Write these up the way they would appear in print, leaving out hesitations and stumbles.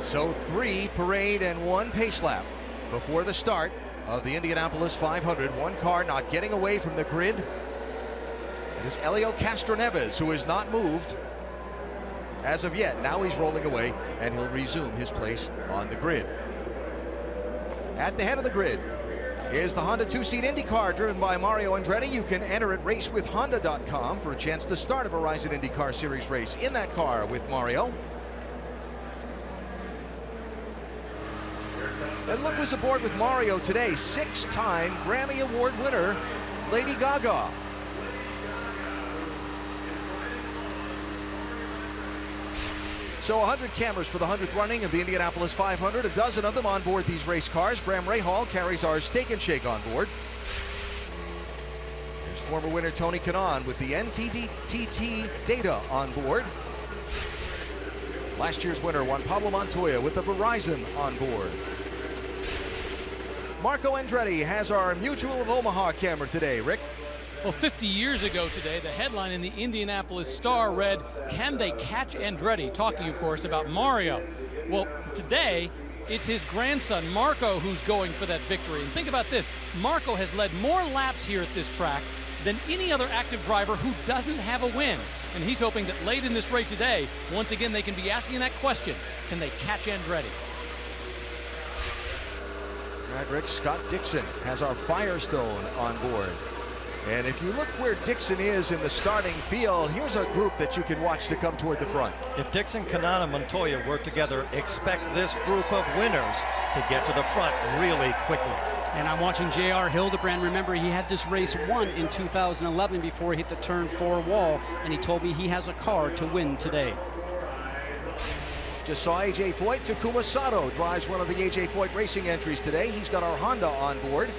So 3 parade and 1 pace lap before the start of the Indianapolis 500. One car not getting away from the grid. It is Helio Castroneves, who has not moved as of yet. Now he's rolling away, and he'll resume his place on the grid. At the head of the grid is the Honda 2-seat IndyCar driven by Mario Andretti. You can enter at racewithhonda.com for a chance to start a Verizon IndyCar Series race in that car with Mario. And look who's aboard with Mario today. 6-time Grammy Award winner, Lady Gaga. So 100 cameras for the 100th running of the Indianapolis 500. A dozen of them on board these race cars. Graham Rahal carries our Steak and Shake on board. Here's former winner Tony Kanaan with the NTDTT data on board. Last year's winner Juan Pablo Montoya with the Verizon on board. Marco Andretti has our Mutual of Omaha camera today. Rick? Well, 50 years ago today, the headline in the Indianapolis Star read, "Can they catch Andretti?" Talking, of course, about Mario. Well, today, it's his grandson, Marco, who's going for that victory. And think about this. Marco has led more laps here at this track than any other active driver who doesn't have a win. And he's hoping that late in this race today, once again, they can be asking that question, can they catch Andretti? All right, Rick, Scott Dixon has our Firestone on board. And if you look where Dixon is in the starting field, here's a group that you can watch to come toward the front. If Dixon, Kanaan, and Montoya work together, expect this group of winners to get to the front really quickly. And I'm watching J.R. Hildebrand. Remember, he had this race won in 2011 before he hit the turn 4 wall, and he told me he has a car to win today. Just saw A.J. Foyt. Takuma Sato drives one of the A.J. Foyt racing entries today. He's got our Honda on board.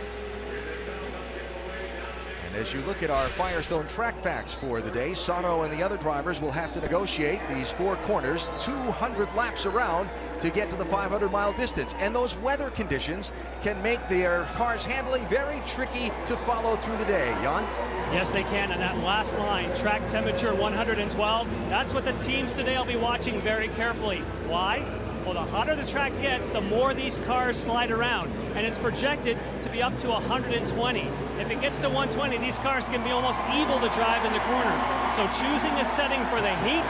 And as you look at our Firestone track facts for the day, Sato and the other drivers will have to negotiate these 4 corners, 200 laps around to get to the 500-mile distance. And those weather conditions can make their cars' handling very tricky to follow through the day. Jan? Yes, they can. And that last line, track temperature 112, that's what the teams today will be watching very carefully. Why? Well, the hotter the track gets, the more these cars slide around. And it's projected to be up to 120. If it gets to 120, these cars can be almost evil to drive in the corners. So choosing a setting for the heat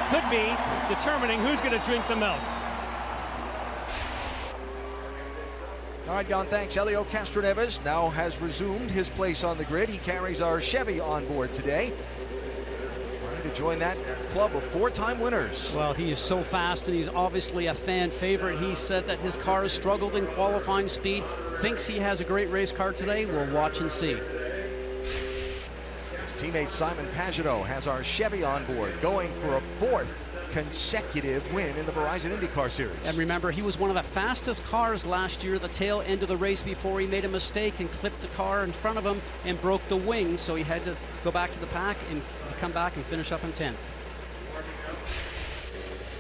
could be determining who's going to drink the milk. All right, Jan, thanks. Helio Castroneves now has resumed his place on the grid. He carries our Chevy on board today. Trying to join that club of 4-time winners. Well, he is so fast, and he's obviously a fan favorite. He said that his car has struggled in qualifying speed, thinks he has a great race car today. We'll watch and see. His teammate Simon Pagenaud has our Chevy on board, going for a 4th consecutive win in the Verizon IndyCar Series. And remember, he was one of the fastest cars last year, the tail end of the race, before he made a mistake and clipped the car in front of him and broke the wing, so he had to go back to the pack and come back and finish up in 10th.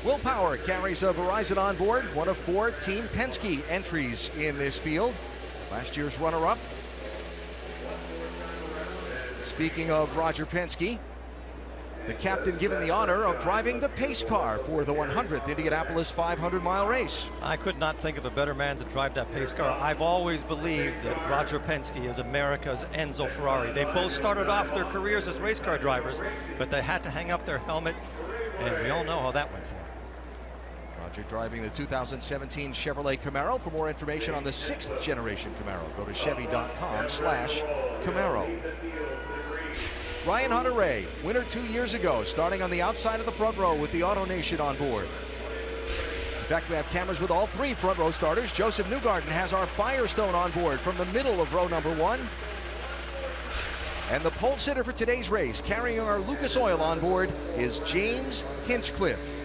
Will Power carries a Verizon on board, one of 4 Team Penske entries in this field. Last year's runner-up. Speaking of Roger Penske, the captain given the honor of driving the pace car for the 100th Indianapolis 500-mile race. I could not think of a better man to drive that pace car. I've always believed that Roger Penske is America's Enzo Ferrari. They both started off their careers as race car drivers, but they had to hang up their helmet, and we all know how that went for them. Roger driving the 2017 Chevrolet Camaro. For more information on the 6th generation Camaro, go to Chevy.com/Camaro. Ryan Hunter-Reay, winner 2 years ago, starting on the outside of the front row with the Auto Nation on board. In fact, we have cameras with all 3 front row starters. Joseph Newgarden has our Firestone on board from the middle of row number 1. And the pole sitter for today's race, carrying our Lucas Oil on board, is James Hinchcliffe.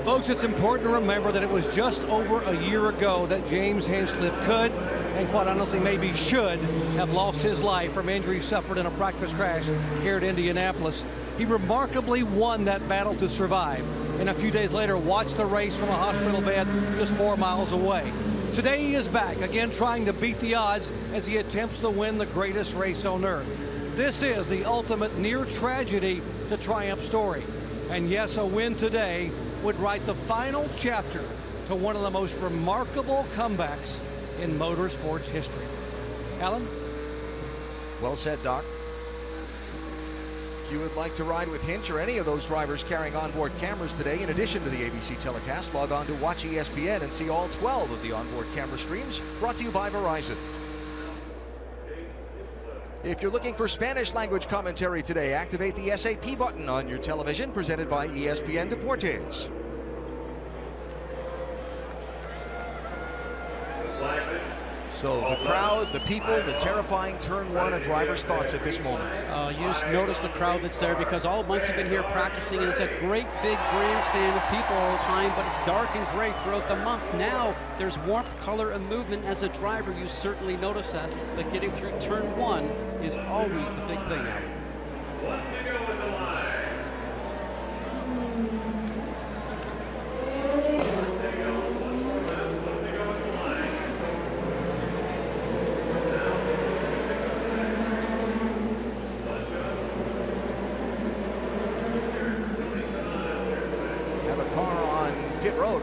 Folks, it's important to remember that it was just over a year ago that James Hinchcliffe could, and quite honestly maybe should, have lost his life from injuries suffered in a practice crash here at Indianapolis. He remarkably won that battle to survive, and a few days later watched the race from a hospital bed just 4 miles away. Today he is back, again trying to beat the odds as he attempts to win the greatest race on earth. This is the ultimate near tragedy to triumph story. And yes, a win today would write the final chapter to one of the most remarkable comebacks in motorsports history. Alan? Well said, Doc. If you would like to ride with Hinch or any of those drivers carrying onboard cameras today, in addition to the ABC telecast, log on to Watch ESPN and see all 12 of the onboard camera streams brought to you by Verizon. If you're looking for Spanish language commentary today, activate the SAP button on your television, presented by ESPN Deportes. So the crowd, the people, the terrifying turn one, a driver's thoughts at this moment. You just notice the crowd that's there, because all month you've been here practicing, and it's a great big grandstand of people all the time, but it's dark and gray throughout the month. Now there's warmth, color, and movement. As a driver, you certainly notice that, but getting through turn one is always the big thing now.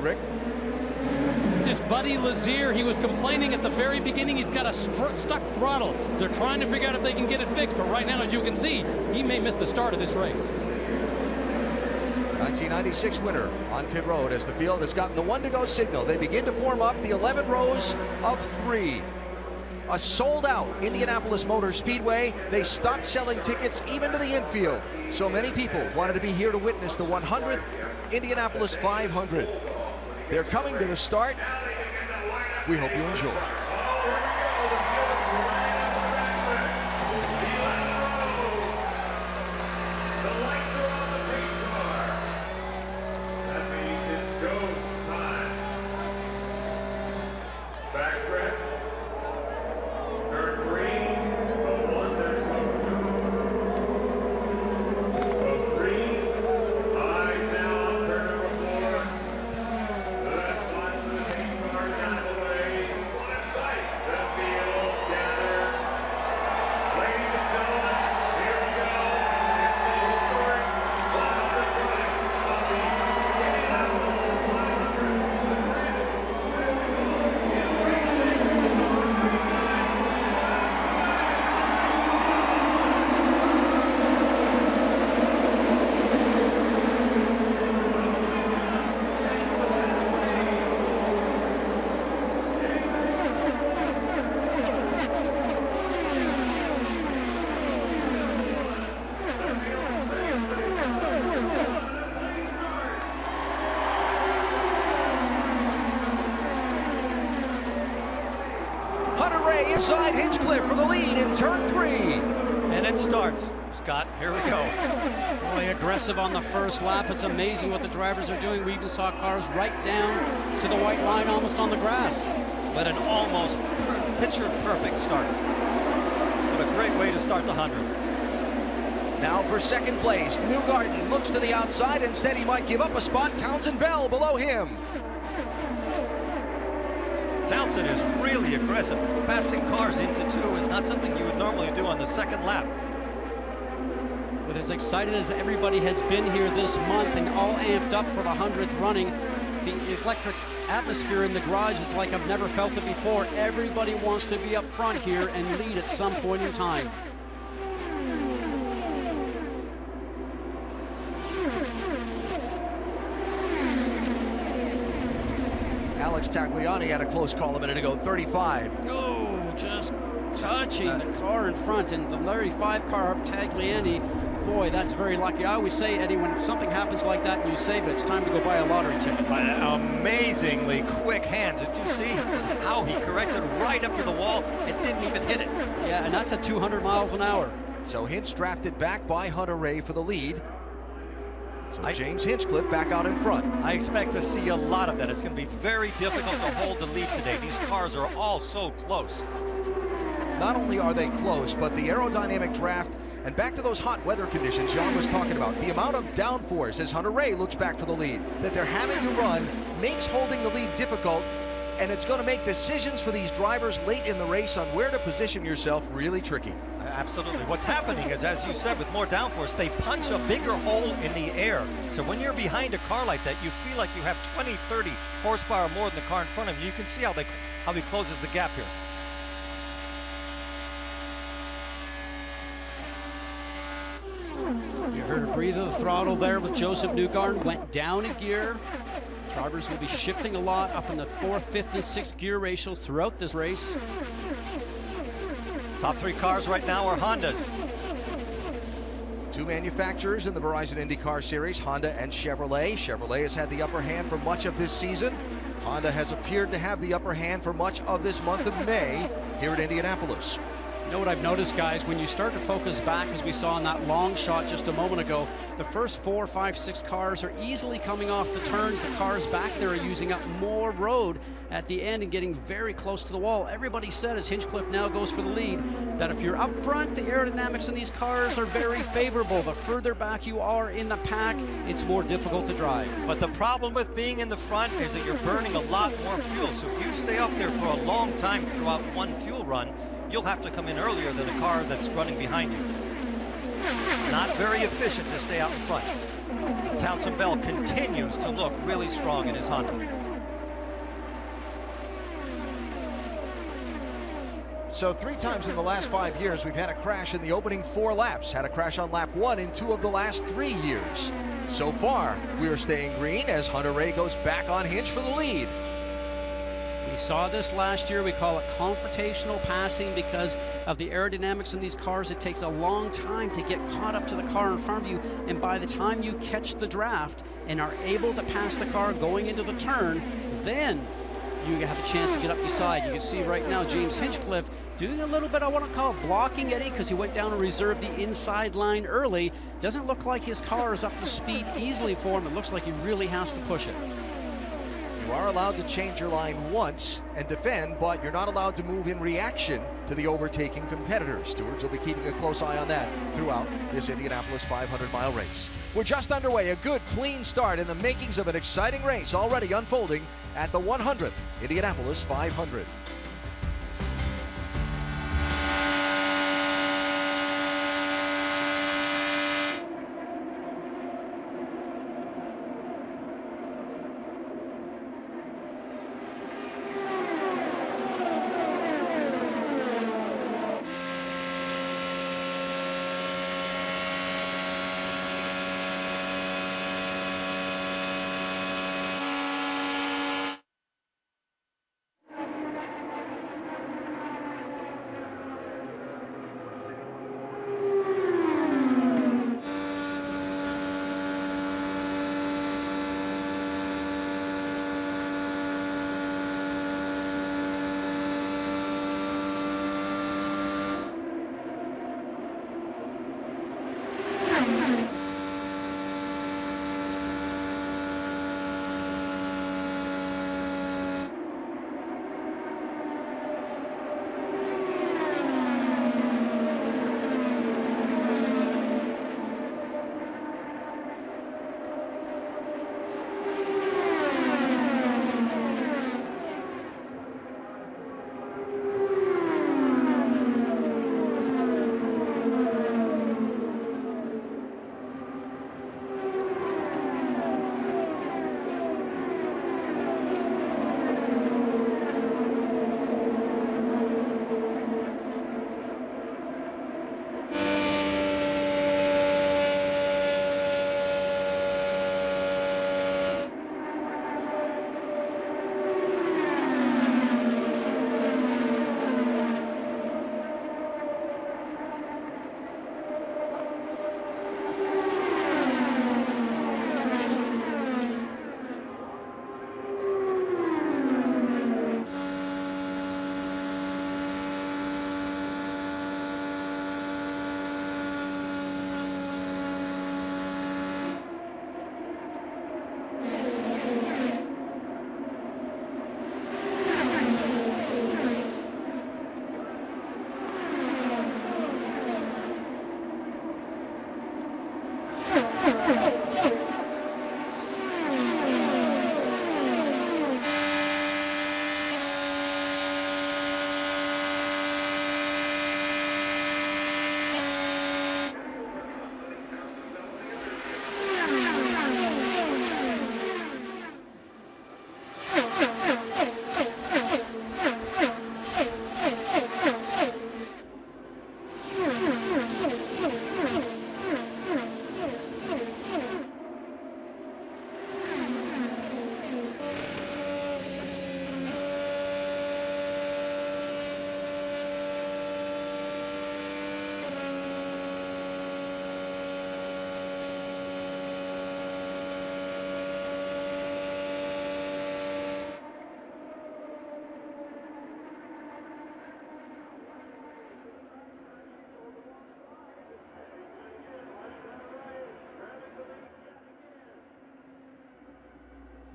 Rick. This Buddy Lazier, he was complaining at the very beginning he's got a stuck throttle. They're trying to figure out if they can get it fixed, but right now, as you can see, he may miss the start of this race. 1996 winner on pit road as the field has gotten the 1-to-go signal. They begin to form up the 11 rows of 3. A sold-out Indianapolis Motor Speedway. They stopped selling tickets even to the infield. So many people wanted to be here to witness the 100th Indianapolis 500. They're coming to the start. We hope you enjoy. Inside Hinchcliffe for the lead in turn 3. And it starts. Scott, here we go. Boy, aggressive on the first lap. It's amazing what the drivers are doing. We even saw cars right down to the white line, almost on the grass. But an almost picture-perfect start. What a great way to start the 100th. Now for second place, Newgarden looks to the outside. Instead, he might give up a spot. Townsend Bell below him. Townsend is really aggressive. Passing cars into 2 is not something you would normally do on the second lap. With as excited as everybody has been here this month and all amped up for the 100th running, the electric atmosphere in the garage is like I've never felt it before. Everybody wants to be up front here and lead at some point in time. Alex Tagliani had a close call a minute ago, 35. Oh, just touching the car in front, and the 35 car of Tagliani. Boy, that's very lucky. I always say, Eddie, when something happens like that and you save it, it's time to go buy a lottery ticket. Amazingly quick hands. Did you see how he corrected right up to the wall and didn't even hit it? Yeah, and that's at 200 miles an hour. So Hinch drafted back by Hunter Ray for the lead. So James Hinchcliffe back out in front. I expect to see a lot of that. It's going to be very difficult to hold the lead today. These cars are all so close. Not only are they close, but the aerodynamic draft, and back to those hot weather conditions John was talking about, the amount of downforce as Hunter Ray looks back for the lead that they're having to run makes holding the lead difficult. and it's going to make decisions for these drivers late in the race on where to position yourself really tricky. Absolutely. What's happening is, as you said, with more downforce, they punch a bigger hole in the air. So when you're behind a car like that, you feel like you have 20, 30 horsepower more than the car in front of you. You can see how he closes the gap here. You heard a breathe of the throttle there with Joseph Newgarden. Went down a gear. Drivers will be shifting a lot up in the 4th, 5th, and 6th gear ratios throughout this race. Top 3 cars right now are Hondas. 2 manufacturers in the Verizon IndyCar Series, Honda and Chevrolet. Chevrolet has had the upper hand for much of this season. Honda has appeared to have the upper hand for much of this month of May here at Indianapolis. You know what I've noticed, guys, when you start to focus back, as we saw in that long shot just a moment ago, the first 4, 5, 6 cars are easily coming off the turns. The cars back there are using up more road at the end and getting very close to the wall. Everybody said, as Hinchcliffe now goes for the lead, that if you're up front, the aerodynamics in these cars are very favorable. The further back you are in the pack, it's more difficult to drive. But the problem with being in the front is that you're burning a lot more fuel. So if you stay up there for a long time throughout one fuel run, you'll have to come in earlier than a car that's running behind you. It's not very efficient to stay out in front. Townsend Bell continues to look really strong in his Honda. So 3 times in the last 5 years, we've had a crash in the opening 4 laps. Had a crash on lap 1 in 2 of the last 3 years. So far, we are staying green as Hunter Ray goes back on Hinch for the lead. We saw this last year. We call it confrontational passing because of the aerodynamics in these cars. It takes a long time to get caught up to the car in front of you, and by the time you catch the draft and are able to pass the car going into the turn, then you have a chance to get up beside. You can see right now James Hinchcliffe doing a little bit, I want to call it blocking Eddie, because he went down and reserved the inside line early. Doesn't look like his car is up to speed easily for him. It looks like he really has to push it. You are allowed to change your line once and defend, but you're not allowed to move in reaction to the overtaking competitors. Stewards will be keeping a close eye on that throughout this Indianapolis 500-mile race. We're just underway. A good, clean start in the makings of an exciting race already unfolding at the 100th Indianapolis 500.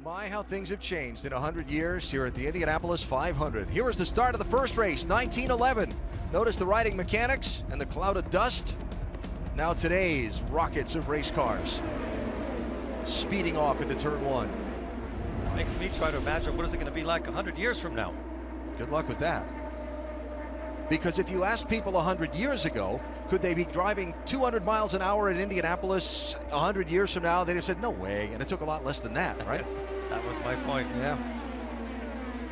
My, how things have changed in 100 years here at the Indianapolis 500. Here was the start of the first race, 1911. Notice the riding mechanics and the cloud of dust. Now today's rockets of race cars speeding off into turn one. Makes me try to imagine what is it going to be like 100 years from now. Good luck with that. Because if you asked people 100 years ago, could they be driving 200 miles an hour in Indianapolis 100 years from now, they'd have said, no way. And it took a lot less than that, right? That was my point. Yeah.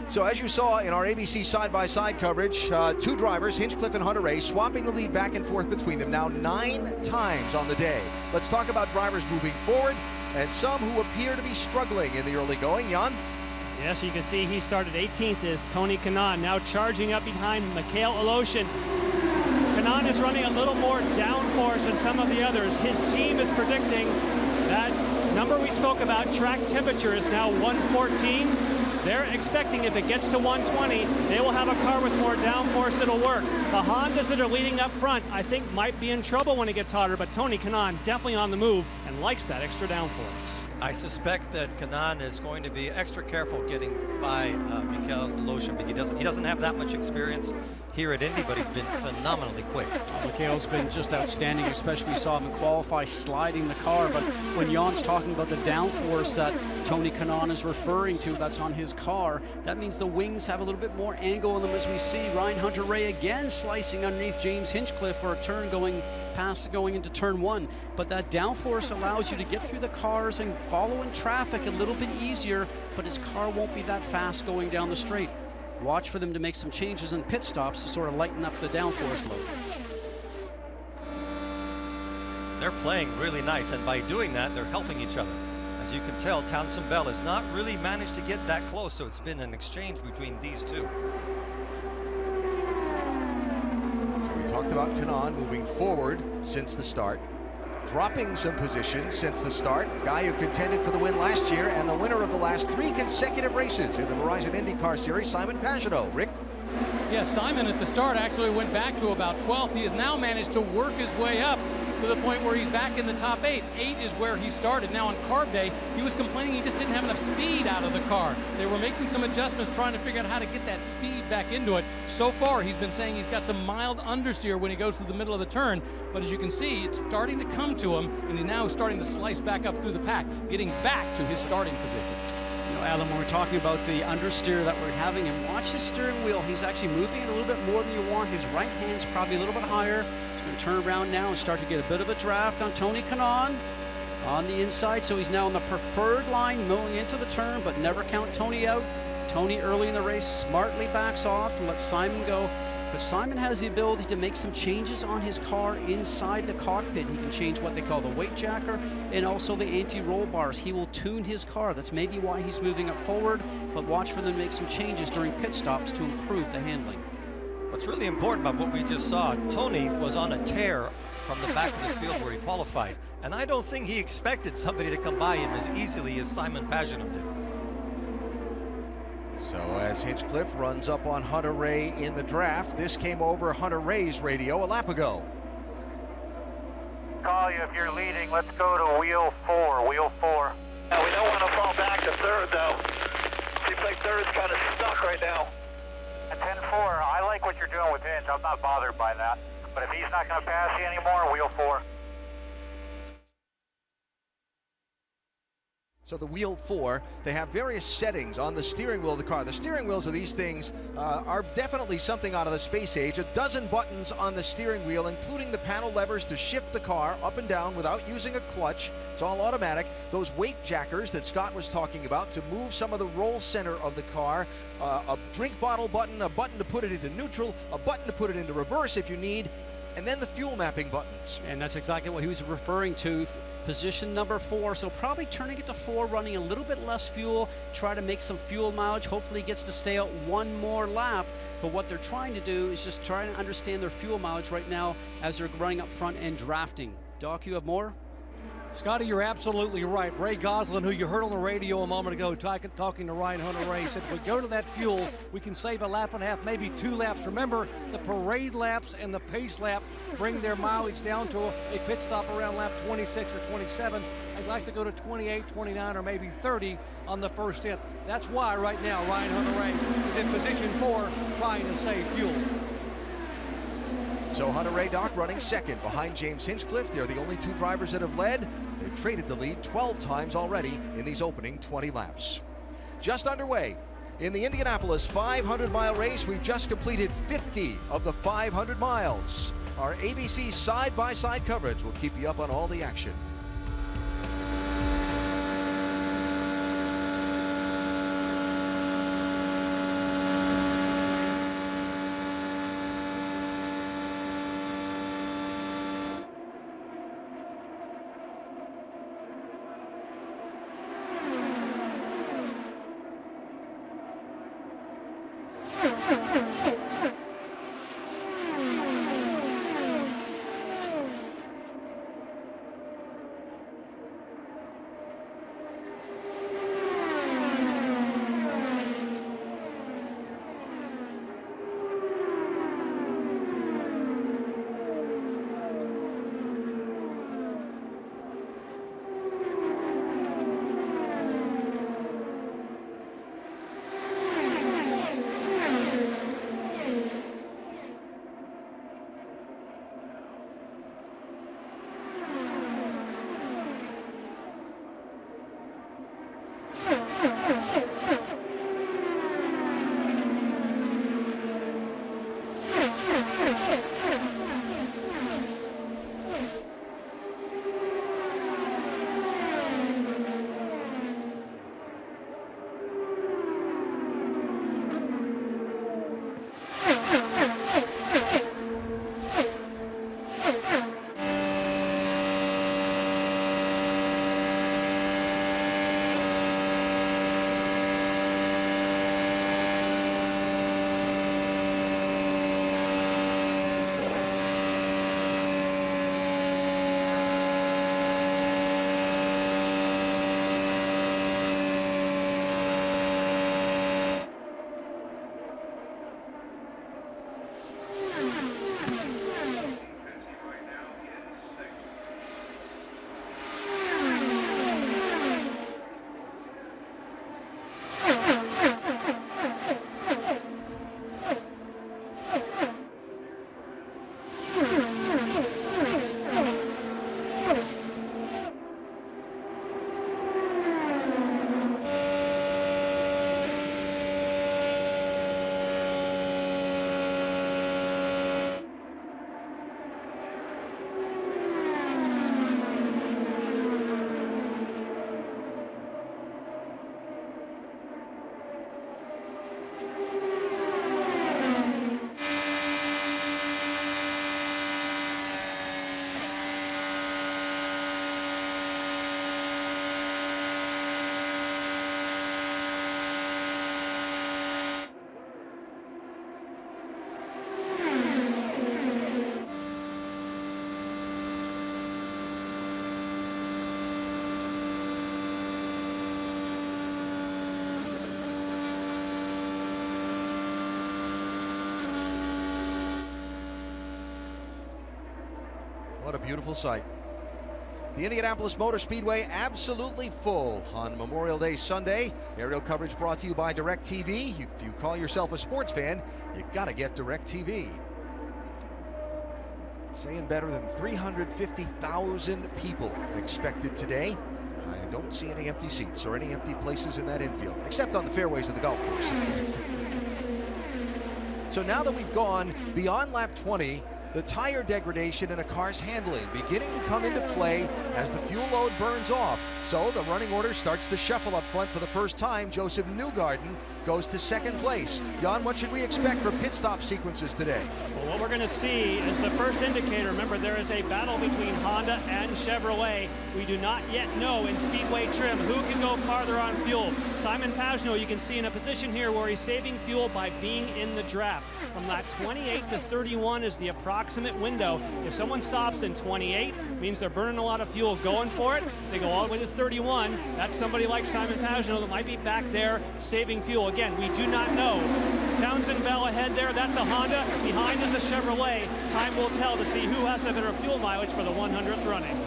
So as you saw in our ABC side-by-side coverage, two drivers, Hinchcliffe and Hunter-Reay, swapping the lead back and forth between them now 9 times on the day. Let's talk about drivers moving forward and some who appear to be struggling in the early going. Jan? Yes, you can see he started 18th is Tony Kanaan, now charging up behind Mikhail Aloshin. Kanaan is running a little more downforce than some of the others. His team is predicting that number we spoke about, track temperature, is now 114. They're expecting if it gets to 120, they will have a car with more downforce that'll work. The Hondas that are leading up front, I think, might be in trouble when it gets hotter, but Tony Kanaan definitely on the move and likes that extra downforce. I suspect that Kanaan is going to be extra careful getting by Mikhail Aloshin because he doesn't have that much experience here at Indy, but he's been phenomenally quick. Mikhail's been just outstanding, especially we saw him qualify sliding the car, but when Jan's talking about the downforce that Tony Kanaan is referring to, that's on his car, that means the wings have a little bit more angle on them, as we see Ryan Hunter-Reay again slicing underneath James Hinchcliffe for a turn going into turn one. But that downforce allows you to get through the cars and follow in traffic a little bit easier, but his car won't be that fast going down the straight. Watch for them to make some changes in pit stops to sort of lighten up the downforce load. They're playing really nice, and by doing that, they're helping each other. As you can tell, Townsend Bell has not really managed to get that close, so it's been an exchange between these two. So we talked about Kanaan moving forward since the start, dropping some positions since the start. Guy who contended for the win last year and the winner of the last 3 consecutive races in the Verizon IndyCar Series, Simon Pagenaud. Rick? Yes, Simon at the start actually went back to about 12th. He has now managed to work his way up to the point where he's back in the top 8. 8 is where he started. Now on carb day, he was complaining he just didn't have enough speed out of the car. They were making some adjustments, trying to figure out how to get that speed back into it. So far, he's been saying he's got some mild understeer when he goes to the middle of the turn. But as you can see, it's starting to come to him, and he's now starting to slice back up through the pack, getting back to his starting position. You know, Alan, when we're talking about the understeer that we're having, and watch his steering wheel, he's actually moving it a little bit more than you want. His right hand's probably a little bit higher. He's going to turn around now and start to get a bit of a draft on Tony Kanaan on the inside. So he's now on the preferred line, moving into the turn, but never count Tony out. Tony early in the race smartly backs off and lets Simon go. But Simon has the ability to make some changes on his car inside the cockpit. He can change what they call the weight jacker and also the anti-roll bars. He will tune his car. That's maybe why he's moving up forward, but watch for them to make some changes during pit stops to improve the handling. What's really important about what we just saw, Tony was on a tear from the back of the field where he qualified, and I don't think he expected somebody to come by him as easily as Simon Pagenaud did. So as Hinchcliffe runs up on Hunter-Reay in the draft, this came over Hunter-Reay's radio a lap ago. Call you if you're leading. Let's go to wheel 4. Wheel 4. Now we don't want to fall back to third though. Seems like third's kind of stuck right now. At 10-4, I like what you're doing with Hinch. I'm not bothered by that. But if he's not going to pass you anymore, wheel 4. So the wheel 4, they have various settings on the steering wheel of the car. The steering wheels of these things are definitely something out of the space age. 12 buttons on the steering wheel, including the panel levers to shift the car up and down without using a clutch. It's all automatic. Those weight jackers that Scott was talking about to move some of the roll center of the car. A drink bottle button, a button to put it into neutral, a button to put it into reverse if you need, and then the fuel mapping buttons. And that's exactly what he was referring to. Position number 4, so probably turning it to 4, running a little bit less fuel, try to make some fuel mileage. Hopefully he gets to stay out one more lap. But what they're trying to do is just try to understand their fuel mileage right now as they're running up front and drafting. Doc, you have more? Scotty, you're absolutely right. Ray Goslin, who you heard on the radio a moment ago talking to Ryan Hunter-Reay, said if we go to that fuel, we can save a lap and a half, maybe 2 laps. Remember, the parade laps and the pace lap bring their mileage down to a pit stop around lap 26 or 27. I'd like to go to 28, 29, or maybe 30 on the first hit. That's why right now Ryan Hunter-Reay is in position 4 trying to save fuel. So Hunter-Reay, Doc, running second behind James Hinchcliffe. They're the only 2 drivers that have led. They've traded the lead 12 times already in these opening 20 laps. Just underway in the Indianapolis 500-mile race. We've just completed 50 of the 500 miles. Our ABC side-by-side coverage will keep you up on all the action. What a beautiful sight. The Indianapolis Motor Speedway absolutely full on Memorial Day Sunday. Aerial coverage brought to you by DirecTV. If you call yourself a sports fan, you gotta get DirecTV. Saying better than 350,000 people expected today. I don't see any empty seats or any empty places in that infield, except on the fairways of the golf course. So now that we've gone beyond lap 20, the tire degradation in a car's handling beginning to come into play as the fuel load burns off. So the running order starts to shuffle up front for the first time. Joseph Newgarden goes to second place. Jan, what should we expect for pit stop sequences today? Well, what we're going to see is the first indicator. Remember, there is a battle between Honda and Chevrolet. We do not yet know in Speedway trim who can go farther on fuel. Simon Pagenaud, you can see in a position here where he's saving fuel by being in the draft. from lap 28 to 31 is the approximate window. If someone stops in 28, means they're burning a lot of fuel going for it. They go all the way to 31. That's somebody like Simon Pagenaud that might be back there saving fuel. Again, we do not know. Townsend Bell ahead there, that's a Honda. Behind is a Chevrolet. Time will tell to see who has the better fuel mileage for the 100th running.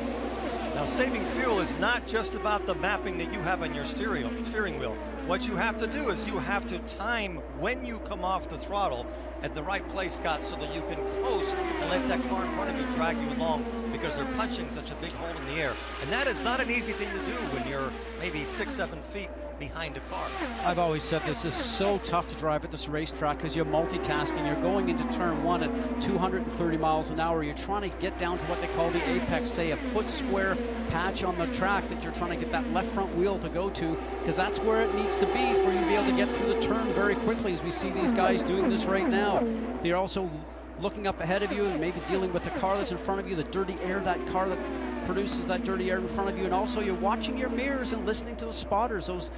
Now, saving fuel is not just about the mapping that you have on your steering wheel. What you have to do is you have to time when you come off the throttle at the right place, Scott, so that you can coast and let that car in front of you drag you along, because they're punching such a big hole in the air. And that is not an easy thing to do when you're maybe 6-7 feet behind a car. I've always said this is so tough to drive at this racetrack because you're multitasking. You're going into turn one at 230 miles an hour. You're trying to get down to what they call the apex, say a foot square patch on the track that you're trying to get that left front wheel to go to, because that's where it needs to be for you to be able to get through the turn very quickly, as we see these guys doing this right now. They're also looking up ahead of you and maybe dealing with the car that's in front of you, the dirty air, that car that produces that dirty air in front of you, and also you're watching your mirrors and listening to the spotters, those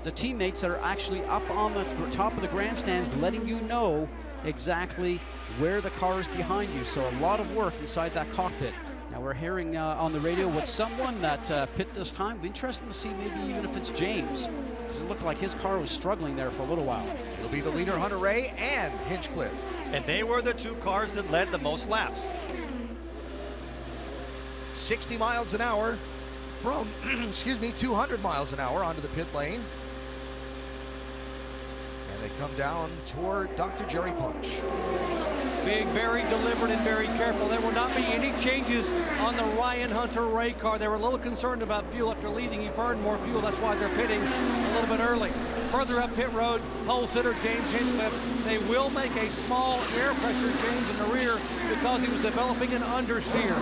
the teammates that are actually up on the top of the grandstands, letting you know exactly where the car is behind you. So a lot of work inside that cockpit. Now we're hearing on the radio with someone that pit this time. It'll be interesting to see maybe even if it's James, because it looked like his car was struggling there for a little while. It'll be the leader, Hunter Ray, and Hinchcliffe. And they were the two cars that led the most laps. 60 miles an hour from, 200 miles an hour onto the pit lane. And they come down toward Dr. Jerry Punch. Being very deliberate and very careful. There will not be any changes on the Ryan Hunter Ray car. They were a little concerned about fuel after leading. He burned more fuel. That's why they're pitting a little bit early. Further up pit road, pole sitter James Hinchcliffe. They will make a small air pressure change in the rear because he was developing an understeer.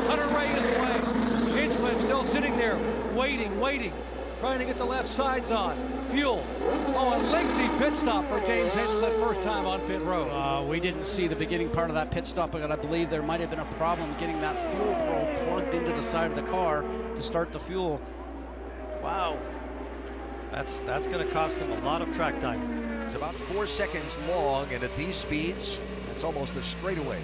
Hunter Ray is away. Hinchcliffe still sitting there, waiting, trying to get the left sides on. Fuel. Oh, a lengthy pit stop for James Hinchcliffe, first time on pit road. We didn't see the beginning part of that pit stop, but I believe there might have been a problem getting that fuel probe plugged into the side of the car to start the fuel. Wow. That's going to cost him a lot of track time. It's about 4 seconds long, and at these speeds, it's almost a straightaway.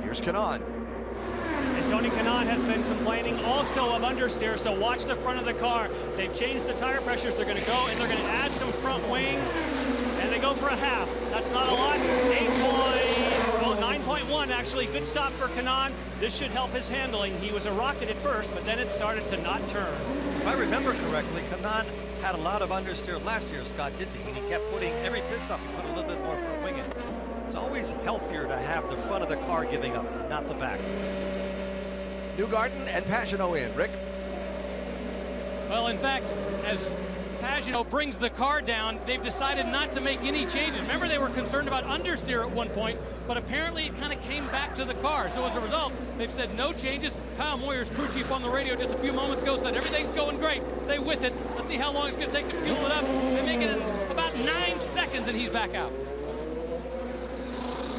Here's Kanaan. And Tony Kanaan has been complaining also of understeer, so watch the front of the car. They've changed the tire pressures. They're going to go and they're going to add some front wing, and they go for a half. That's not a lot. 9.1 actually. Good stop for Kanaan. This should help his handling. He was a rocket at first, but then it started to not turn. If I remember correctly, Kanaan had a lot of understeer last year, Scott, didn't he? And he kept putting, every pit stop, he put a little bit more front wing in. It's always healthier to have the front of the car giving up, not the back. Newgarden and Pagenaud in. Rick? Well, in fact, as Pagenaud brings the car down, they've decided not to make any changes. Remember, they were concerned about understeer at one point, but apparently it kind of came back to the car. So as a result, they've said no changes. Kyle Moyer's crew chief on the radio just a few moments ago said everything's going great. Stay with it. Let's see how long it's going to take to fuel it up. They make it in about 9 seconds, and he's back out.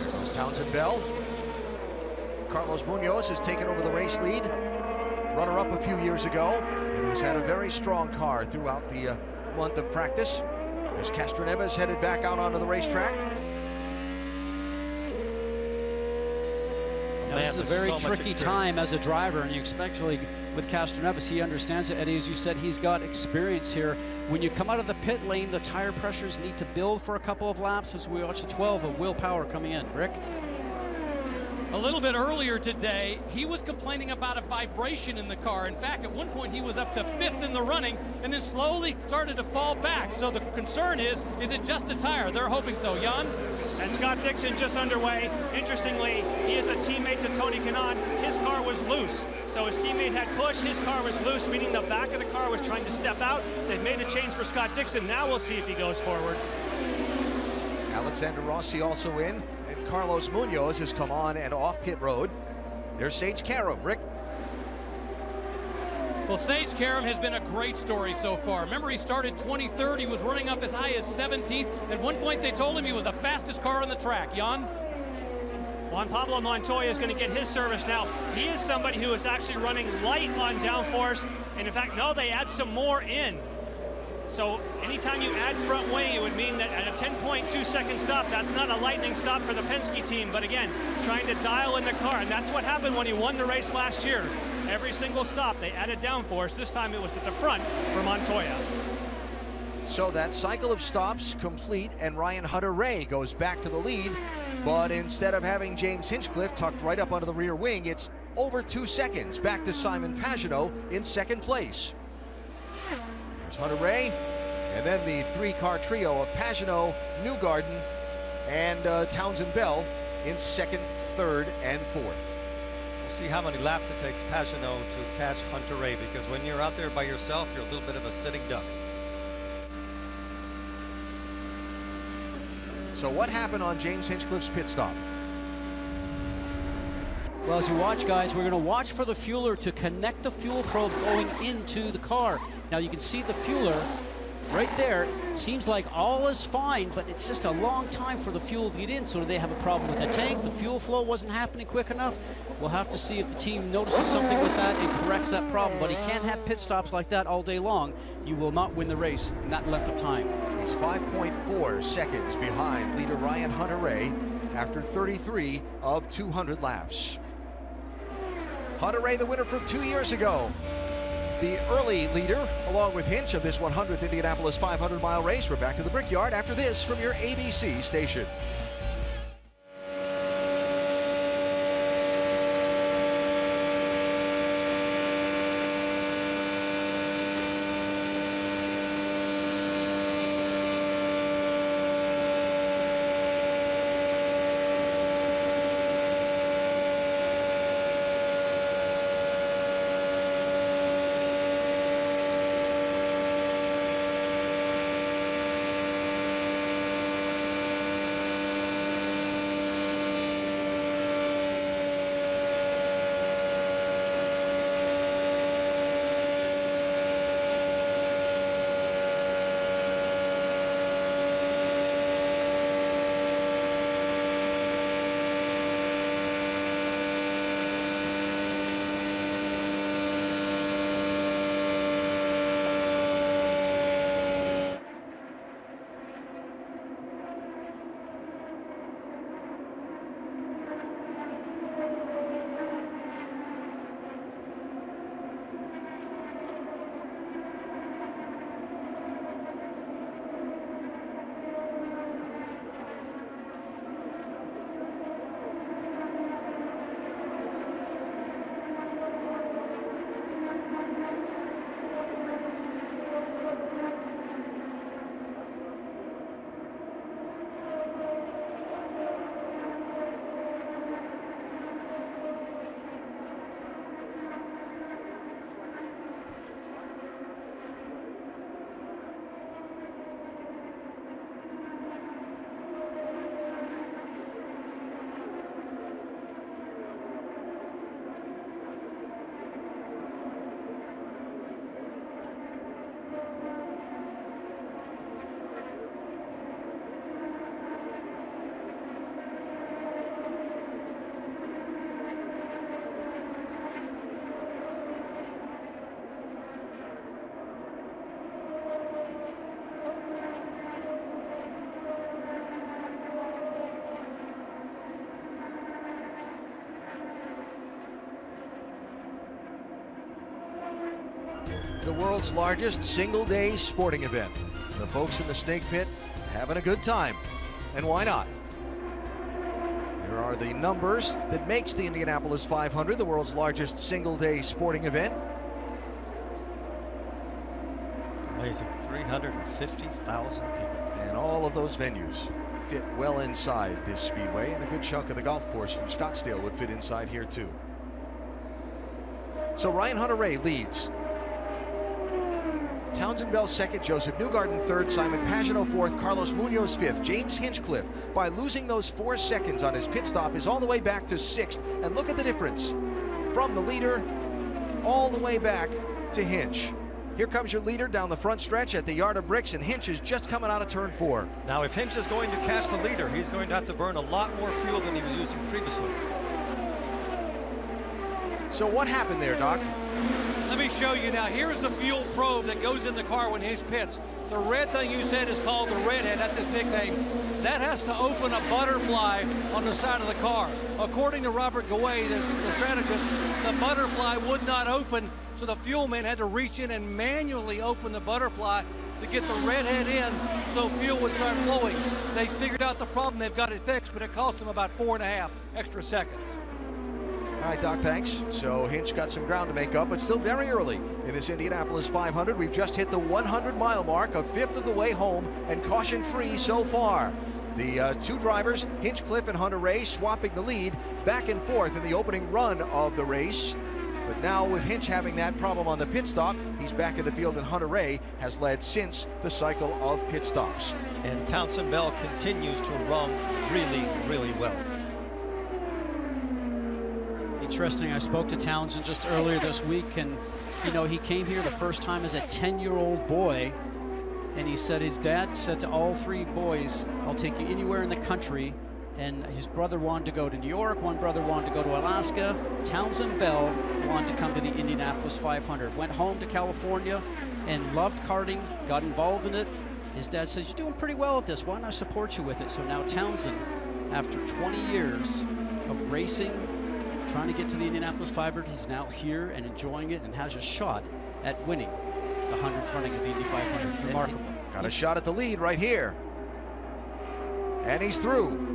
There goes Townsend Bell. Carlos Munoz has taken over the race lead. Runner-up a few years ago, and who's had a very strong car throughout the month of practice. There's Castroneves headed back out onto the racetrack. Now, this is a very tricky time as a driver, and you especially with Castroneves, he understands it. Eddie, as you said, he's got experience here. When you come out of the pit lane, the tire pressures need to build for a couple of laps as we watch the 12 of Will Power coming in. Rick? A little bit earlier today, he was complaining about a vibration in the car. In fact, at one point he was up to 5th in the running and then slowly started to fall back. So the concern is it just a tire? They're hoping so. Jan? And Scott Dixon just underway. Interestingly, he is a teammate to Tony Kanaan. His car was loose. So his teammate had push, his car was loose, meaning the back of the car was trying to step out. They've made a change for Scott Dixon. Now we'll see if he goes forward. Alexander Rossi also in, and Carlos Munoz has come on and off pit road. There's Sage Karam. Rick? Well, Sage Karam has been a great story so far. Remember, he started 23rd. He was running up as high as 17th. At one point, they told him he was the fastest car on the track. Jan? Juan Pablo Montoya is going to get his service now. He is somebody who is actually running light on downforce. And in fact, no, they add some more in. So anytime you add front wing, it would mean that at a 10.2 second stop, that's not a lightning stop for the Penske team. But again, trying to dial in the car. And that's what happened when he won the race last year. Every single stop, they added downforce. This time it was at the front for Montoya. So that cycle of stops complete, and Ryan Hunter-Reay goes back to the lead. But instead of having James Hinchcliffe tucked right up under the rear wing, it's over 2 seconds back to Simon Pagenaud in second place. There's Hunter-Reay, and then the three-car trio of Pagenaud, Newgarden, and Townsend Bell in second, third, and fourth. We'll see how many laps it takes Pagenaud to catch Hunter-Reay, because when you're out there by yourself, you're a little bit of a sitting duck. So what happened on James Hinchcliffe's pit stop? Well, as you watch, guys, we're going to watch for the fueler to connect the fuel probe going into the car. Now you can see the fueler right there. Seems like all is fine, but it's just a long time for the fuel to get in. So do they have a problem with the tank? The fuel flow wasn't happening quick enough. We'll have to see if the team notices something with that and corrects that problem. But he can't have pit stops like that all day long. You will not win the race in that length of time. He's 5.4 seconds behind leader Ryan Hunter-Reay after 33 of 200 laps. Hunter-Reay, the winner from 2 years ago. The early leader, along with Hinch, of this 100th Indianapolis 500-mile race. We're back to the Brickyard after this from your ABC station. The world's largest single-day sporting event. The folks in the Snake Pit having a good time. And why not? Here are the numbers that makes the Indianapolis 500 the world's largest single-day sporting event. Amazing, 350,000 people. And all of those venues fit well inside this speedway, and a good chunk of the golf course from Scottsdale would fit inside here too. So Ryan Hunter-Reay leads. Townsend Bell second, Joseph Newgarden third, Simon Pagenaud fourth, Carlos Munoz fifth. James Hinchcliffe, by losing those 4 seconds on his pit stop, is all the way back to sixth. And look at the difference from the leader all the way back to Hinch. Here comes your leader down the front stretch at the yard of bricks, and Hinch is just coming out of turn 4. Now, if Hinch is going to catch the leader, he's going to have to burn a lot more fuel than he was using previously. So what happened there, Doc? Let me show you now. Here's the fuel probe that goes in the car when Hinch pits. The red thing you said is called the redhead. That's his nickname. That has to open a butterfly on the side of the car. According to Robert Gouet, the strategist, the butterfly would not open, so the fuel man had to reach in and manually open the butterfly to get the redhead in so fuel would start flowing. They figured out the problem, they've got it fixed, but it cost them about 4.5 extra seconds. All right, Doc, thanks. So Hinch got some ground to make up, but still very early in this Indianapolis 500. We've just hit the 100-mile mark, a fifth of the way home, and caution-free so far. The two drivers, Hinchcliffe and Hunter-Reay, swapping the lead back and forth in the opening run of the race. But now with Hinch having that problem on the pit stop, he's back in the field, and Hunter-Reay has led since the cycle of pit stops. And Townsend Bell continues to run really, really well. Interesting, I spoke to Townsend just earlier this week, and you know, he came here the first time as a 10-year-old boy, and he said his dad said to all three boys, I'll take you anywhere in the country. And his brother wanted to go to New York, one brother wanted to go to Alaska. Townsend Bell wanted to come to the Indianapolis 500. Went home to California and loved karting, got involved in it. His dad says, you're doing pretty well at this, why don't I support you with it? So now Townsend, after 20 years of racing, trying to get to the Indianapolis 500, he's now here and enjoying it and has a shot at winning the 100th running of the Indy 500. Remarkable. Got a shot at the lead right here. And he's through.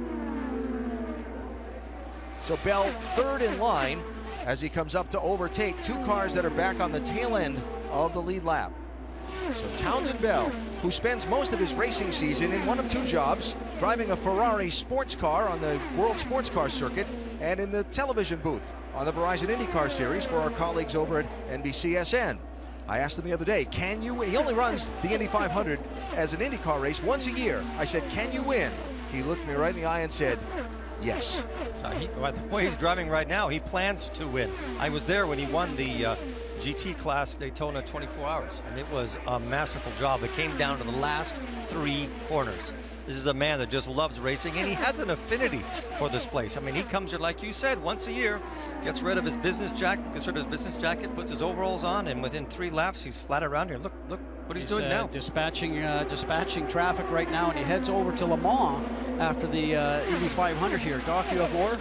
So Bell third in line as he comes up to overtake two cars that are back on the tail end of the lead lap. So Townsend Bell, who spends most of his racing season in one of two jobs, driving a Ferrari sports car on the World Sports Car Circuit and in the television booth on the Verizon IndyCar Series for our colleagues over at NBCSN. I asked him the other day, can you win? He only runs the Indy 500 as an IndyCar race once a year. I said, can you win? He looked me right in the eye and said, yes. By the way he's driving right now, he plans to win. I was there when he won the GT class Daytona 24 hours, and it was a masterful job. It came down to the last 3 corners. This is a man that just loves racing, and he has an affinity for this place. I mean, he comes here, like you said, once a year, gets rid of his business jacket, puts his overalls on, and within 3 laps, he's flat around here. Look what he's doing now. Dispatching traffic right now, and he heads over to Le Mans after the Indy 500 here. Doc, you have more?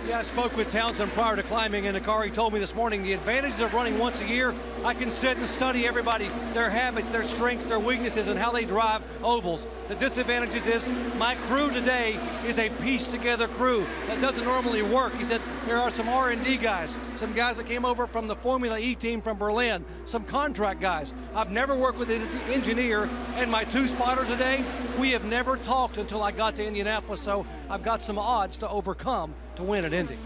Yeah, I spoke with Townsend prior to climbing in the car. He told me this morning the advantages of running once a year, I can sit and study everybody, their habits, their strengths, their weaknesses, and how they drive ovals. The disadvantages is my crew today is a pieced-together crew that doesn't normally work. He said there are some R&D guys, some guys that came over from the Formula E team from Berlin, some contract guys. I've never worked with an engineer, and my 2 spotters today, we have never talked until I got to Indianapolis, so I've got some odds to overcome to win at Indy.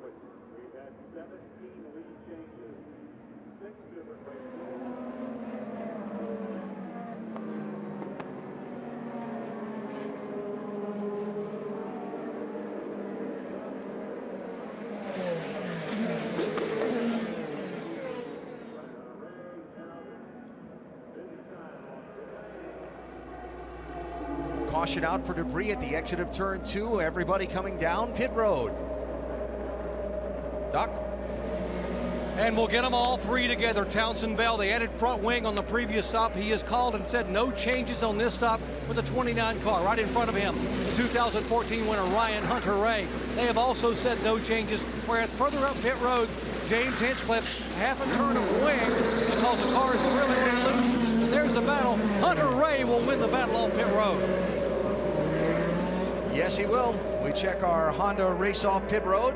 We've had 17 lead changes, 6 different races. Caution out for debris at the exit of turn 2. Everybody coming down pit road. Doc? And we'll get them all three together. Townsend Bell, the added front wing on the previous stop. He has called and said no changes on this stop for the 29 car. Right in front of him, the 2014 winner, Ryan Hunter-Reay. They have also said no changes, whereas further up pit road, James Hinchcliffe, half a turn of wing because the car is really, really loose. And there's the battle. Hunter-Reay will win the battle on pit road. Yes, he will. We check our Honda race-off pit road.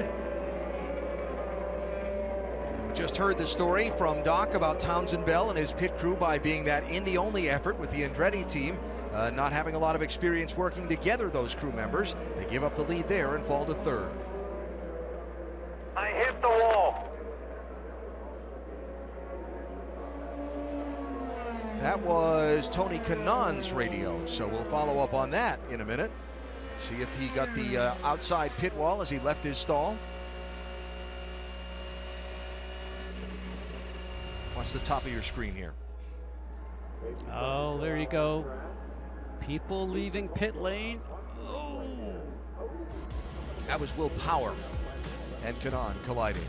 We just heard the story from Doc about Townsend Bell and his pit crew by being that Indy-only effort with the Andretti team, not having a lot of experience working together, those crew members. They give up the lead there and fall to third. I hit the wall. That was Tony Kanaan's radio, so we'll follow up on that in a minute. See if he got the outside pit wall as he left his stall. Watch the top of your screen here. Oh, there you go. People leaving pit lane. Oh. That was Will Power and Kanaan colliding.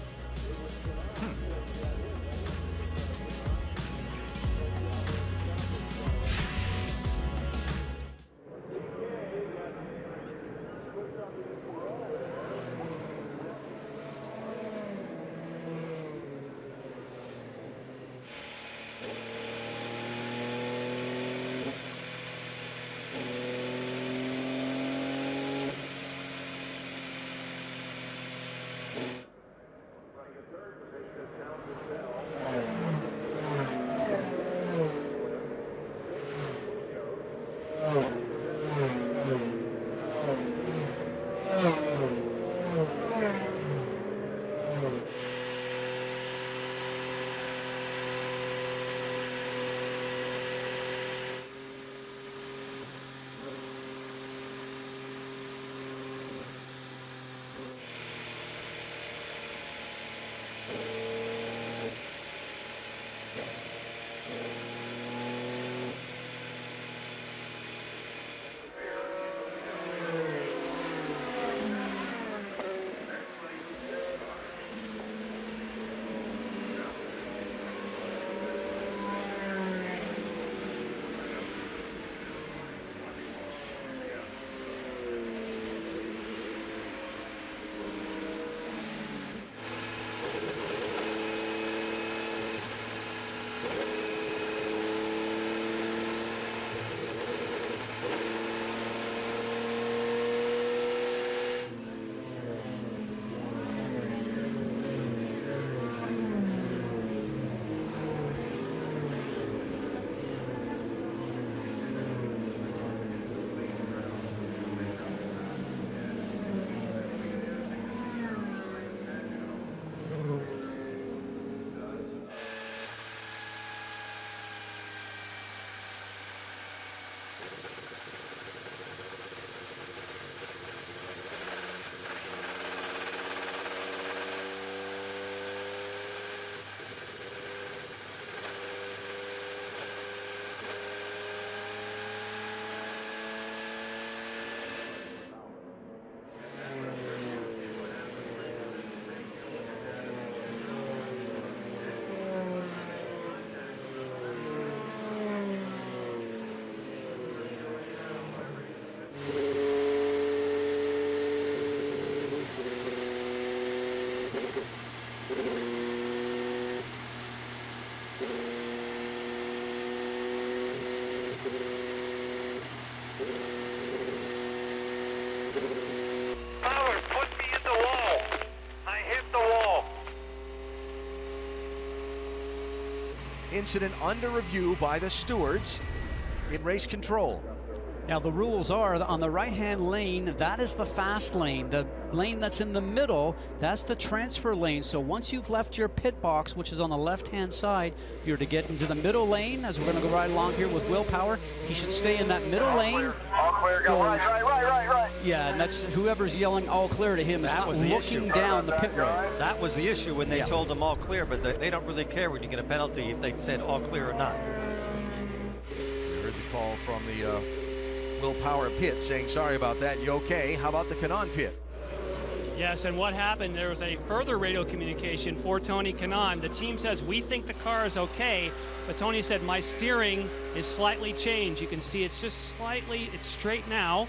Incident under review by the stewards in race control. Now the rules are on the right-hand lane, that is the fast lane. The lane that's in the middle, that's the transfer lane. So once you've left your pit box, which is on the left-hand side, you're to get into the middle lane, as we're going to go right along here with Willpower. He should stay in that middle lane. All clear, go right. Yeah, and that's whoever's yelling all clear to him is not looking down the pit road. That was the issue when they told them all clear, but they don't really care when you get a penalty if they said all clear or not. We heard the call from the Willpower pit saying, sorry about that, you okay? How about the Kanaan pit? Yes, and what happened, there was a further radio communication for Tony Kanaan. The team says, we think the car is okay, but Tony said, my steering is slightly changed. You can see it's just slightly, it's straight now,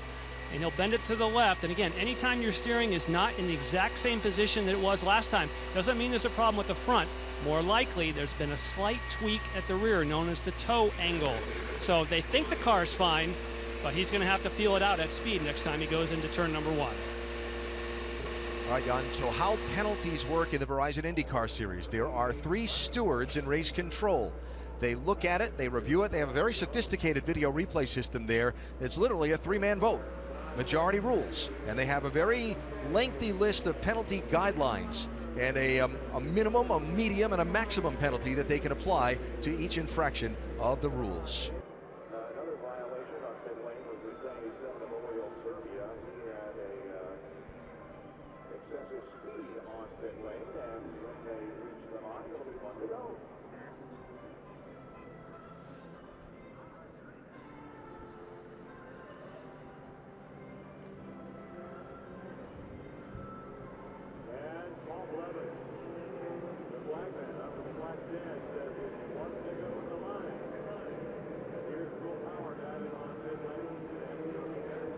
and he'll bend it to the left. And again, anytime your steering is not in the exact same position that it was last time, doesn't mean there's a problem with the front. More likely, there's been a slight tweak at the rear, known as the toe angle. So they think the car's fine, but he's going to have to feel it out at speed next time he goes into turn number 1. All right, Jan, so how penalties work in the Verizon IndyCar Series. There are 3 stewards in race control. They look at it, they review it. They have a very sophisticated video replay system there. It's literally a 3-man vote, majority rules. And they have a very lengthy list of penalty guidelines and a minimum, a medium, and a maximum penalty that they can apply to each infraction of the rules. Another violation on pit lane was the 77 of Oriole Serbia. He had excessive speed on pit lane, and when they reached the line, it'll be 1 to go. And Paul Blevins, the black man up in the black stand, says it's 1 to go in the line. And here's Willpower diving on pit lane, and looking at it.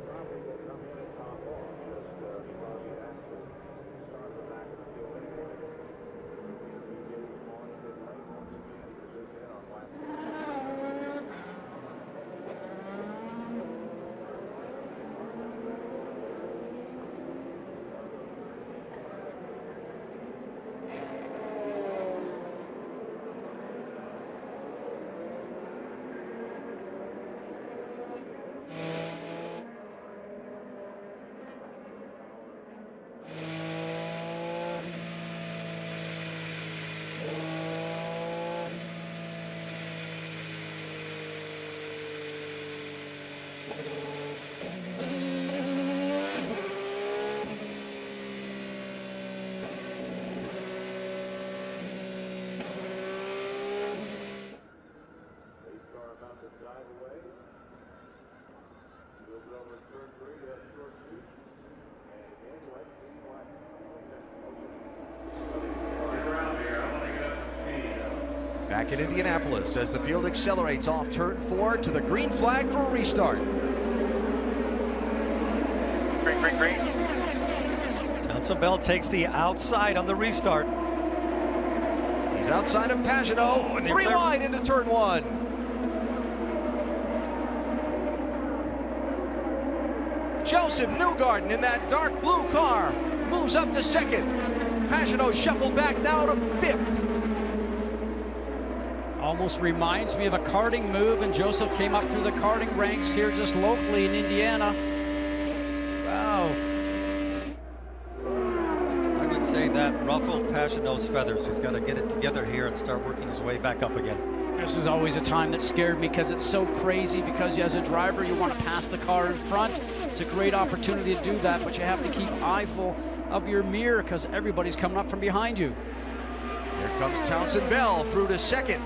Probably will come in and top off, just probably Axel start the back of the field anyway. He gave on pit lane once again. He was just in on lap 2. Drive away. Goes over turn 3, that's short shoot. And again, let's see what. Back in Indianapolis as the field accelerates off turn 4 to the green flag for a restart. Green. Townsend Bell takes the outside on the restart. He's outside of Pagano, 3 wide into turn 1. Joseph Newgarden in that dark blue car moves up to second. Pagano shuffled back now to 5th. Almost reminds me of a karting move, and Joseph came up through the karting ranks here just locally in Indiana. Wow. I would say that ruffled Pagano's feathers. He's got to get it together here and start working his way back up again. This is always a time that scared me because it's so crazy, because as a driver you want to pass the car in front. It's a great opportunity to do that, but you have to keep eyeful of your mirror because everybody's coming up from behind you. Here comes Townsend Bell through to second.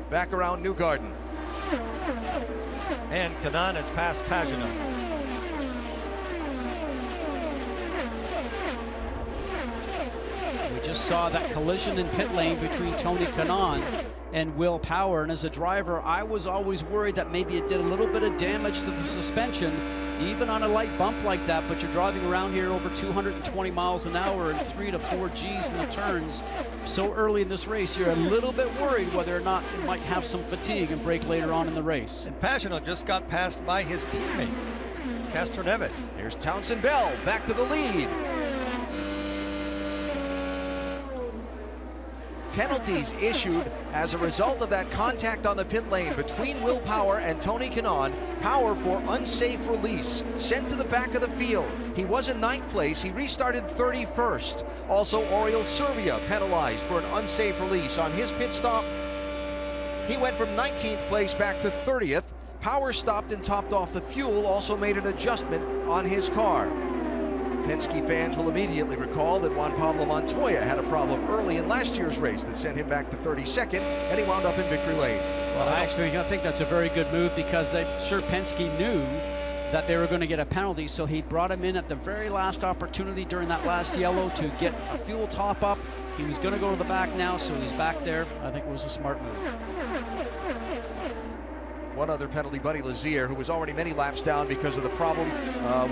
Back around Newgarden. And Kanaan has passed Pagano. We just saw that collision in pit lane between Tony Kanaan and Willpower, and as a driver I was always worried that maybe it did a little bit of damage to the suspension even on a light bump like that, but you're driving around here over 220 miles an hour and 3 to 4 G's in the turns so early in this race. You're a little bit worried whether or not it might have some fatigue and break later on in the race. And Pagano just got passed by his teammate Castroneves. Here's Townsend Bell back to the lead. penalties issued as a result of that contact on the pit lane between Will Power and Tony Kanaan. Power for unsafe release, sent to the back of the field. He was in 9th place. He restarted 31st. Also, Oriol Servia penalized for an unsafe release on his pit stop. He went from 19th place back to 30th. Power stopped and topped off the fuel, also made an adjustment on his car. Penske fans will immediately recall that Juan Pablo Montoya had a problem early in last year's race that sent him back to 32nd, and he wound up in victory lane. Well, actually, I think that's a very good move because I'm sure Penske knew that they were going to get a penalty, so he brought him in at the very last opportunity during that last yellow to get a fuel top up. He was going to go to the back now, so he's back there. I think it was a smart move. One other penalty, Buddy Lazier, who was already many laps down because of the problem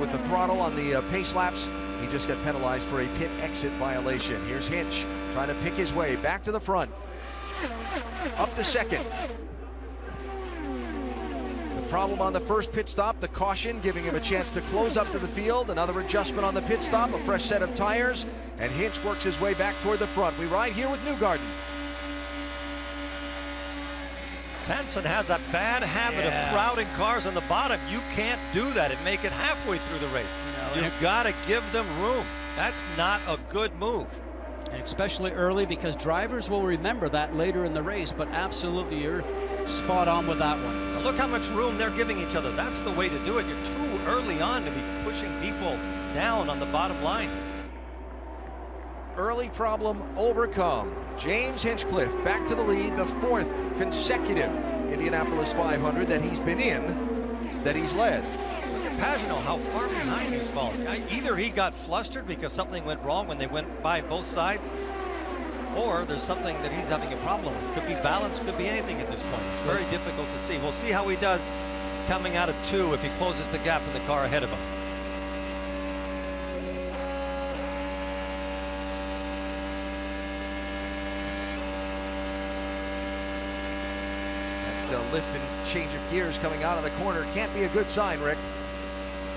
with the throttle on the pace laps. He just got penalized for a pit exit violation. Here's Hinch trying to pick his way back to the front. Up to second. The problem on the first pit stop, the caution, giving him a chance to close up to the field. Another adjustment on the pit stop, a fresh set of tires, and Hinch works his way back toward the front. We ride here with Newgarden. Tenson has a bad habit of crowding cars on the bottom. You can't do that and make it halfway through the race. No, you've got to give them room. That's not a good move. And especially early, because drivers will remember that later in the race, but absolutely you're spot on with that one. Now look how much room they're giving each other. That's the way to do it. You're too early on to be pushing people down on the bottom line. Early problem overcome. James Hinchcliffe back to the lead, the 4th consecutive Indianapolis 500 that he's been in, that he's led. Look at Pagenaud, how far behind he's fallen. Either he got flustered because something went wrong when they went by both sides, or there's something that he's having a problem with. Could be balance, could be anything at this point. It's very difficult to see. We'll see how he does coming out of 2 if he closes the gap in the car ahead of him. Lift and change of gears coming out of the corner can't be a good sign, Rick.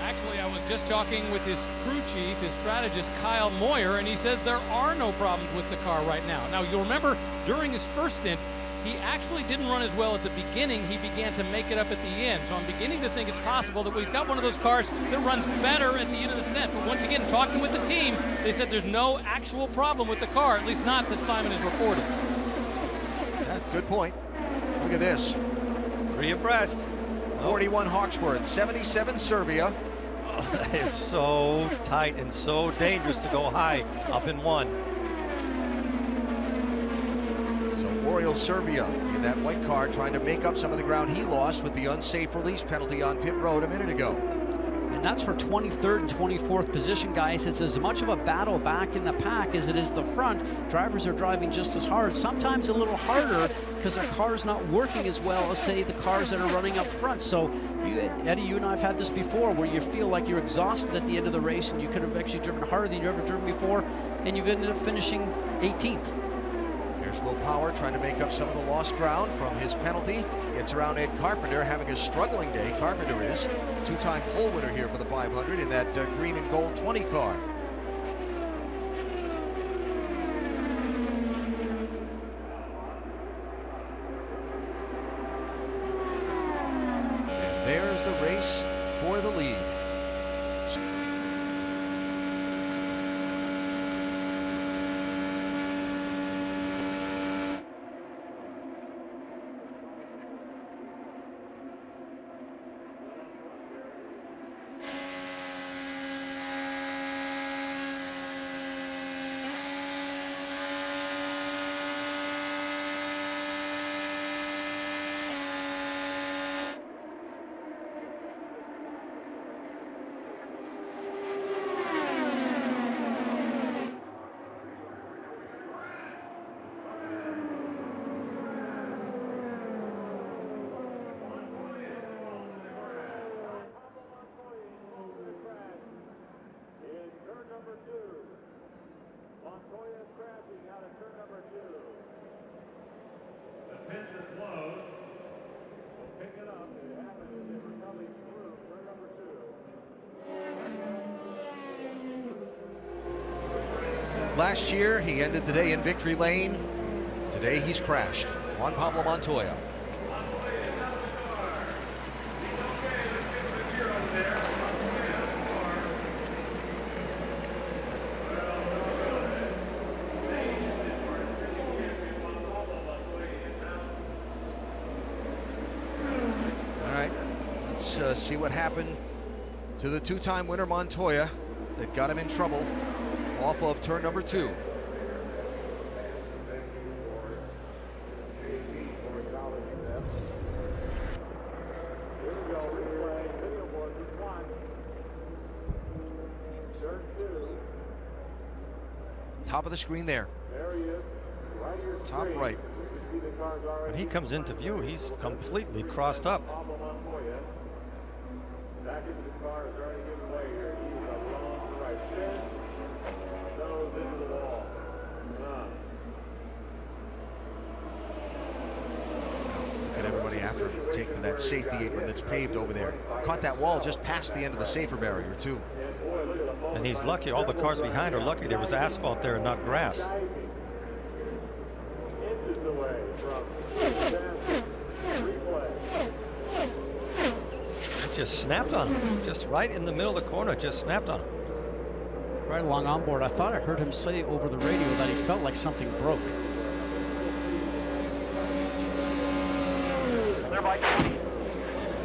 Actually, I was just talking with his crew chief, his strategist, Kyle Moyer, and he says there are no problems with the car right now. Now, you'll remember during his first stint, he actually didn't run as well at the beginning. He began to make it up at the end. So I'm beginning to think it's possible that he's got one of those cars that runs better at the end of the stint. But once again, talking with the team, they said there's no actual problem with the car, at least not that Simon has reported. Yeah, good point. Look at this. 3 abreast. 41 Hawksworth, 77 Servia. Oh, that is so tight and so dangerous to go high up in 1. So Oriol Servia in that white car trying to make up some of the ground he lost with the unsafe release penalty on pit road a minute ago. And that's for 23rd and 24th position, guys. It's as much of a battle back in the pack as it is the front. Drivers are driving just as hard, sometimes a little harder because their car's not working as well as, say, the cars that are running up front. So, Eddie, you and I have had this before where you feel like you're exhausted at the end of the race and you could have actually driven harder than you've ever driven before, and you've ended up finishing 18th. Here's Will Power trying to make up some of the lost ground from his penalty. Gets around Ed Carpenter, having a struggling day. Carpenter is two-time pole winner here for the 500 in that green and gold 20 car. And there's the race for the lead. Last year, he ended the day in victory lane. Today he's crashed. Juan Pablo Montoya. All right, let's see what happened to the two-time winner Montoya that got him in trouble off of turn number 2. Top of the screen there. Top right. When he comes into view, he's completely crossed up. Look at everybody after him take to that safety apron that's paved over there. Caught that wall just past the end of the safer barrier, too. And he's lucky. All the cars behind are lucky there was asphalt there and not grass. It just snapped on him. Just right in the middle of the corner, just snapped on him. Right along on board, I thought I heard him say over the radio that he felt like something broke.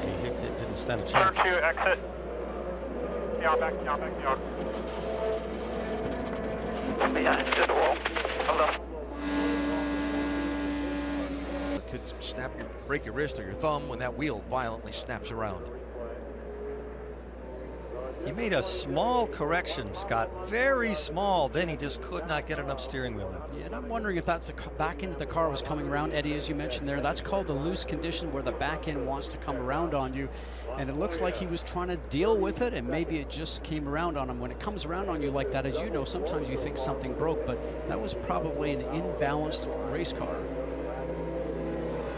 He didn't stand a chance. Turn 2, exit. Back. Yeah, into the wall. Hold on. It could break your wrist or your thumb when that wheel violently snaps around. He made a small correction, Scott, very small. Then he just could not get enough steering wheel in. Yeah, and I'm wondering if that's back end of the car was coming around, Eddie, as you mentioned there. That's called a loose condition, where the back end wants to come around on you. And it looks like he was trying to deal with it, and maybe it just came around on him. When it comes around on you like that, as you know, sometimes you think something broke, but that was probably an imbalanced race car.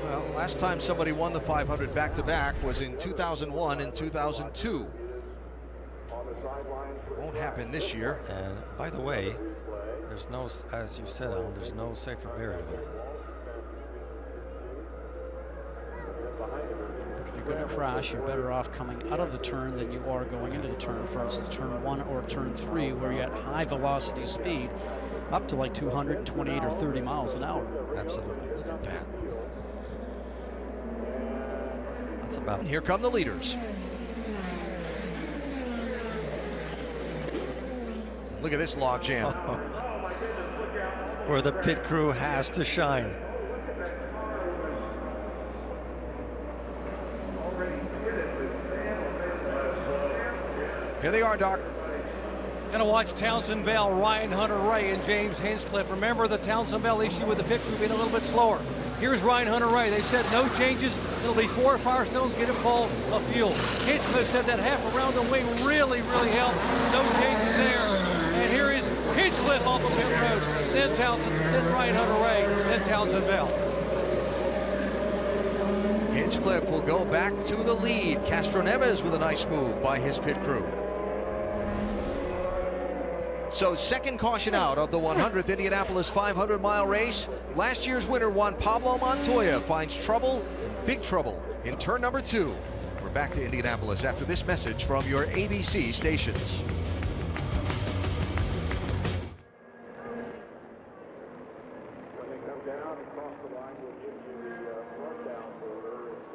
Well, last time somebody won the 500 back-to-back was in 2001 and 2002. Won't happen this year. And by the way, there's no, as you said, Alan, there's no safer barrier there. If you're going to crash, you're better off coming out of the turn than you are going into the turn. For instance, turn 1 or turn 3, where you're at high velocity speed, up to like 228 or 30 miles an hour. Absolutely. Look at that. That's about. And here come the leaders. Look at this log jam. Where the pit crew has to shine. Here they are, Doc. Gonna watch Townsend Bell, Ryan Hunter-Ray, and James Hinchcliffe. Remember the Townsend Bell issue with the pit crew being a little bit slower. Here's Ryan Hunter-Ray. They said no changes. It'll be 4 Firestones getting full of fuel. Hinchcliffe said that half around the wing really helped. No changes there. And here is Hinchcliffe off of pit road. Then Townsend, then Ryan Hunter-Ray, then Townsend Bell. Hinchcliffe will go back to the lead. Castroneves with a nice move by his pit crew. So second caution out of the 100th Indianapolis 500-mile race. Last year's winner, Juan Pablo Montoya, finds trouble, big trouble, in turn number 2. We're back to Indianapolis after this message from your ABC stations. When they come down across the line, we'll give you the rundown order. It's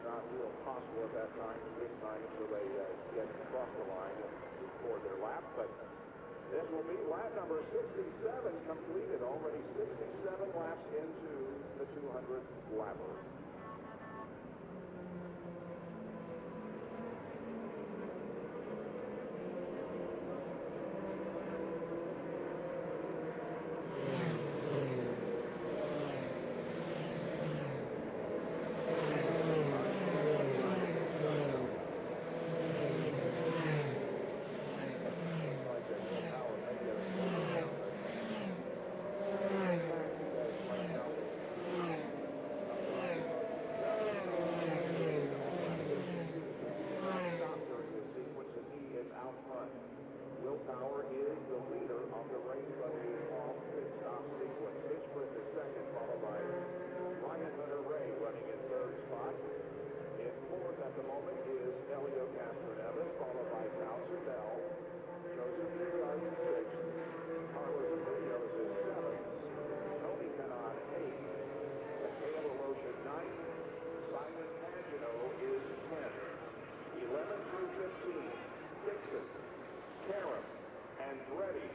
not real possible at that time to big time until they get across the line and record their lap. But this will be lap number 67 completed. Already 67 laps into the 200 lapper. spot. In fourth at the moment is Elio Castro-Neves, followed by Towson Bell. Joseph Newgarden is sixth. Carlos Munoz is seventh. Tony Kanaan eighth. Mikhail Alosha ninth. Simon Pagino is 10th. 11 through 15, Dixon, Karam, Andretti,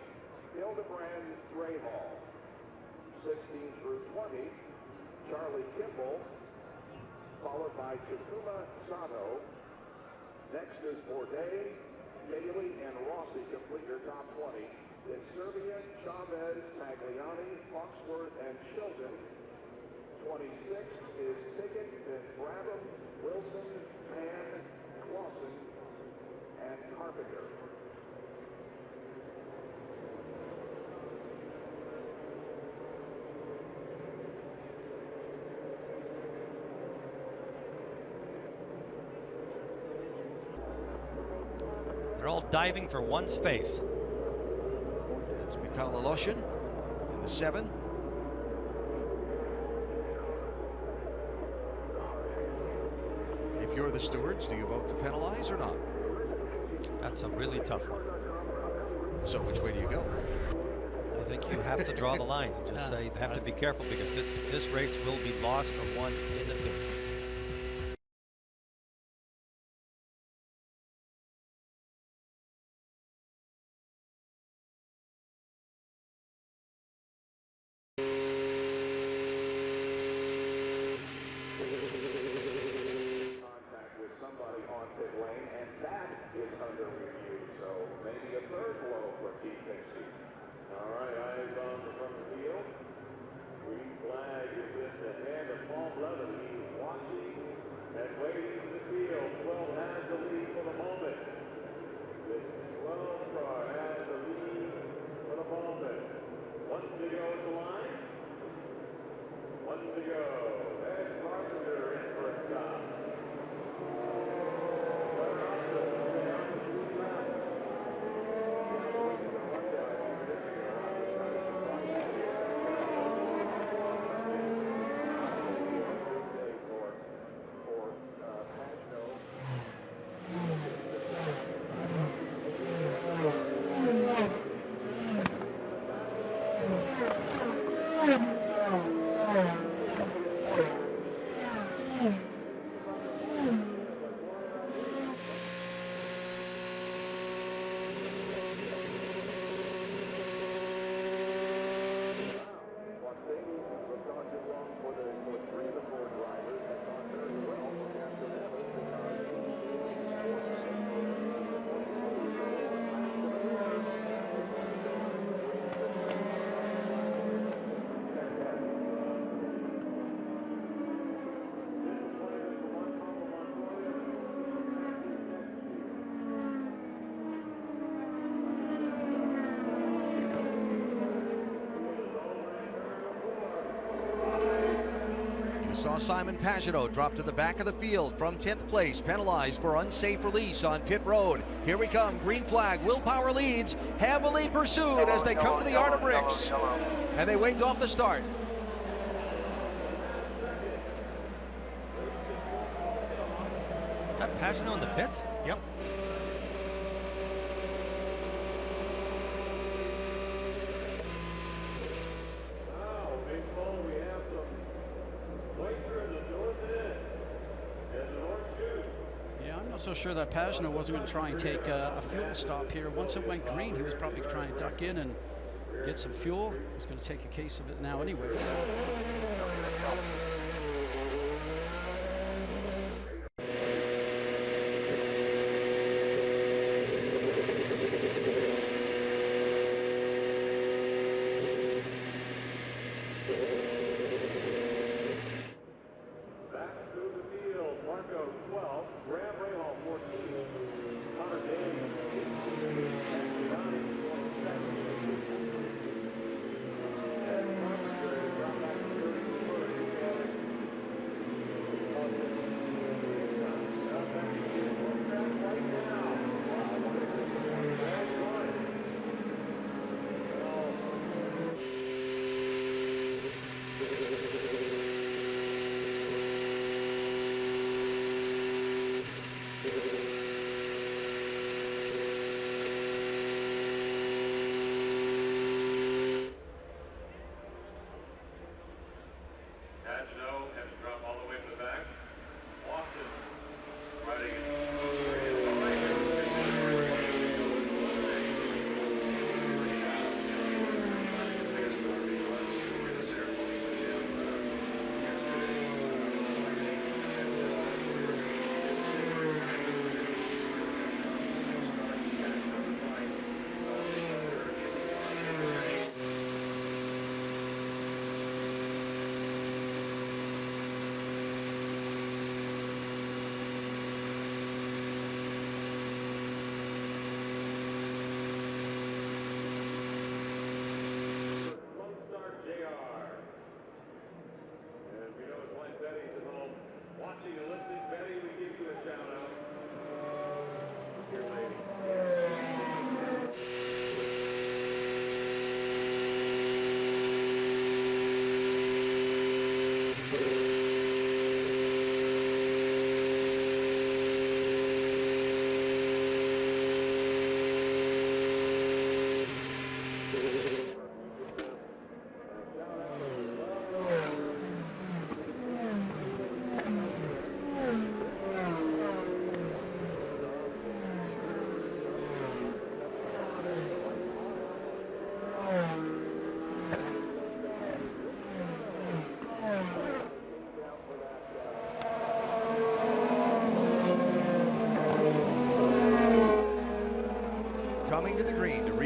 Hildebrand, Rahal. 16 through 20, Charlie Kimball, followed by Takuma Sato. Next is Bourdais, Bailey, and Rossi complete your top 20. Then Serbia, Chavez, Tagliani, Foxworth, and Chilton. 26th is Ticket, then Brabham, Wilson, Pan, Clausen, and Carpenter. They're all diving for one space. That's Mikhail Aloshin in the 7. If you're the stewards, do you vote to penalize or not? That's a really tough one. So which way do you go? I think you have to draw the line and just say they have to be careful because this race will be lost from one in the pits. Contact with somebody on pit lane, and that is under review. So maybe a third blow for Keith Dixie. All right, eyes on the front of the field. Green flag is in the hand of Paul Levin. He's watching and waiting in the field. 12 has the lead for the moment. The 12 car has the lead for the moment. 1 to go at the line. 1 to go. Ed Carpenter in for a stop. Saw Simon Pagino drop to the back of the field from 10th place, penalized for unsafe release on pit road. Here we come, green flag, Willpower leads, heavily pursued as they come to the Art of Bricks. And they waved off the start. Is that Pagino in the pits? Yep. So sure that Pagino wasn't going to try and take a fuel stop here. Once it went green, he was probably trying to duck in and get some fuel. He's going to take a case of it now anyways.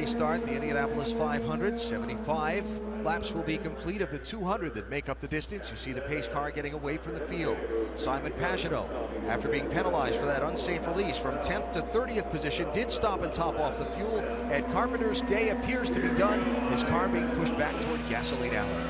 race start, the Indianapolis 500. 75 laps will be complete of the 200 that make up the distance. You see the pace car getting away from the field. Simon Pagenaud, after being penalized for that unsafe release from 10th to 30th position, did stop and top off the fuel. Ed Carpenter's day appears to be done. His car being pushed back toward gasoline alley.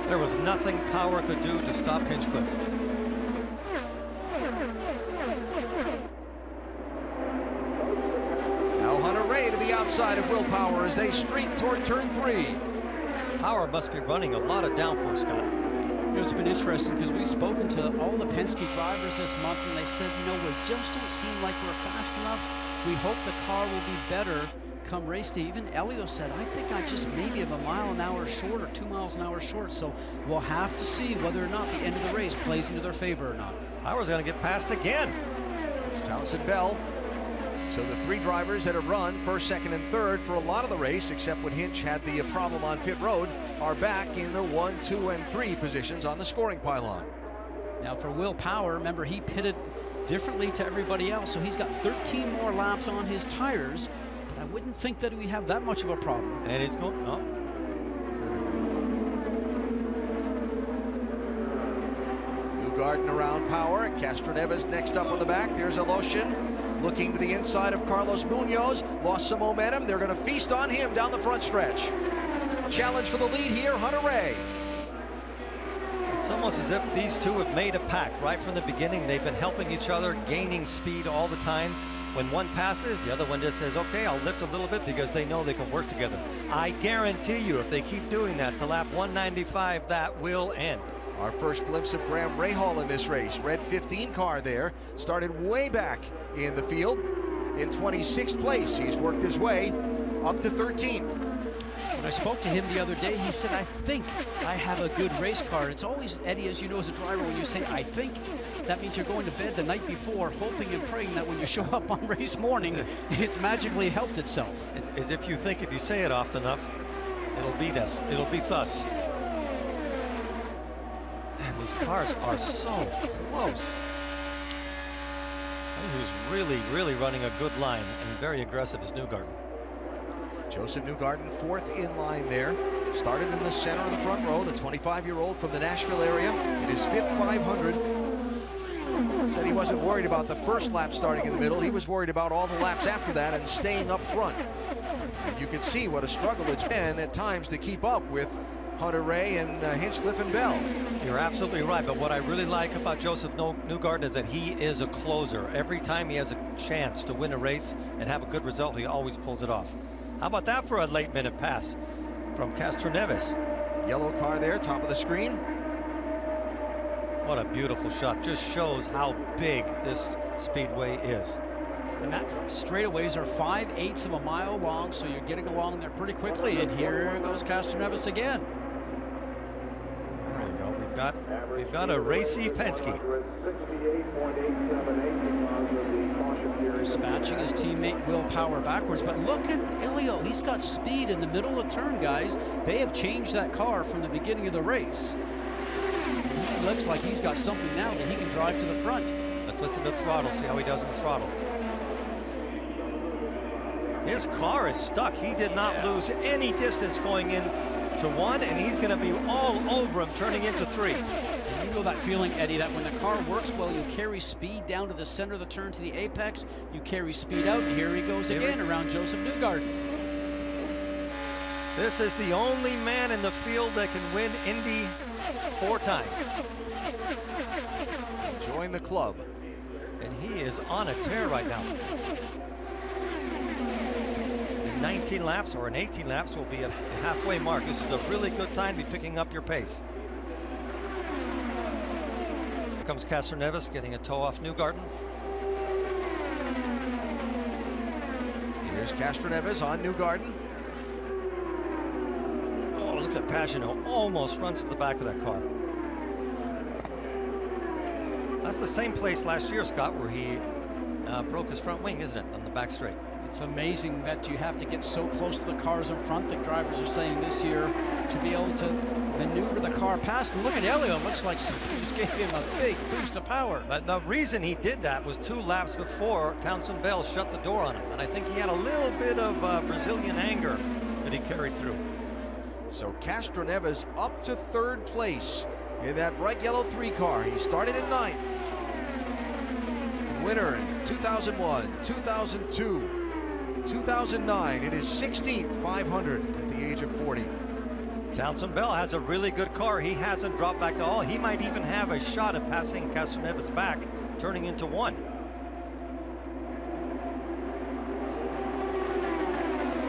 There was nothing power could do to stop Hinchcliffe. Now Hunter Ray to the outside of Will Power as they streak toward turn 3. Power must be running a lot of downforce, Scott. You know, it's been interesting because we've spoken to all the Penske drivers this month, and they said, you know, we just don't seem like we're fast enough. We hope the car will be better come race day. Even Elio said, I think I just maybe am a mile an hour short or 2 miles an hour short. So we'll have to see whether or not the end of the race plays into their favor or not. Power's going to get passed again. It's Townsend Bell. So the 3 drivers that have run first, second, and third for a lot of the race, except when Hinch had the problem on pit road, are back in the 1, 2, and 3 positions on the scoring pylon. Now for Will Power, remember he pitted differently to everybody else, so he's got 13 more laps on his tires. But I wouldn't think that we have that much of a problem. And he's going, oh. Newgarden around Power. Castroneves next up on the back. There's Aloshin looking to the inside of Carlos Munoz. Lost some momentum. They're going to feast on him down the front stretch. Challenge for the lead here, Hunter Ray. It's almost as if these two have made a pact right from the beginning. They've been helping each other, gaining speed all the time. When one passes, the other one just says, okay, I'll lift a little bit, because they know they can work together. I guarantee you, if they keep doing that to lap 195, that will end. Our first glimpse of Graham Rahal in this race. Red 15 car there. Started way back in the field. In 26th place, he's worked his way up to 13th. When I spoke to him the other day, he said, I think I have a good race car. It's always, Eddie, as you know, as a driver, when you say, I think, that means you're going to bed the night before, hoping and praying that when you show up on race morning, it's magically helped itself. As if you think if you say it often enough, it'll be this, it'll be thus. Man, these cars are so close. Who's really, really running a good line and very aggressive is Newgarden. Joseph Newgarden, 4th in line there. Started in the center of the front row, the 25-year-old from the Nashville area. It is 5th 500. Said he wasn't worried about the first lap starting in the middle. He was worried about all the laps after that and staying up front. And you can see what a struggle it's been at times to keep up with Hunter Ray and Hinchcliffe and Bell. You're absolutely right, but what I really like about Joseph Newgarden is that he is a closer. Every time he has a chance to win a race and have a good result, he always pulls it off. How about that for a late minute pass from Castroneves? Yellow car there, top of the screen. What a beautiful shot. Just shows how big this speedway is. And that straightaways are 5/8 of a mile long, so you're getting along there pretty quickly. And here goes Castroneves again. There we go. We've got a racy Penske. Dispatching his teammate Will Power backwards, but look at Elio. He's got speed in the middle of the turn, guys. They have changed that car from the beginning of the race. It looks like he's got something now that he can drive to the front. Let's listen to the throttle, see how he does in the throttle. His car is stuck. He did not lose any distance going in to 1, and he's going to be all over him turning into 3. And you know that feeling, Eddie, that when the car works well, you carry speed down to the center of the turn to the apex, you carry speed out, and here he goes again around Joseph Newgarden. This is the only man in the field that can win Indy 4 times. Join the club. And he is on a tear right now. In 19 laps or in 18 laps will be at the halfway mark. This is a really good time to be picking up your pace. Here comes Castroneves getting a toe off Newgarden. Here's Castroneves on Newgarden. Oh, look at Pagenaud. Almost runs to the back of that car. That's the same place last year, Scott, where he broke his front wing, isn't it, on the back straight? It's amazing that you have to get so close to the cars in front. The drivers are saying this year to be able to maneuver the car past. And look at Elio. Looks like somebody just gave him a big boost of power. But the reason he did that was 2 laps before Townsend Bell shut the door on him. And I think he had a little bit of Brazilian anger that he carried through. So Castroneves up to 3rd place in that bright yellow 3 car. He started in 9th. Winner in 2001, 2002, 2009. It is 16th 500 at the age of 40. Townsend Bell has a really good car. He hasn't dropped back at all. He might even have a shot at passing Castroneves back, turning into 1.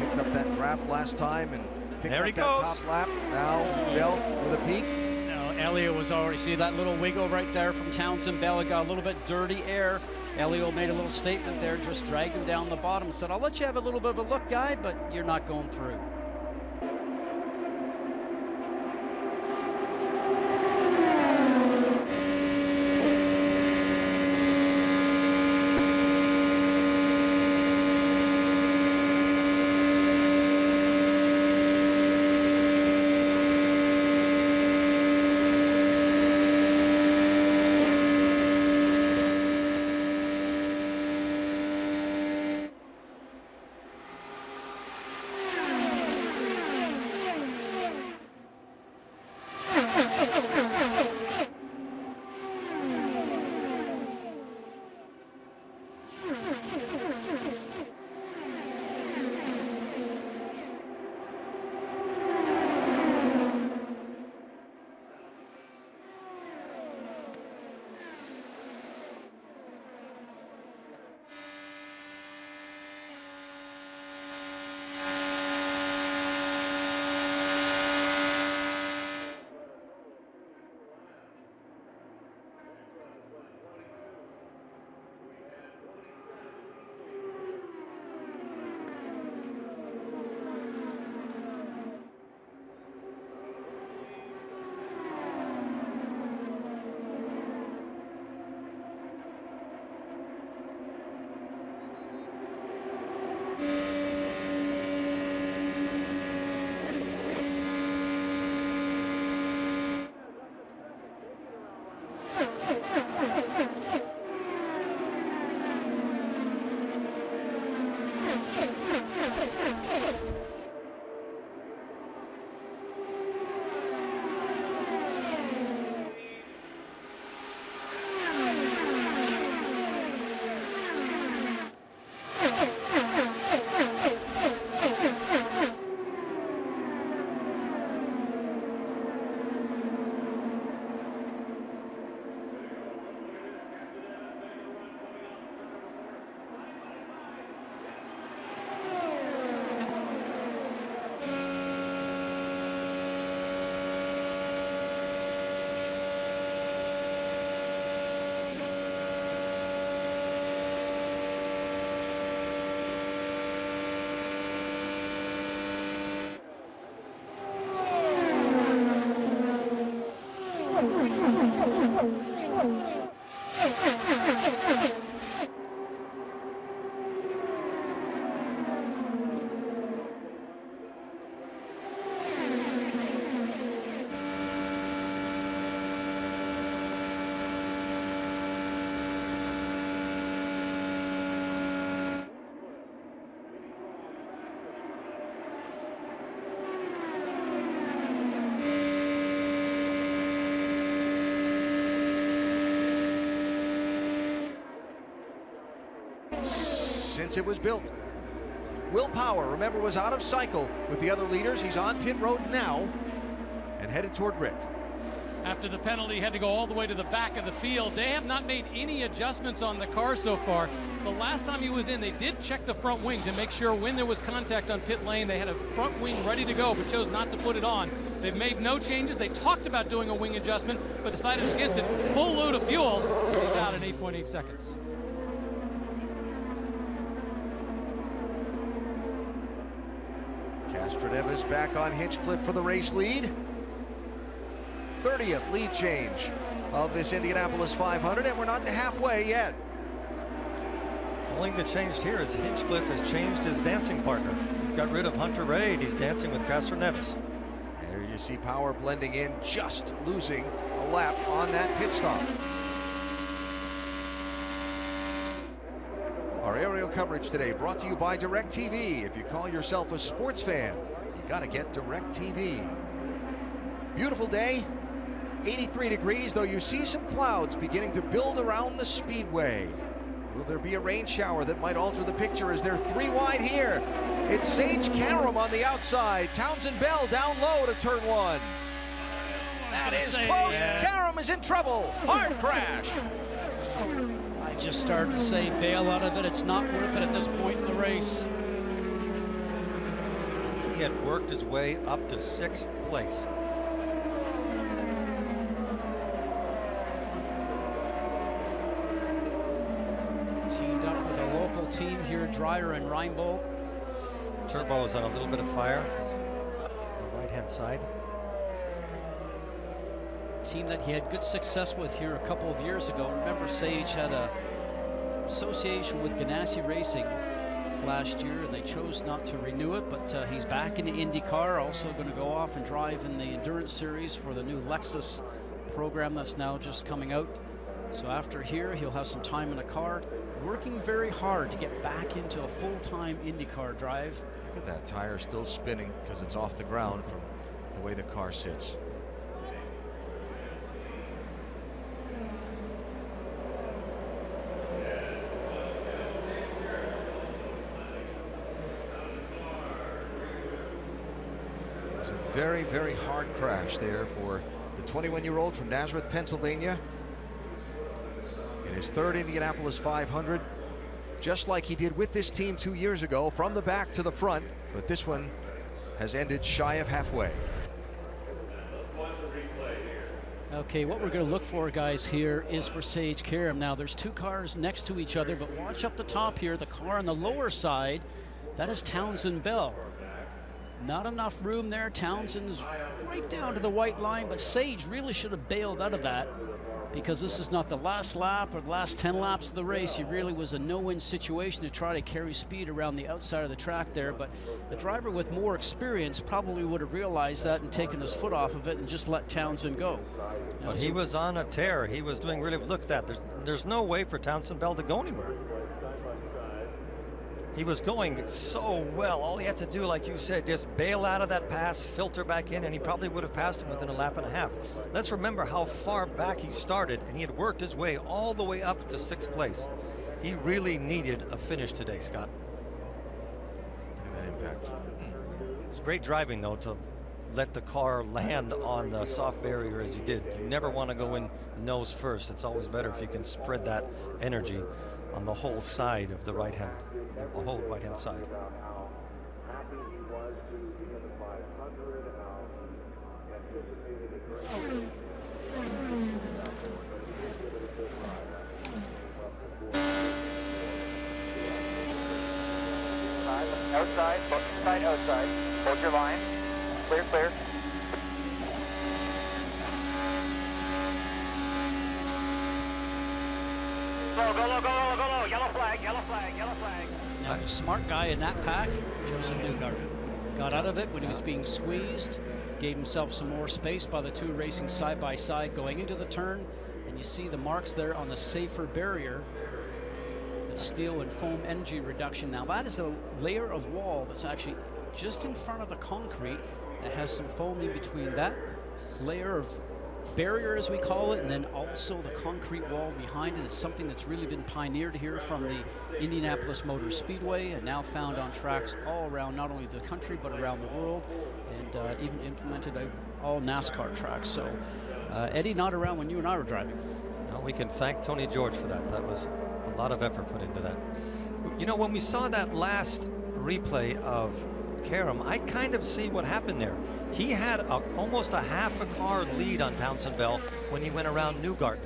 Picked up that draft last time and picked there up he that goes. top lap. Now Bell with a peak. Now, Elio was already, see that little wiggle right there from Townsend Bell. It got a little bit dirty air. Elio made a little statement there, just dragged him down the bottom. Said, I'll let you have a little bit of a look, guy, but you're not going through. Since it was built. Will Power, remember, was out of cycle with the other leaders. He's on pit road now and headed toward Rick. After the penalty, had to go all the way to the back of the field. They have not made any adjustments on the car so far. The last time he was in, they did check the front wing to make sure when there was contact on pit lane, they had a front wing ready to go, but chose not to put it on. They've made no changes. They talked about doing a wing adjustment, but decided against it. Full load of fuel. He's out in 8.8 seconds. Castroneves back on Hinchcliffe for the race lead. 30th lead change of this Indianapolis 500, and we're not to halfway yet. Only thing that changed here is Hinchcliffe has changed his dancing partner. Got rid of Hunter Ray, and he's dancing with Castroneves. There you see Power blending in, just losing a lap on that pit stop. Our aerial coverage today brought to you by DirecTV. If you call yourself a sports fan, you gotta get DirecTV. Beautiful day, 83 degrees, though you see some clouds beginning to build around the speedway. Will there be a rain shower that might alter the picture as they're 3 wide here? It's Sage Karam on the outside. Townsend Bell down low to turn 1. That is close. Karam is in trouble. Hard crash. I just started to say bail out of it. It's not worth it at this point in the race. He had worked his way up to 6th place. Teamed up with a local team here, Dreyer and Reinbold. Turbo is on a little bit of fire on the right-hand side. Team that he had good success with here a couple of years ago. Remember, Sage had a association with Ganassi Racing last year, and they chose not to renew it, but he's back in the IndyCar, also going to go off and drive in the Endurance Series for the new Lexus program that's now just coming out. So after here, he'll have some time in the car, working very hard to get back into a full-time IndyCar drive. Look at that tire still spinning because it's off the ground from the way the car sits. It's a very, very hard crash there for the 21-year-old from Nazareth, Pennsylvania. In his 3rd Indianapolis 500, just like he did with this team 2 years ago, from the back to the front, but this one has ended shy of halfway. Okay, what we're going to look for, guys, here is for Sage Karam. Now, there's 2 cars next to each other, but watch up the top here. The car on the lower side, that is Townsend Bell. Not enough room there. Townsend's right down to the white line, but Sage really should have bailed out of that, because this is not the last lap or the last 10 laps of the race. It really was a no-win situation to try to carry speed around the outside of the track there, but the driver with more experience probably would have realized that and taken his foot off of it and just let Townsend go. But he was on a tear. He was doing really, look at that. There's no way for Townsend Bell to go anywhere. He was going so well. All he had to do, like you said, just bail out of that pass, filter back in, and he probably would have passed him within a lap and a half. Let's remember how far back he started, and he had worked his way all the way up to 6th place. He really needed a finish today, Scott. Look at that impact. It's great driving, though, to let the car land on the soft barrier as he did. You never want to go in nose first. It's always better if you can spread that energy on the whole side of the right-hand, the whole right-hand side. How happy he was to be in the 500, how he anticipated it very much. Outside, inside, outside. Hold your line. Clear, clear. Go low, go low, go low, go low. Yellow flag, yellow flag, yellow flag. Now, the smart guy in that pack, Joseph Newgarden, got out of it when he was being squeezed, gave himself some more space by the 2 racing side by side going into the turn, and you see the marks there on the safer barrier. That steel and foam energy reduction. Now, that is a layer of wall that's actually just in front of the concrete that has some foam in between that layer of barrier, as we call it, and then also the concrete wall behind it. It's something that's really been pioneered here from the Indianapolis Motor Speedway and now found on tracks all around, not only the country but around the world, and even implemented at all NASCAR tracks. So Eddie, not around when you and I were driving. No, we can thank Tony George for that. That was a lot of effort put into that. You know, when we saw that last replay of Karam, I kind of see what happened there. He had almost a half a car lead on Townsend Bell when he went around Newgarden,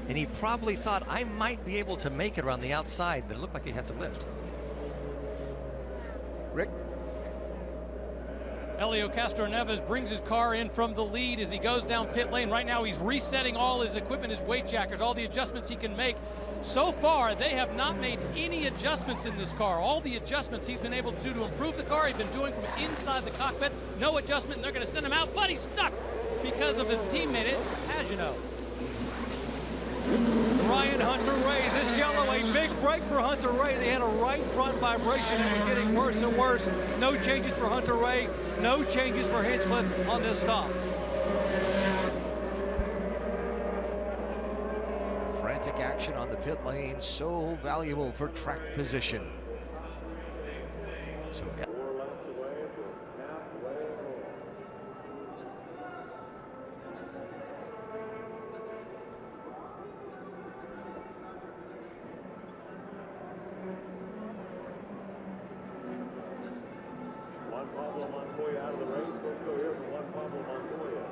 and he probably thought, I might be able to make it around the outside, but it looked like he had to lift. Rick? Helio Castroneves brings his car in from the lead as he goes down pit lane. Right now he's resetting all his equipment, his weight jackers, all the adjustments he can make So far, they have not made any adjustments in this car. All the adjustments he's been able to do to improve the car, he's been doing from inside the cockpit. No adjustment, and they're going to send him out, but he's stuck because of his teammate, Pagano. Ryan Hunter-Reay, this yellow, a big break for Hunter-Reay. They had a right front vibration and it's getting worse and worse. No changes for Hunter-Reay, no changes for Hinchcliffe on this stop. Frantic action on the pit lane, so valuable for track position. So 4 laps away from halfway home. Juan Pablo Montoya out of the race. Let's go here for Juan Pablo Montoya.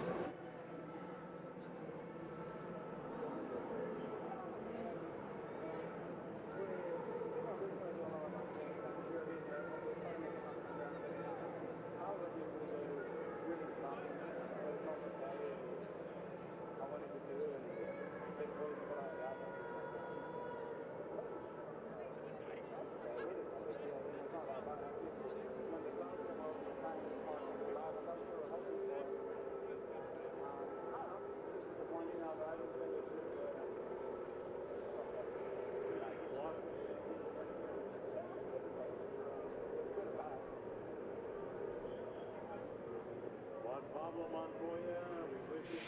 Juan Pablo Montoya, we wish you.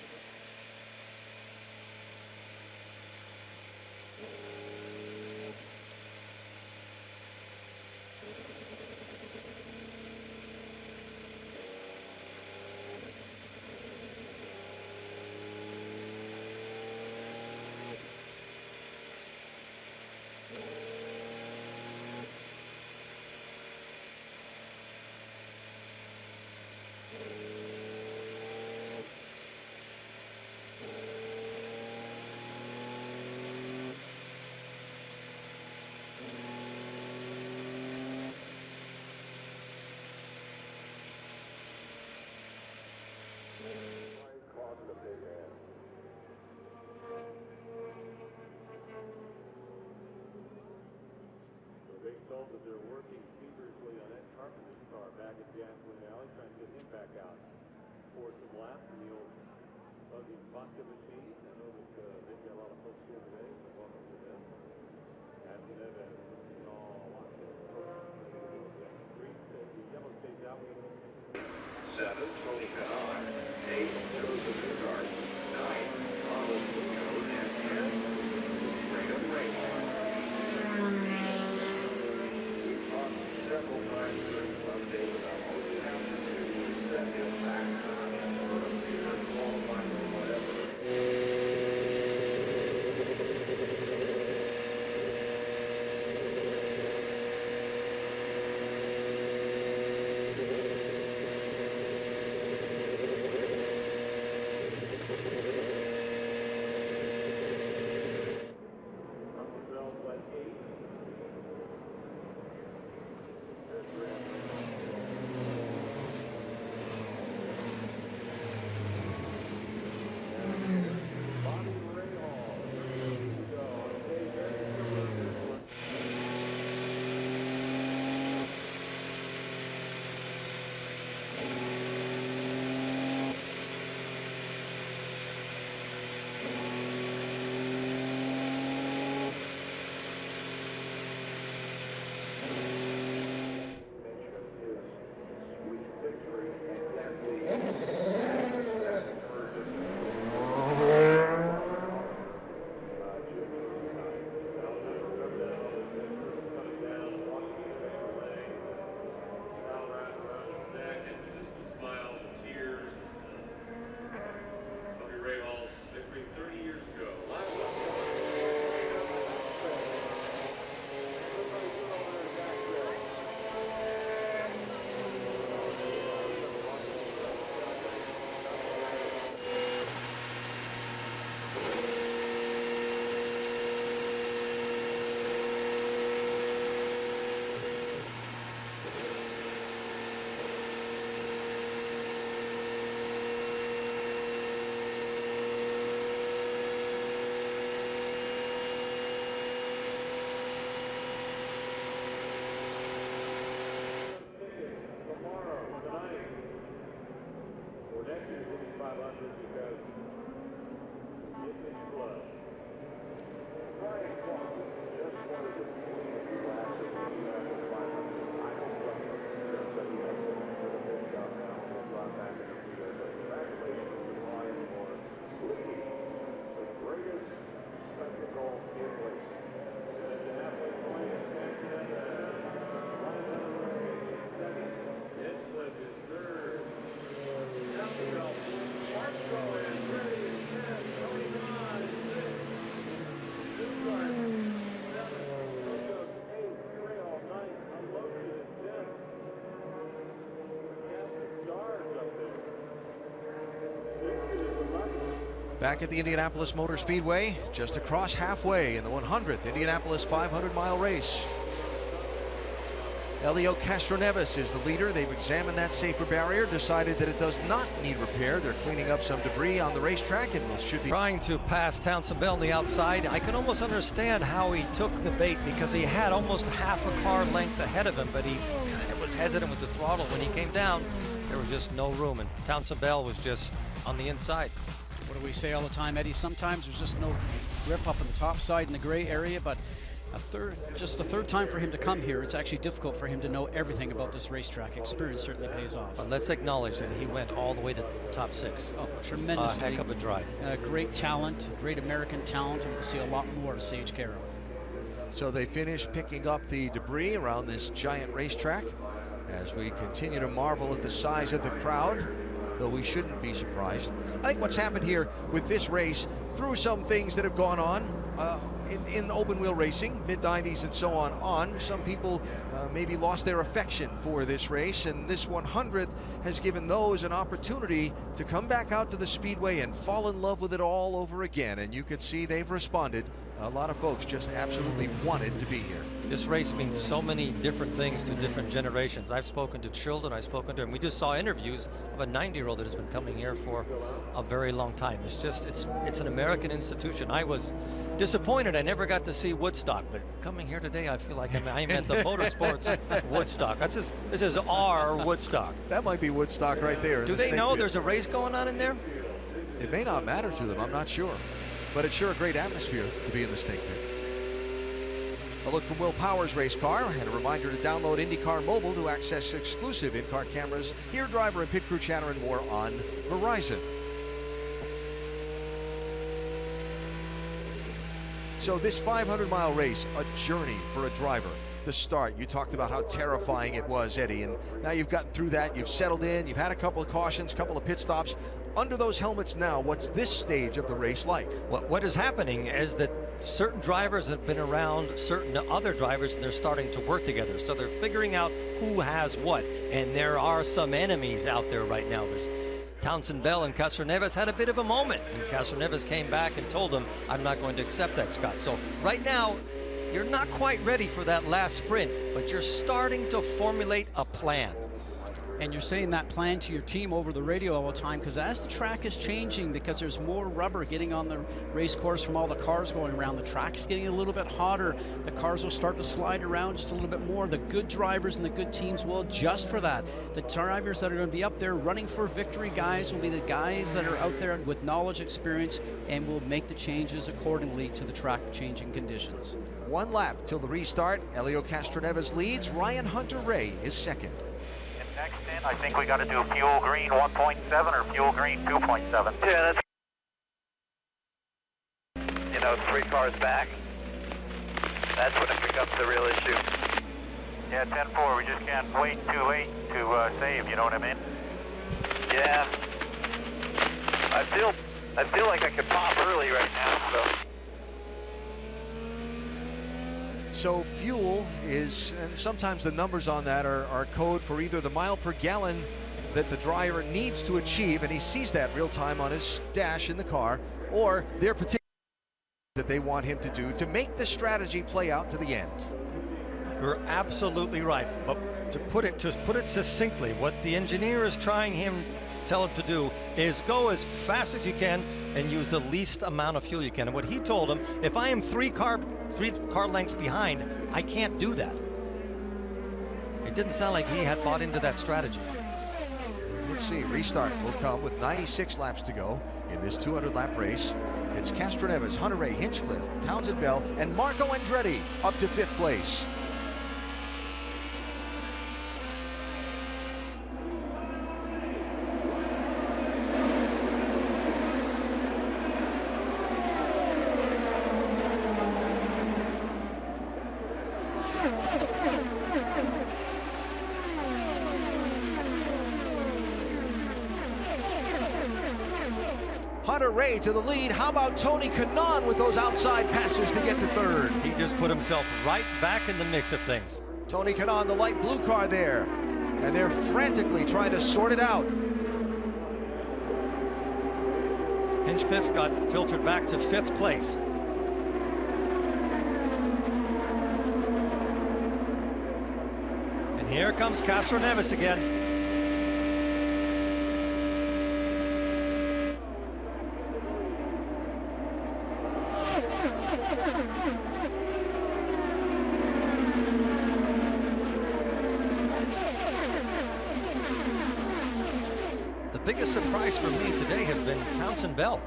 Causing a big hand. So they told that they're working feverishly on Ed Carpenter's car back at Jasmine Alley, trying to get him back out for some laps in the old buggy vodka machine. I know that they've got a lot of folks here today, so welcome to them. After that, all lots of green says the yellow stays out. 7, Tony Kanaan. 8, Joseph Newgard. 9, Thomas Lugo. And 10, Freedom Raymond. We've talked several times during Sunday about what you have to do to set him back for a future qualifying or whatever. mention Indy 500 because it's in blood. Brian Clark just wanted to see last of the Indianapolis 500. I don't blame him. Just that he has to do a good job now. He'll drop back in a few days. But congratulations to Brian for leading the greatest spectacle in racing. Indianapolis going to Canada. Ryan Ray second. Hinchcliffe is third. Southfield, Marco and Ray is 10th. Tony Ron is 6th. Stuttgart, 7th. Logos, 8th. Trail, 9th. Unloaded is 10th. Got the stars up there. 60 is 11th. Back at the Indianapolis Motor Speedway, just across halfway in the 100th Indianapolis 500-mile race. Elio Castroneves is the leader. They've examined that safer barrier, decided that it does not need repair. They're cleaning up some debris on the racetrack and should be Trying to pass Townsend Bell on the outside. I can almost understand how he took the bait because he had almost half a car length ahead of him, but he kind of was hesitant with the throttle. When he came down, there was just no room, and Townsend Bell was just on the inside. What do we say all the time, Eddie? Sometimes there's just no grip up on the top side in the gray area, but just the third time for him to come here, it's actually difficult for him to know everything about this racetrack. Experience certainly pays off. But let's acknowledge that he went all the way to the top 6. Oh, tremendously. A heck of a drive. Great talent, great American talent, and we'll see a lot more of Sage Carroll. So they finish picking up the debris around this giant racetrack as we continue to marvel at the size of the crowd, though we shouldn't be surprised. I think what's happened here with this race, through some things that have gone on in open wheel racing, mid-90s and so on, some people maybe lost their affection for this race, and this 100th has given those an opportunity to come back out to the speedway and fall in love with it all over again. And you can see they've responded. A lot of folks just absolutely wanted to be here. This race means so many different things to different generations. I've spoken to children, I've spoken to, and we just saw interviews of a 90-year-old that has been coming here for a very long time. It's just, it's an American institution. I was disappointed I never got to see Woodstock, but coming here today, I feel like I'm at the motorsports Woodstock. This is our Woodstock. That might be Woodstock right there. Do they know there's a race going on in there? It may not matter to them, I'm not sure. But it's sure a great atmosphere to be in the Snake Pit. A look from Will Powers' race car, and a reminder to download IndyCar Mobile to access exclusive in-car cameras, hear driver and pit crew chatter, and more on Verizon. So this 500-mile race, a journey for a driver. The start, you talked about how terrifying it was, Eddie, and now you've gotten through that, you've settled in, you've had a couple of cautions, a couple of pit stops. Under those helmets now, what's this stage of the race like? What is happening is that certain drivers have been around certain other drivers, and they're starting to work together. So they're figuring out who has what, and there are some enemies out there right now. There's Townsend Bell and Castroneves had a bit of a moment, and Castroneves came back and told him, I'm not going to accept that, Scott. So right now, you're not quite ready for that last sprint, but you're starting to formulate a plan. And you're saying that plan to your team over the radio all the time, because as the track is changing, because there's more rubber getting on the race course from all the cars going around, the track is getting a little bit hotter. The cars will start to slide around just a little bit more. The good drivers and the good teams will adjust for that. The drivers that are going to be up there running for victory, guys, will be the guys that are out there with knowledge, experience, and will make the changes accordingly to the track changing conditions. One lap till the restart. Elio Castroneves leads. Ryan Hunter-Reay is second. Next in, I think we got to do fuel green 1.7 or fuel green 2.7. Yeah, that's 3 cars back. That's when it becomes the real issue. Yeah, 10-4, we just can't wait too late to save, you know what I mean? Yeah. I feel like I could pop early right now, so. So fuel is, and sometimes the numbers on that are code for either the mile per gallon that the driver needs to achieve, and he sees that real time on his dash in the car, or their particular that they want him to do to make the strategy play out to the end. You're absolutely right, but to put it succinctly, what the engineer is trying tell him to do is go as fast as you can and use the least amount of fuel you can. And what he told him, if I am three car lengths behind, I can't do that. It didn't sound like he had bought into that strategy. Let's see, restart will come with 96 laps to go in this 200-lap race. It's Castroneves, Hunter-Reay, Hinchcliffe, Townsend Bell, and Marco Andretti up to 5th place. Hunter-Reay to the lead. How about Tony Kanaan with those outside passes to get to 3rd? He just put himself right back in the mix of things. Tony Kanaan, the light blue car there. And they're frantically trying to sort it out. Hinchcliffe got filtered back to 5th place. And here comes Castroneves again. The biggest surprise for me today has been Townsend Bell.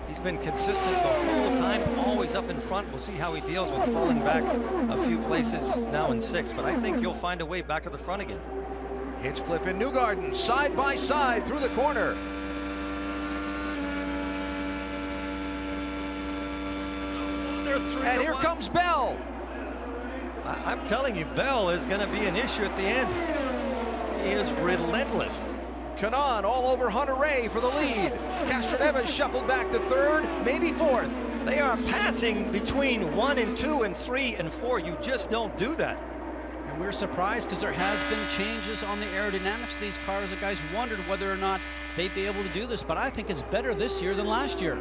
He's been consistent the whole time, always up in front. We'll see how he deals with falling back a few places. He's now in 6th, but I think he'll find a way back to the front again. Hinchcliffe and Newgarden side by side through the corner. And here comes Bell. I'm telling you, Bell is going to be an issue at the end. He is relentless. Kanaan all over Hunter-Reay for the lead. Castroneves shuffled back to 3rd, maybe 4th. They are passing between 1 and 2 and 3 and 4. You just don't do that. And we're surprised because there has been changes on the aerodynamics of these cars. The guys wondered whether or not they'd be able to do this, but I think it's better this year than last year.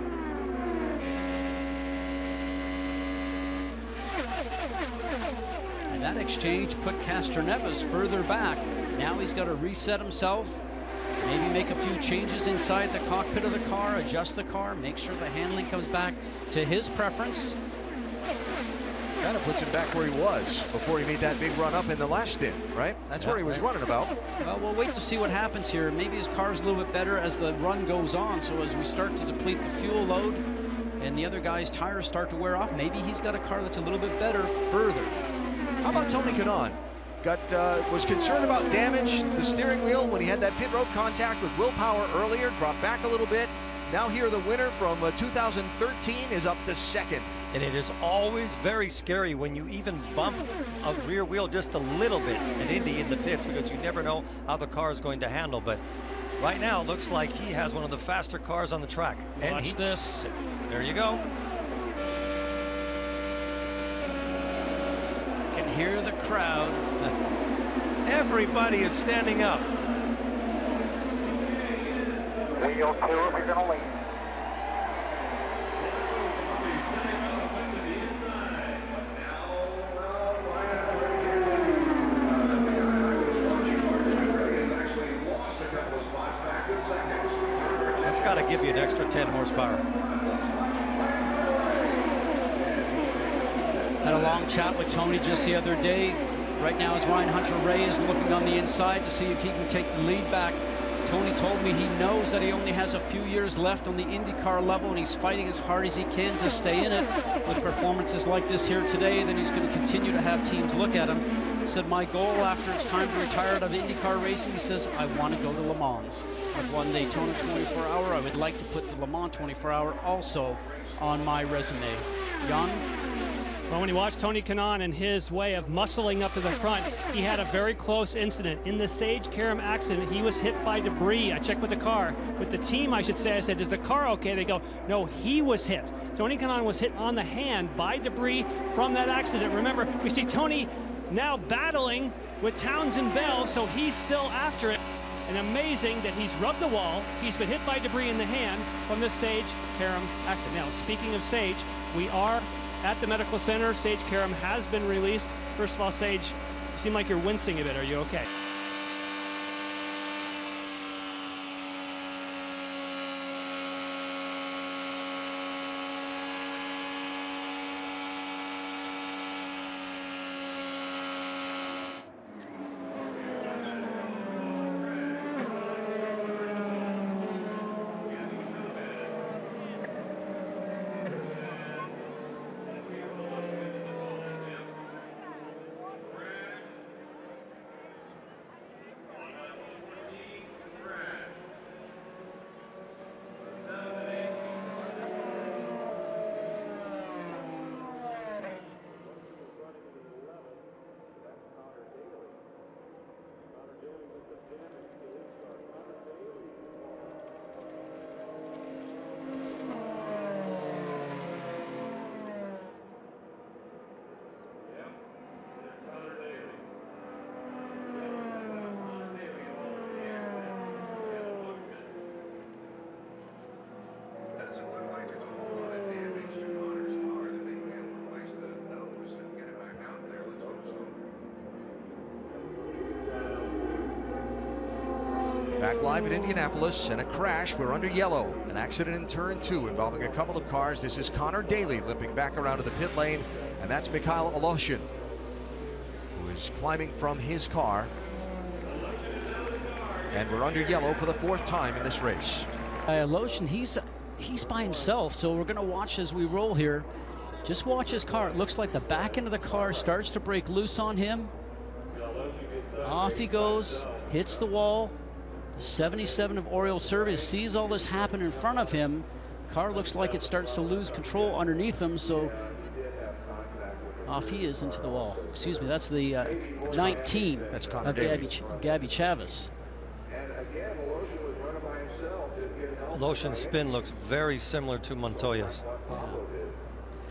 And that exchange put Castroneves further back. Now he's got to reset himself, maybe make a few changes inside the cockpit of the car, adjust the car, make sure the handling comes back to his preference. Kind of puts him back where he was before he made that big run up in the last stint, right? That's where he was running about. Well, we'll wait to see what happens here. Maybe his car's a little bit better as the run goes on. So as we start to deplete the fuel load and the other guy's tires start to wear off, maybe he's got a car that's a little bit better further. How about Tony Kanaan? Was concerned about damage, the steering wheel when he had that pit road contact with Will Power earlier, dropped back a little bit. Now here the winner from 2013 is up to 2nd. And it is always very scary when you even bump a rear wheel just a little bit at Indy in the pits, because you never know how the car is going to handle. But right now it looks like he has one of the faster cars on the track. Watch this. There you go. Can hear the crowd. Everybody is standing up. Wheel 2 if you're going to lead. That's got to give you an extra 10 horsepower. Had a long chat with Tony just the other day. Right now, as Ryan Hunter-Reay is looking on the inside to see if he can take the lead back. Tony told me he knows that he only has a few years left on the IndyCar level, and he's fighting as hard as he can to stay in it. With performances like this here today, then he's going to continue to have teams look at him. He said, my goal after it's time to retire out of IndyCar racing, he says, I want to go to Le Mans. I've won the Daytona 24-hour. I would like to put the Le Mans 24-hour also on my resume. Jan? Well, when you watch Tony Kanaan and his way of muscling up to the front, he had a very close incident. In the Sage Karam accident, he was hit by debris. I checked with the car. With the team, I should say, I said, is the car okay? They go, no, he was hit. Tony Kanaan was hit on the hand by debris from that accident. Remember, we see Tony now battling with Townsend Bell, so he's still after it. And amazing that he's rubbed the wall. He's been hit by debris in the hand from the Sage Karam accident. Now, speaking of Sage, we are at the medical center. Sage Karam has been released. First of all, Sage, you seem like you're wincing a bit. Are you okay? Back live at Indianapolis and a crash. We're under yellow. An accident in turn 2 involving a couple of cars. This is Connor Daly limping back around to the pit lane, and that's Mikhail Aloshin, who is climbing from his car. And we're under yellow for the 4th time in this race. Aloshin, he's by himself, so we're going to watch as we roll here. Just watch his car. It looks like the back end of the car starts to break loose on him. Off he goes, hits the wall. The 77 of Oriole Service sees all this happen in front of him. Car looks like it starts to lose control underneath him, so off he is into the wall. Excuse me, that's the 19 that's Connor of Daly. Gabby Chavez. And again, Aloshin was running by himself. Didn't get help. Aloshin's spin looks very similar to Montoya's.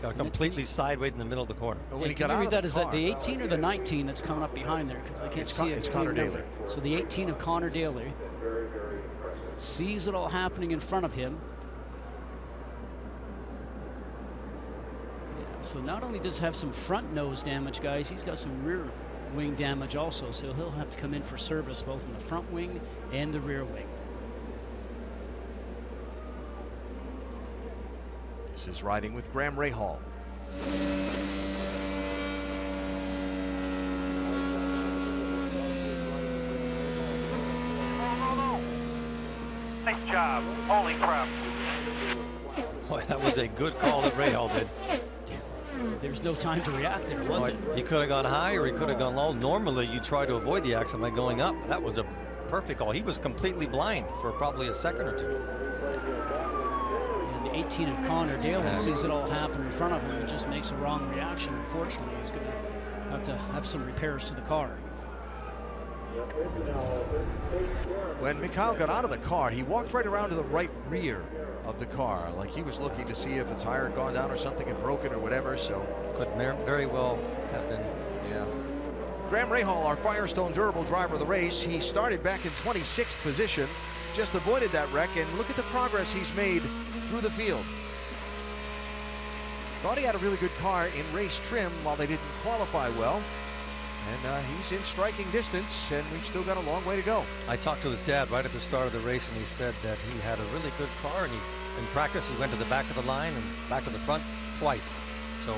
Got completely sideways in the middle of the corner. But when he Can got you out read of that? the Is car, that the 18 or the 19 that's coming up behind there? Because I can't see it. It's Connor Daly. So the 18 of Connor Daly sees it all happening in front of him. Yeah, so not only does he have some front nose damage, guys, he's got some rear wing damage also. So he'll have to come in for service both in the front wing and the rear wing. This is riding with Graham Rahal. Nice job. Holy crap. Boy, that was a good call that Rahal did. There's no time to react there, was it? He could have gone high or he could have gone low. Normally, you try to avoid the accident by going up. That was a perfect call. He was completely blind for probably a second or two. And the 18 of Connor Daly sees it all happen in front of him and just makes a wrong reaction. Unfortunately, he's going to have some repairs to the car. When Mikhail got out of the car, he walked right around to the right rear of the car, like he was looking to see if a tire had gone down or something had broken or whatever. So Could very well have been. yeah. Graham Rahal, our Firestone Durable driver of the race, he started back in 26th position, just avoided that wreck, and look at the progress he's made through the field. Thought he had a really good car in race trim while they didn't qualify well. And he's in striking distance, and we've still got a long way to go. I talked to his dad right at the start of the race, and he said that he had a really good car, and in practice he went to the back of the line and back of the front twice. So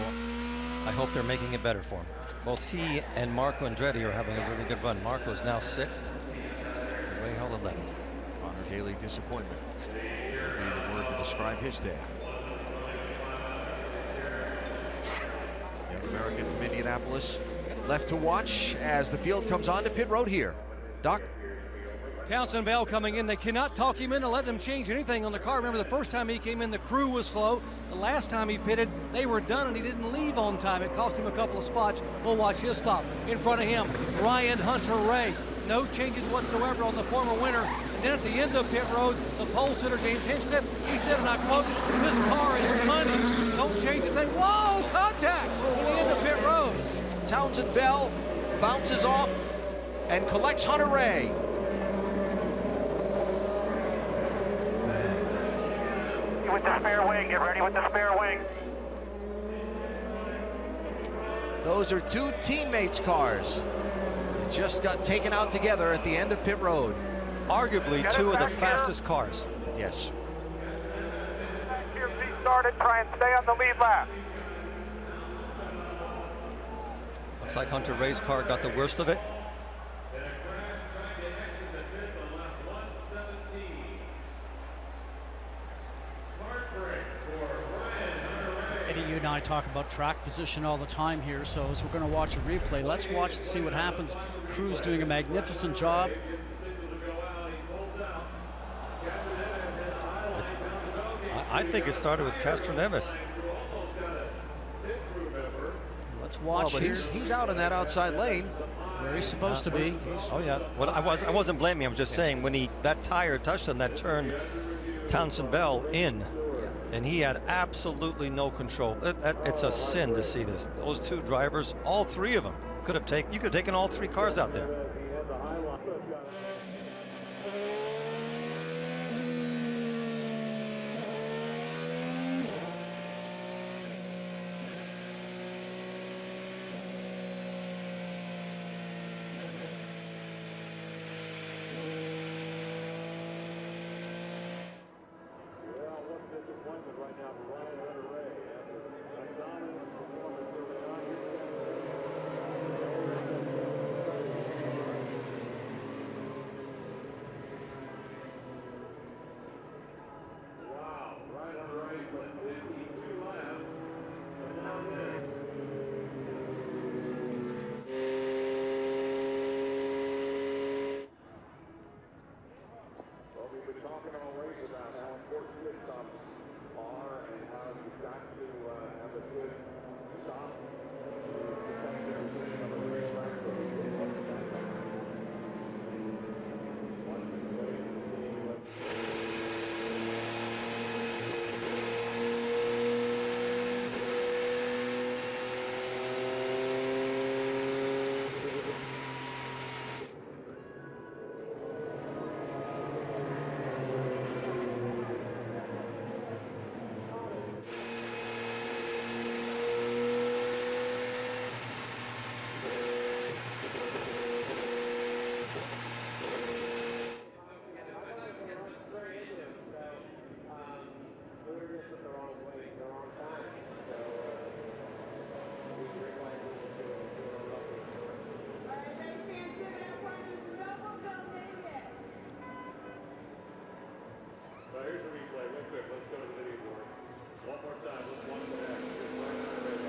I hope they're making it better for him. Both he and Marco Andretti are having a really good run. Marco's now 6th, and Rahal 11th. Connor Daly disappointment would be the word to describe his day. Young American from Indianapolis left to watch as the field comes on to pit road here. Doc? Townsend Bell coming in. They cannot talk him into letting him change anything on the car. Remember, the first time he came in, the crew was slow. The last time he pitted, they were done, and he didn't leave on time. It cost him a couple of spots. We'll watch his stop. In front of him, Ryan Hunter-Reay. No changes whatsoever on the former winner. And then at the end of pit road, the pole sitter, James Hinchcliffe, he said, and I quote, "This car is money. Don't change a thing." Whoa, contact at the end of pit road. Townsend Bell bounces off and collects Hunter-Reay. With the spare wing, get ready with the spare wing. Those are two teammates' cars. They just got taken out together at the end of pit road. Arguably two of the fastest cars. Yes. Your seat started, try and stay on the lead lap. Looks like Hunter-Reay's car got the worst of it. Eddie, you and I talk about track position all the time here, so as we're going to watch a replay, let's watch and see what happens. Crew's doing a magnificent job. I think it started with Castroneves. Let's watch but here. he's out in that outside lane. Where he's supposed to be. Oh yeah. Well, I wasn't blaming him. I'm just saying when that tire touched him, that turned Townsend Bell in, and he had absolutely no control. It's a sin to see this. Those two drivers, all three of them, you could have taken all three cars out there. right now from Ryan Hunter-Reay. After a dominant performance early on, wow, Ryan Hunter-Reay put 52 laps, and now this. Well, we've been talking all race about how important pit stops are and how you've got to have a good stop to protect your position on the racetrack. So we did look at that. Watch this race continue. So here's the replay, real quick. Let's go to the video board. One more time. Let's watch what happens. Here's Ryan Hunter-Reay.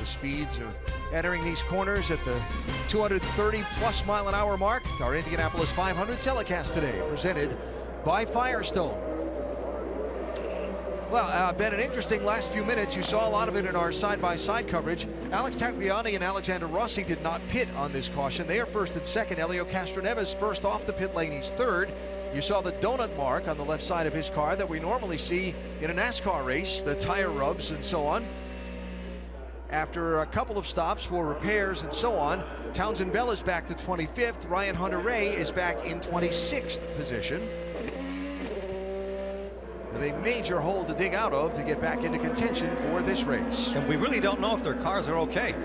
Speeds of entering these corners at the 230+ mile-an-hour mark. Our Indianapolis 500 telecast today, presented by Firestone. Well, been an interesting last few minutes. You saw a lot of it in our side-by-side coverage. Alex Tagliani and Alexander Rossi did not pit on this caution. They are first and second. Helio Castroneves first off the pit lane. He's third. You saw the donut mark on the left side of his car that we normally see in a NASCAR race, the tire rubs and so on. After a couple of stops for repairs and so on, Townsend Bell is back to 25th. Ryan Hunter-Reay is back in 26th position, with a major hole to dig out of to get back into contention for this race. And we really don't know if their cars are okay.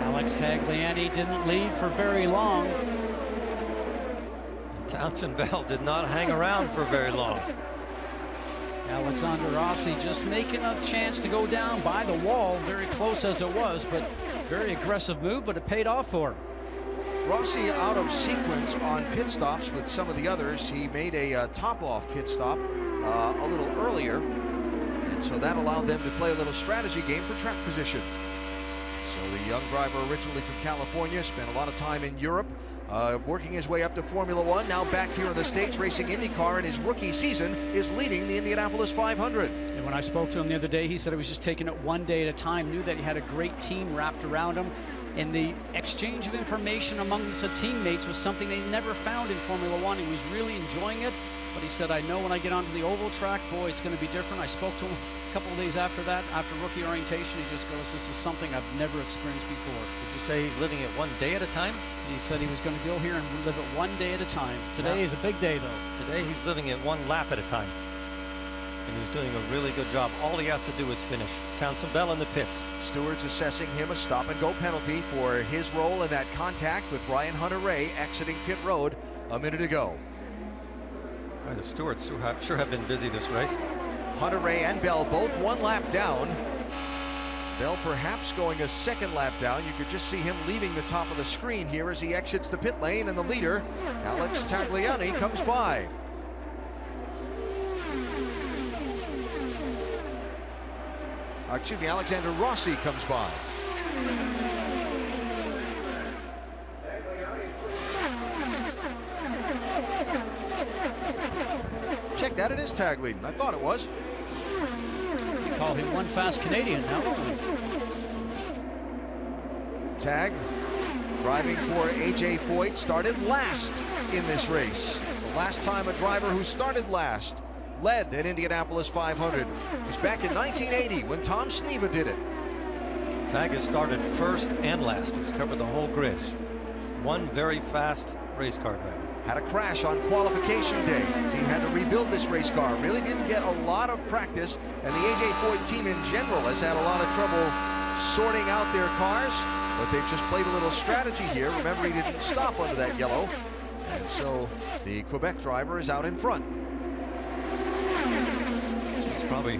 Alex Tagliani didn't lead for very long. Townsend Bell did not hang around for very long. Alexander Rossi just making a chance to go down by the wall, very close as it was, but very aggressive move, but it paid off for him. Rossi out of sequence on pit stops with some of the others. He made a top-off pit stop a little earlier, and so that allowed them to play a little strategy game for track position. So the young driver, originally from California, spent a lot of time in Europe, working his way up to Formula One, now back here in the States racing IndyCar, and his rookie season is leading the Indianapolis 500. And when I spoke to him the other day, he said he was just taking it one day at a time, knew that he had a great team wrapped around him, and the exchange of information among his teammates was something they never found in Formula One. He was really enjoying it, but he said, I know when I get onto the oval track, boy, it's going to be different. I spoke to him couple of days after that, after rookie orientation, he just goes, this is something I've never experienced before. Did you say he's living it one day at a time? He said he was going to go here and live it one day at a time. Today is a big day, though. Today he's living it one lap at a time. And he's doing a really good job. All he has to do is finish. Townsend Bell in the pits. Stewards assessing him a stop-and-go penalty for his role in that contact with Ryan Hunter-Reay exiting pit road a minute ago. Boy, the stewards sure have been busy this race. Hunter-Reay and Bell both one lap down. Bell perhaps going a second lap down. You could just see him leaving the top of the screen here as he exits the pit lane, and the leader, Alex Tagliani, comes by. Excuse me, Alexander Rossi comes by. Check that, it is tag leading. I thought it was. We call him one fast Canadian now. Tag, driving for AJ Foyt, started last in this race. The last time a driver who started last led at Indianapolis 500 was back in 1980 when Tom Sneva did it. Tag has started first and last. He's covered the whole grid. One very fast race car driver. Had a crash on qualification day. Team had to rebuild this race car. Really didn't get a lot of practice, and the AJ Foyt team in general has had a lot of trouble sorting out their cars, but they've just played a little strategy here. Remember, he didn't stop under that yellow, and so the Quebec driver is out in front. He's probably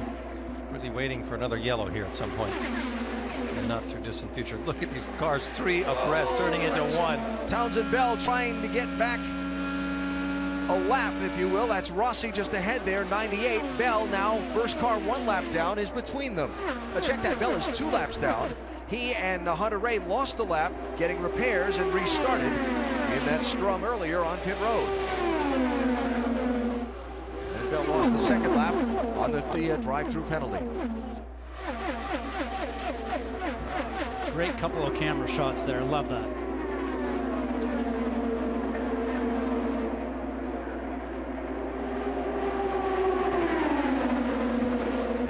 really waiting for another yellow here at some point in the not too distant future. Look at these cars, three abreast, turning into one. Townsend Bell trying to get back a lap, if you will. That's Rossi just ahead there, 98. Bell now, first car one lap down, is between them. Check that, Bell is 2 laps down. He and Hunter-Reay lost a lap getting repairs and restarted in that scrum earlier on pit road. And Bell lost the second lap on the drive-through penalty. Great couple of camera shots there. Love that.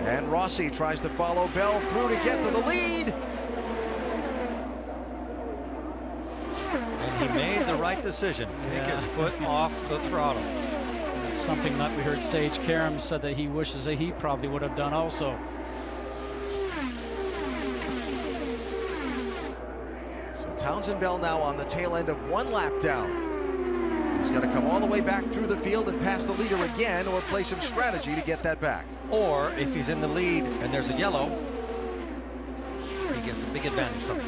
And Rossi tries to follow Bell through to get to the lead. And he made the right decision. Take his foot off the throttle. It's something that we heard Sage Karam said that he wishes that he probably would have done also. So Townsend Bell now on the tail end of 1 lap down. He's got to come all the way back through the field and pass the leader again, or play some strategy to get that back. Or if he's in the lead and there's a yellow, he gets a big advantage from it.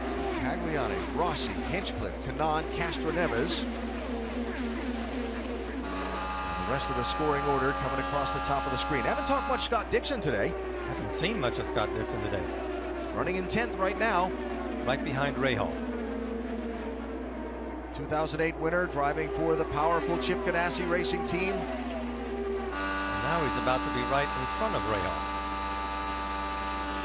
So Tagliani, Rossi, Hinchcliffe, Kanaan, Castroneves. The rest of the scoring order coming across the top of the screen. Haven't talked much Scott Dixon today. Haven't seen much of Scott Dixon today. Running in 10th right now. Right behind Rahal. 2008 winner, driving for the powerful Chip Ganassi racing team. And now he's about to be right in front of Rahal.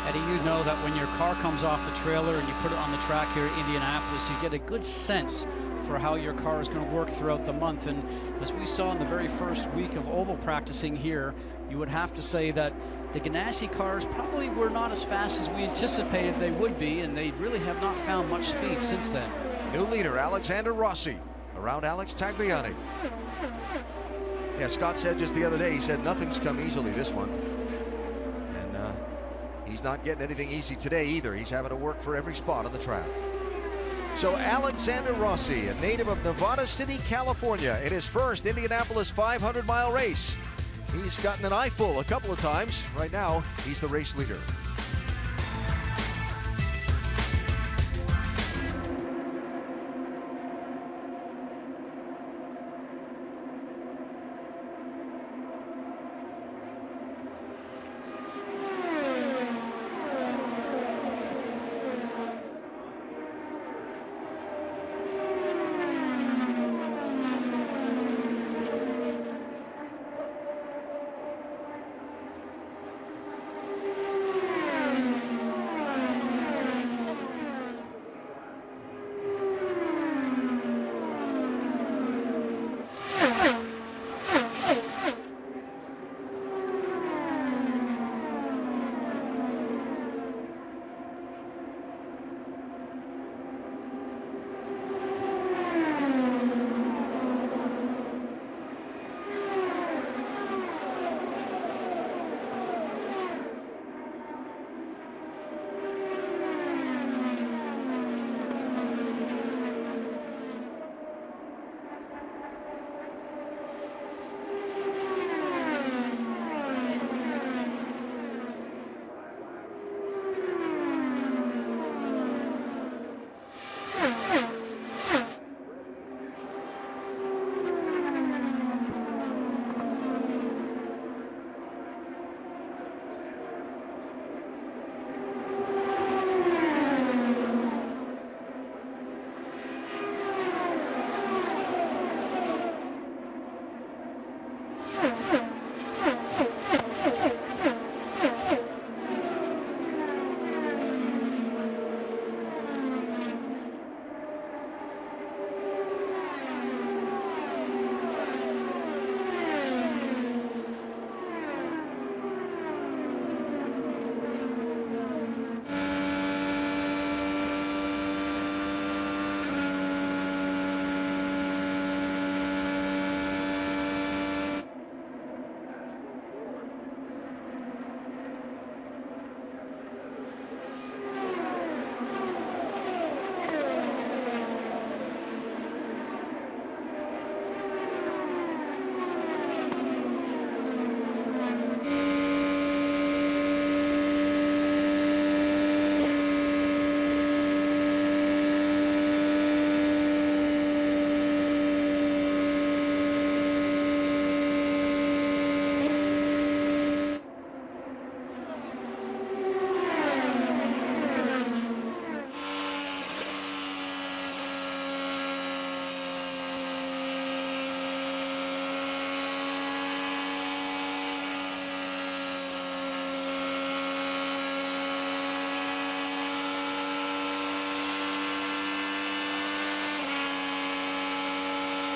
Eddie, you know that when your car comes off the trailer and you put it on the track here at Indianapolis, you get a good sense for how your car is going to work throughout the month. And as we saw in the very first week of oval practicing here, you would have to say that the Ganassi cars probably were not as fast as we anticipated they would be, and they really have not found much speed since then. New leader, Alexander Rossi, around Alex Tagliani. Yeah, Scott said just the other day, he said nothing's come easily this month. And he's not getting anything easy today either. He's having to work for every spot on the track. So Alexander Rossi, a native of Nevada City, California, in his first Indianapolis 500-mile race. He's gotten an eyeful a couple of times. Right now, he's the race leader.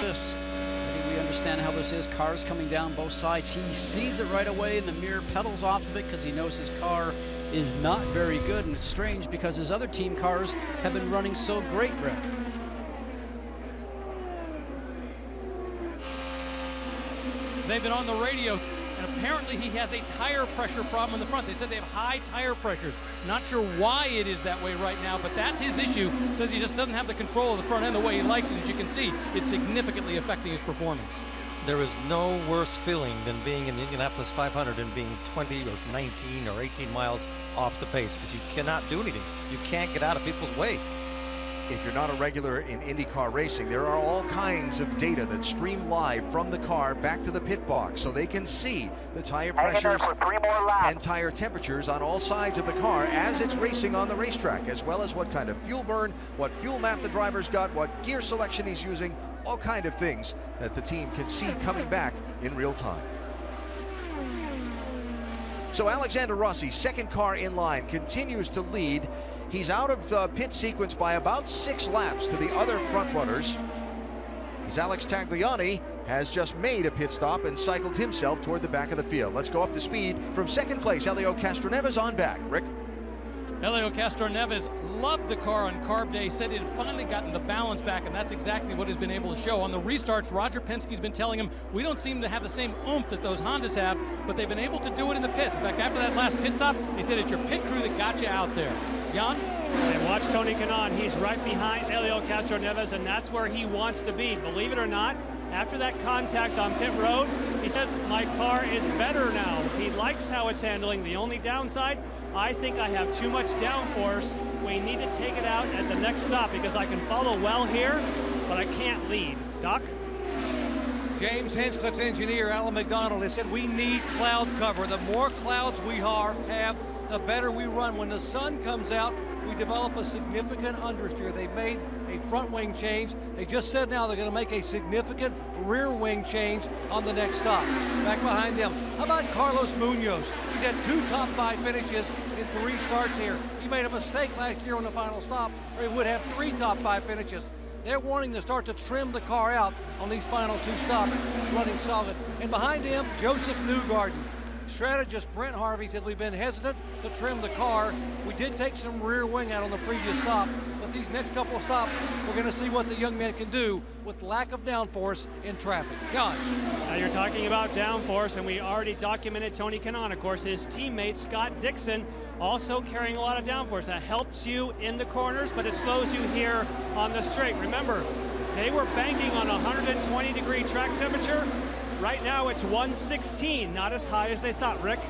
this. I think we understand how this is. Cars coming down both sides. He sees it right away in the mirror, pedals off of it because he knows his car is not very good. And it's strange because his other team cars have been running so great, Rick. They've been on the radio, and apparently he has a tire pressure problem in the front. They said they have high tire pressures. Not sure why it is that way right now, but that's his issue. Says he just doesn't have the control of the front end the way he likes, and as you can see, it's significantly affecting his performance. There is no worse feeling than being in the Indianapolis 500 and being 20 or 19 or 18 miles off the pace, because you cannot do anything. You can't get out of people's way. If you're not a regular in IndyCar racing, there are all kinds of data that stream live from the car back to the pit box, so they can see the tire pressures and tire temperatures on all sides of the car as it's racing on the racetrack, as well as what kind of fuel burn, what fuel map the driver's got, what gear selection he's using, all kind of things that the team can see coming back in real time. So Alexander Rossi, second car in line, continues to lead. He's out of pit sequence by about 6 laps to the other front runners. As Alex Tagliani has just made a pit stop and cycled himself toward the back of the field. Let's go up to speed from second place. Helio Castroneves on back. Rick? Helio Castroneves loved the car on carb day, said it had finally gotten the balance back, and that's exactly what he's been able to show. On the restarts, Roger Penske's been telling him, we don't seem to have the same oomph that those Hondas have, but they've been able to do it in the pits. In fact, after that last pit stop, he said it's your pit crew that got you out there. Jan? And watch Tony Kanaan. He's right behind Helio Castroneves, and that's where he wants to be. Believe it or not, after that contact on pit road, he says, my car is better now. He likes how it's handling. The only downside, I think I have too much downforce. We need to take it out at the next stop because I can follow well here, but I can't lead. Doc? James Hinchcliffe's engineer, Alan McDonald, has said we need cloud cover. The more clouds we have, the better we run. When the sun comes out, we develop a significant understeer. They've made a front wing change. They just said now they're going to make a significant rear wing change on the next stop. Back behind them, how about Carlos Munoz? He's had 2 top 5 finishes in 3 starts here. He made a mistake last year on the final stop, or he would have 3 top 5 finishes. They're wanting to start to trim the car out on these final 2 stops, running solid. And behind him, Joseph Newgarden. Strategist Brent Harvey says we've been hesitant to trim the car. We did take some rear wing out on the previous stop, but these next couple of stops, we're going to see what the young man can do with lack of downforce in traffic. John. Now you're talking about downforce, and we already documented Tony Kanaan. Of course, his teammate Scott Dixon also carrying a lot of downforce. That helps you in the corners, but it slows you here on the straight. Remember, they were banking on 120-degree track temperature. Right now it's 116, not as high as they thought, Rick.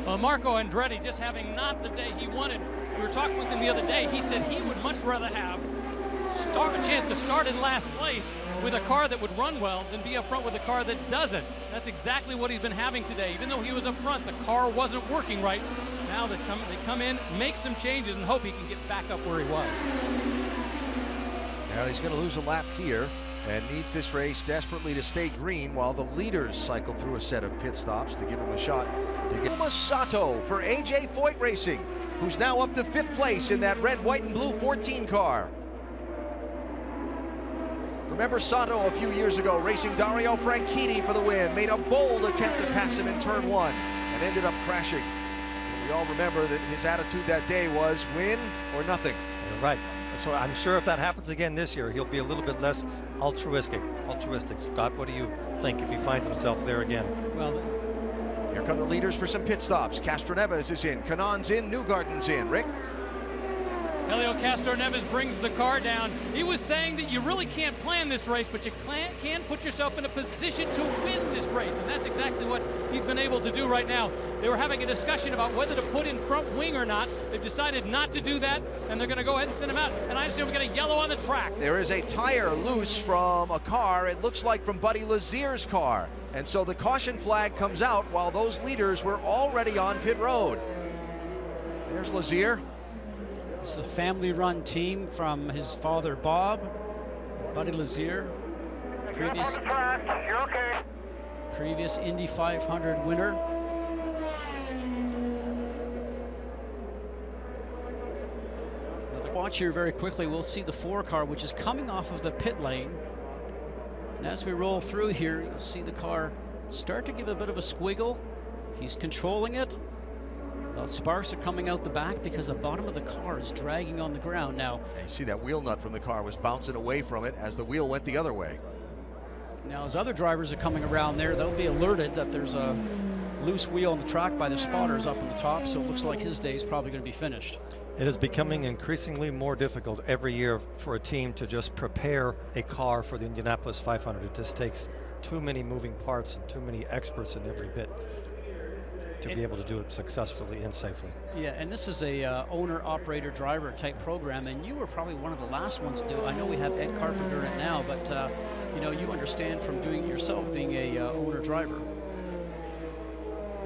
Well, Marco Andretti just having not the day he wanted. We were talking with him the other day. He said he would much rather have a chance to start in last place with a car that would run well than be up front with a car that doesn't. That's exactly what he's been having today. Even though he was up front, the car wasn't working right. Now they come in, make some changes, and hope he can get back up where he was. Now he's going to lose a lap here and needs this race desperately to stay green while the leaders cycle through a set of pit stops to give him a shot to get Sato for AJ Foyt Racing, who's now up to 5th place in that red, white, and blue 14 car. Remember Sato a few years ago racing Dario Franchitti for the win, made a bold attempt to pass him in turn 1 and ended up crashing. And we all remember that his attitude that day was win or nothing. You're right. So I'm sure if that happens again this year, he'll be a little bit less altruistic. Scott, what do you think if he finds himself there again? Well, here come the leaders for some pit stops. Castroneves is in, Kanaan's in, Newgarden's in. Rick? Helio Castroneves brings the car down. He was saying that you really can't plan this race, but you can put yourself in a position to win this race, and that's exactly what he's been able to do right now. They were having a discussion about whether to put in front wing or not. They've decided not to do that, and they're going to go ahead and send him out. And I understand we got a yellow on the track. There is a tire loose from a car, it looks like from Buddy Lazier's car. And so the caution flag comes out while those leaders were already on pit road. There's Lazier. This is a family-run team from his father, Bob, Buddy Lazier, previous Indy 500 winner. Watch here very quickly. We'll see the 4 car, which is coming off of the pit lane. And as we roll through here, you'll see the car start to give a bit of a squiggle. He's controlling it. Well, sparks are coming out the back because the bottom of the car is dragging on the ground now. You see that wheel nut from the car was bouncing away from it as the wheel went the other way. Now, as other drivers are coming around there, they'll be alerted that there's a loose wheel on the track by the spotters up on the top, so it looks like his day is probably going to be finished. It is becoming increasingly more difficult every year for a team to just prepare a car for the Indianapolis 500. It just takes too many moving parts and too many experts in every bit to be able to do it successfully and safely. Yeah, and this is a owner, operator, driver type program, and you were probably one of the last ones to do it. I know we have Ed Carpenter in it now, but you know, you understand from doing it yourself, being a owner driver.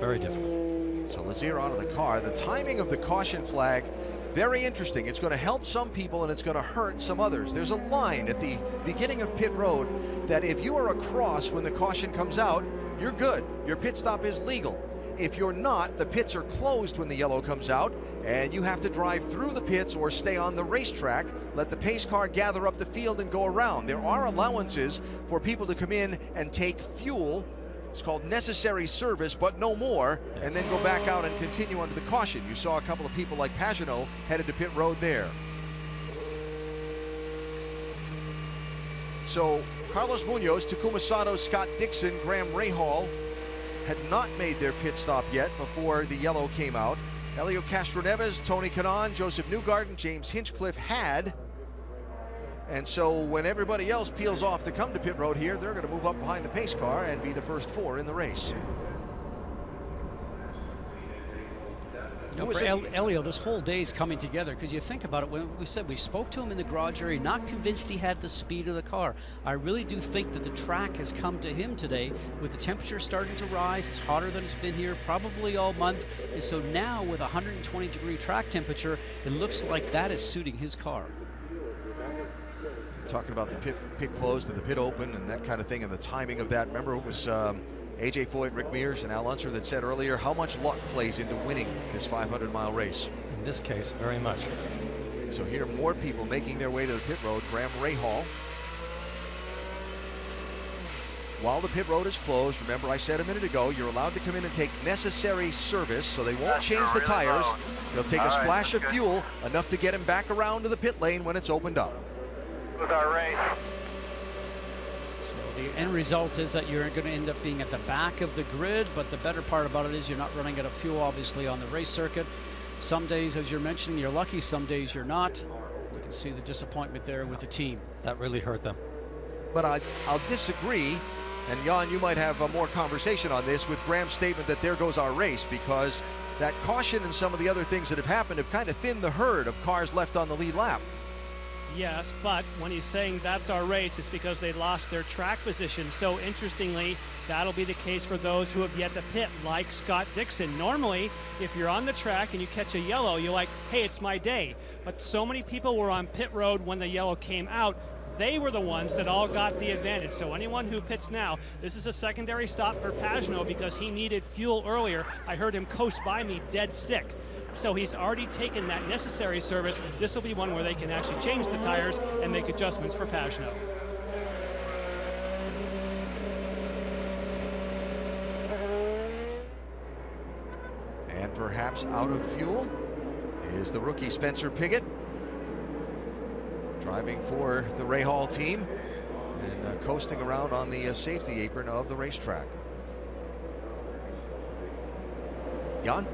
Very difficult. So Lazier out of the car. The timing of the caution flag, very interesting. It's going to help some people and it's going to hurt some others. There's a line at the beginning of pit road that if you are across when the caution comes out, you're good. Your pit stop is legal. If you're not, the pits are closed when the yellow comes out, and you have to drive through the pits or stay on the racetrack, let the pace car gather up the field and go around. There are allowances for people to come in and take fuel. It's called necessary service, but no more, and then go back out and continue under the caution. You saw a couple of people like Pagenaud headed to pit road there. So Carlos Munoz, Takuma Sato, Scott Dixon, Graham Rahal had not made their pit stop yet before the yellow came out. Helio Castroneves, Tony Kanaan, Joseph Newgarden, James Hinchcliffe had. And so when everybody else peels off to come to pit road here, they're going to move up behind the pace car and be the first four in the race. You know, for Elio, this whole day is coming together, because you think about it, when we said we spoke to him in the garage area, not convinced he had the speed of the car. I really do think that the track has come to him today with the temperature starting to rise. It's hotter than it's been here probably all month. And so now with 120-degree track temperature, it looks like that is suiting his car. Talking about the pit closed and the pit open and that kind of thing and the timing of that. Remember, it was A.J. Foyt, Rick Mears, and Al Unser that said earlier how much luck plays into winning this 500-mile race. In this case, very much. So here, more people making their way to the pit road. Graham Rahal. While the pit road is closed, remember I said a minute ago, you're allowed to come in and take necessary service, so they won't change the tires. They'll take a splash of fuel, enough to get him back around to the pit lane when it's opened up. With our race. So the end result is that you're going to end up being at the back of the grid, but the better part about it is you're not running out of fuel, obviously, on the race circuit. Some days, as you're mentioning, you're lucky. Some days you're not. You can see the disappointment there with the team. That really hurt them. But I'll disagree, and Jan, you might have more conversation on this, with Graham's statement that there goes our race, because that caution and some of the other things that have happened have kind of thinned the herd of cars left on the lead lap. Yes, but when he's saying that's our race, it's because they lost their track position. So interestingly, that'll be the case for those who have yet to pit, like Scott Dixon. Normally, if you're on the track and you catch a yellow, you're like, hey, it's my day. But so many people were on pit road when the yellow came out. They were the ones that all got the advantage. So anyone who pits now, this is a secondary stop for Pagenaud because he needed fuel earlier. I heard him coast by me dead stick. So he's already taken that necessary service. This will be one where they can actually change the tires and make adjustments for Pagenaud. And perhaps out of fuel is the rookie Spencer Pigot, driving for the Rahal team and coasting around on the safety apron of the racetrack. Jan?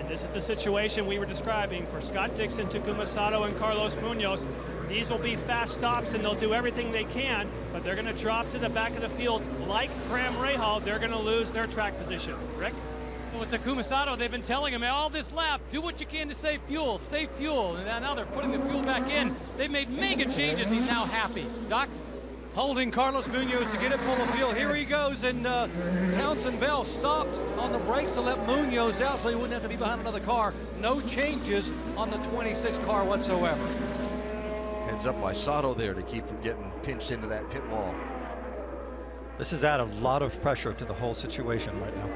This is the situation we were describing for Scott Dixon, Takuma Sato, and Carlos Munoz. These will be fast stops, and they'll do everything they can, but they're going to drop to the back of the field. Like Graham Rahal, they're going to lose their track position. Rick? Well, with Takuma Sato, they've been telling him all this lap, do what you can to save fuel, and now they're putting the fuel back in. They've made mega changes, and he's now happy. Doc? Holding Carlos Munoz to get it full of fuel. Here he goes, and Townsend Bell stopped on the brakes to let Munoz out so he wouldn't have to be behind another car. No changes on the 26 car whatsoever. Heads up by Sato there to keep from getting pinched into that pit wall. This has added a lot of pressure to the whole situation right now.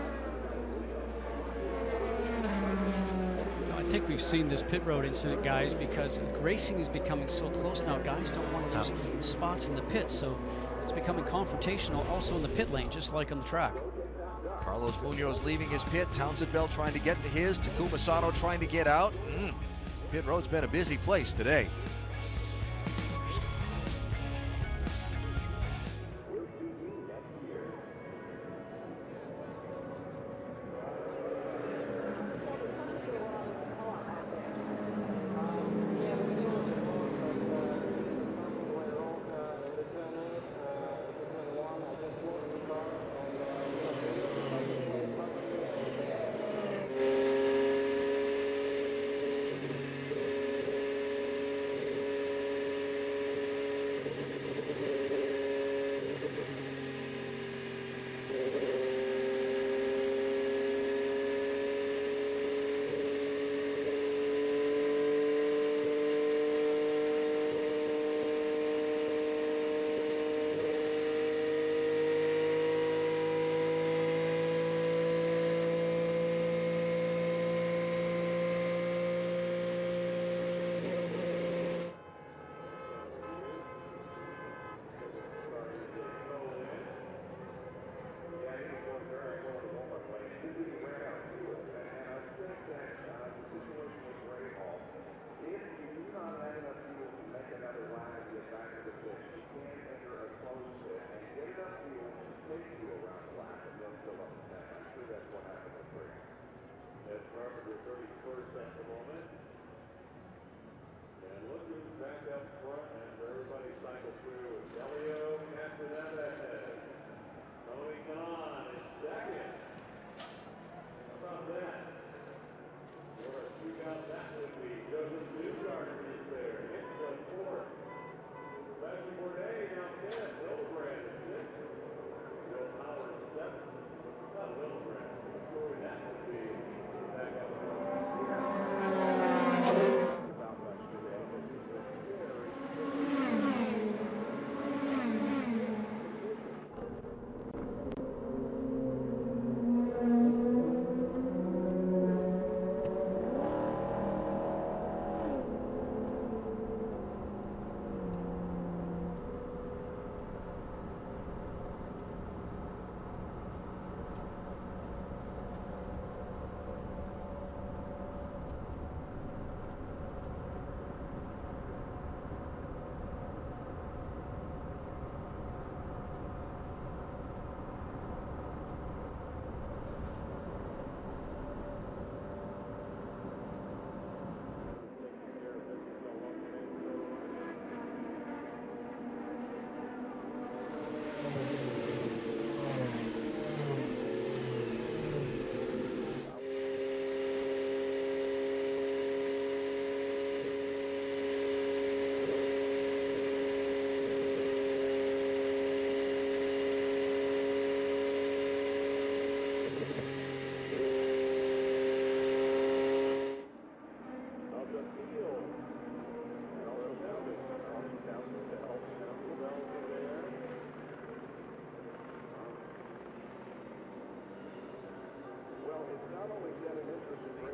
I think we've seen this pit road incident, guys, because racing is becoming so close now. Guys don't want to lose spots in the pit, so it's becoming confrontational also in the pit lane, just like on the track. Carlos Munoz leaving his pit. Townsend Bell trying to get to his. Takuma Sato trying to get out. Pit road's been a busy place today.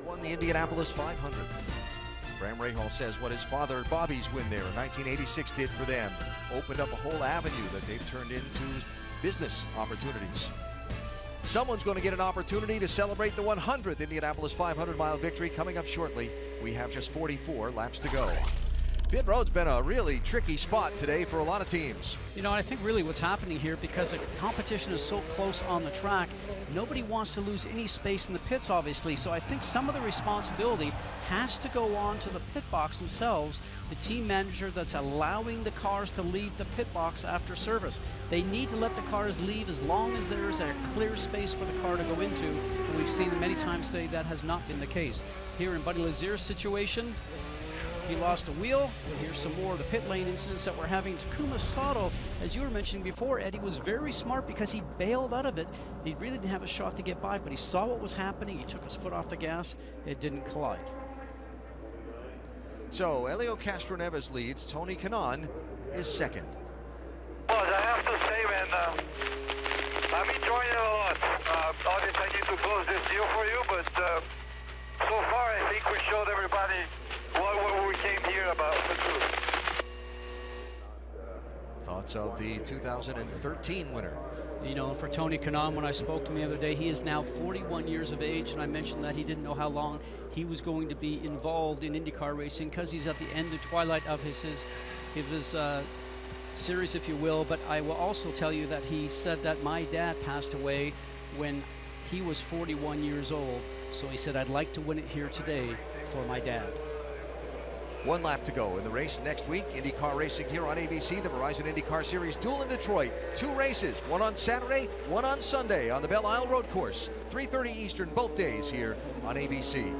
Won the Indianapolis 500. Bram Rahal says what his father Bobby's win there in 1986 did for them. Opened up a whole avenue that they've turned into business opportunities. Someone's going to get an opportunity to celebrate the 100th Indianapolis 500-mile victory coming up shortly. We have just 44 laps to go. Pit road's been a really tricky spot today for a lot of teams. You know, I think really what's happening here, because the competition is so close on the track, nobody wants to lose any space in the pits, obviously. So I think some of the responsibility has to go on to the pit box themselves, the team manager that's allowing the cars to leave the pit box after service. They need to let the cars leave as long as there's a clear space for the car to go into. And we've seen many times today that has not been the case. Here in Buddy Lazier's situation, he lost a wheel. Here's some more of the pit lane incidents that we're having. Takuma Sato, as you were mentioning before, Eddie, was very smart because he bailed out of it. He really didn't have a shot to get by, but he saw what was happening. He took his foot off the gas. It didn't collide. So Helio Castroneves leads. Tony Kanaan is second. Well, I have to say, man, I'm enjoying it a lot. Obviously, I need to close this deal for you, but so far, I think we showed everybody what we came here about. Thought whereabouts of the 2013 winner. You know, for Tony Kanaan, when I spoke to him the other day, he is now 41 years of age, and I mentioned that he didn't know how long he was going to be involved in IndyCar racing because he's at the end of twilight of his series, if you will. But I will also tell you that he said that my dad passed away when he was 41 years old. So he said, I'd like to win it here today for my dad. One lap to go in the race next week. IndyCar racing here on ABC, the Verizon IndyCar Series duel in Detroit. 2 races, one on Saturday, one on Sunday on the Belle Isle Road Course. 3:30 Eastern both days here on ABC.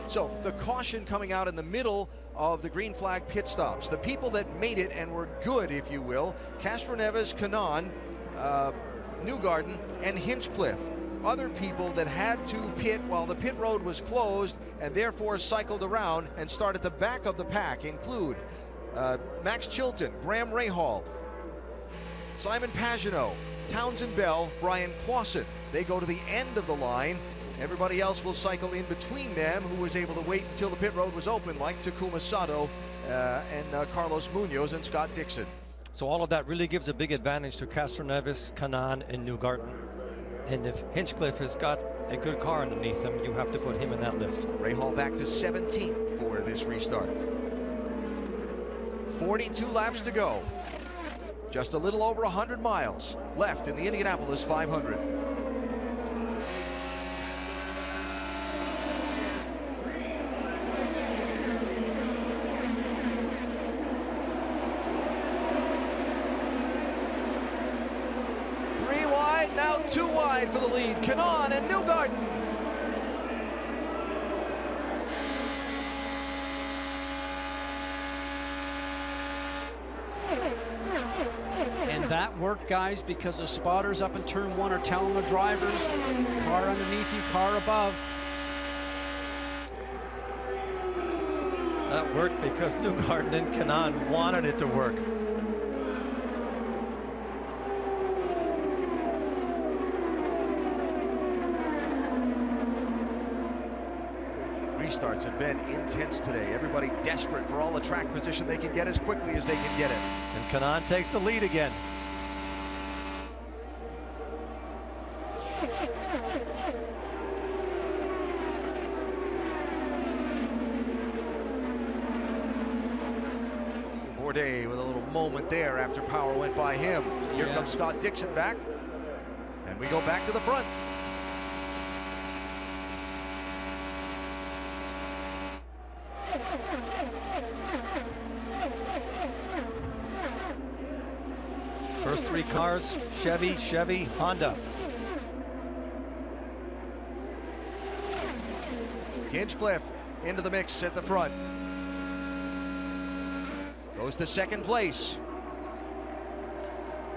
So the caution coming out in the middle of the green flag pit stops. The people that made it and were good, if you will, Castroneves, Kanaan, Newgarden, and Hinchcliffe. Other people that had to pit while the pit road was closed and therefore cycled around and start at the back of the pack include Max Chilton, Graham Rahal, Simon Pagenaud, Townsend Bell, Brian Clausen. They go to the end of the line. Everybody else will cycle in between them, who was able to wait until the pit road was open, like Takuma Sato and Carlos Munoz and Scott Dixon. So all of that really gives a big advantage to Castroneves, Kanaan, and Newgarden. And if Hinchcliffe has got a good car underneath him, you have to put him in that list. Rahal back to 17th for this restart. 42 laps to go. Just a little over 100 miles left in the Indianapolis 500. Now 2 wide for the lead. Kanaan and Newgarden. And that worked, guys, because the spotters up in turn 1 are telling the drivers, car underneath you, car above. That worked because Newgarden and Kanaan wanted it to work. Restarts have been intense today. Everybody desperate for all the track position they can get as quickly as they can get it. And Kanaan takes the lead again. Bourdais with a little moment there after power went by him. Here comes Scott Dixon back. And we go back to the front. First 3 cars, Chevy, Honda. Hinchcliffe into the mix at the front. Goes to 2nd place.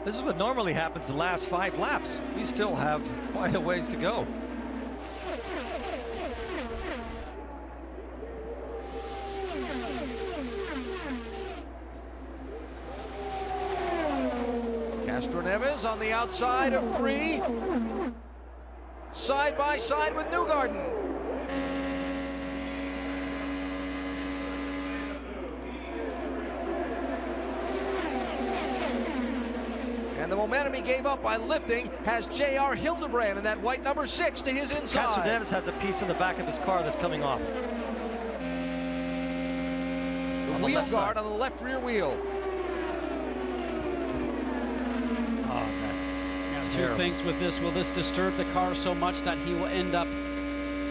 This is what normally happens the last 5 laps. We still have quite a ways to go. Castroneves on the outside of 3. Side by side with Newgarden. And the momentum he gave up by lifting has J.R. Hildebrand in that white number 6 to his inside. Castroneves has a piece in the back of his car that's coming off. The wheel guard on the left rear wheel. Two things with this. Will this disturb the car so much that he will end up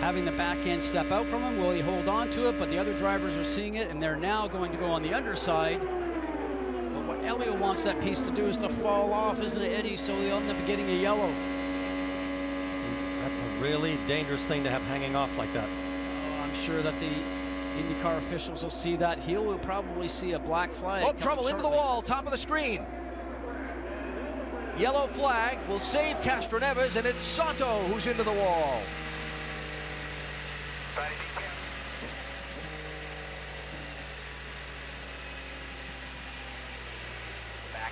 having the back end step out from him? Will he hold on to it? But the other drivers are seeing it, and they're now going to go on the underside. But what Elio wants that piece to do is to fall off, isn't it, Eddie? So he'll end up getting a yellow. That's a really dangerous thing to have hanging off like that. Oh, I'm sure that the IndyCar officials will see that. He will probably see a black flag. Oh, trouble into the wall, top of the screen. Yellow flag will save Castroneves, and it's Sato who's into the wall. Back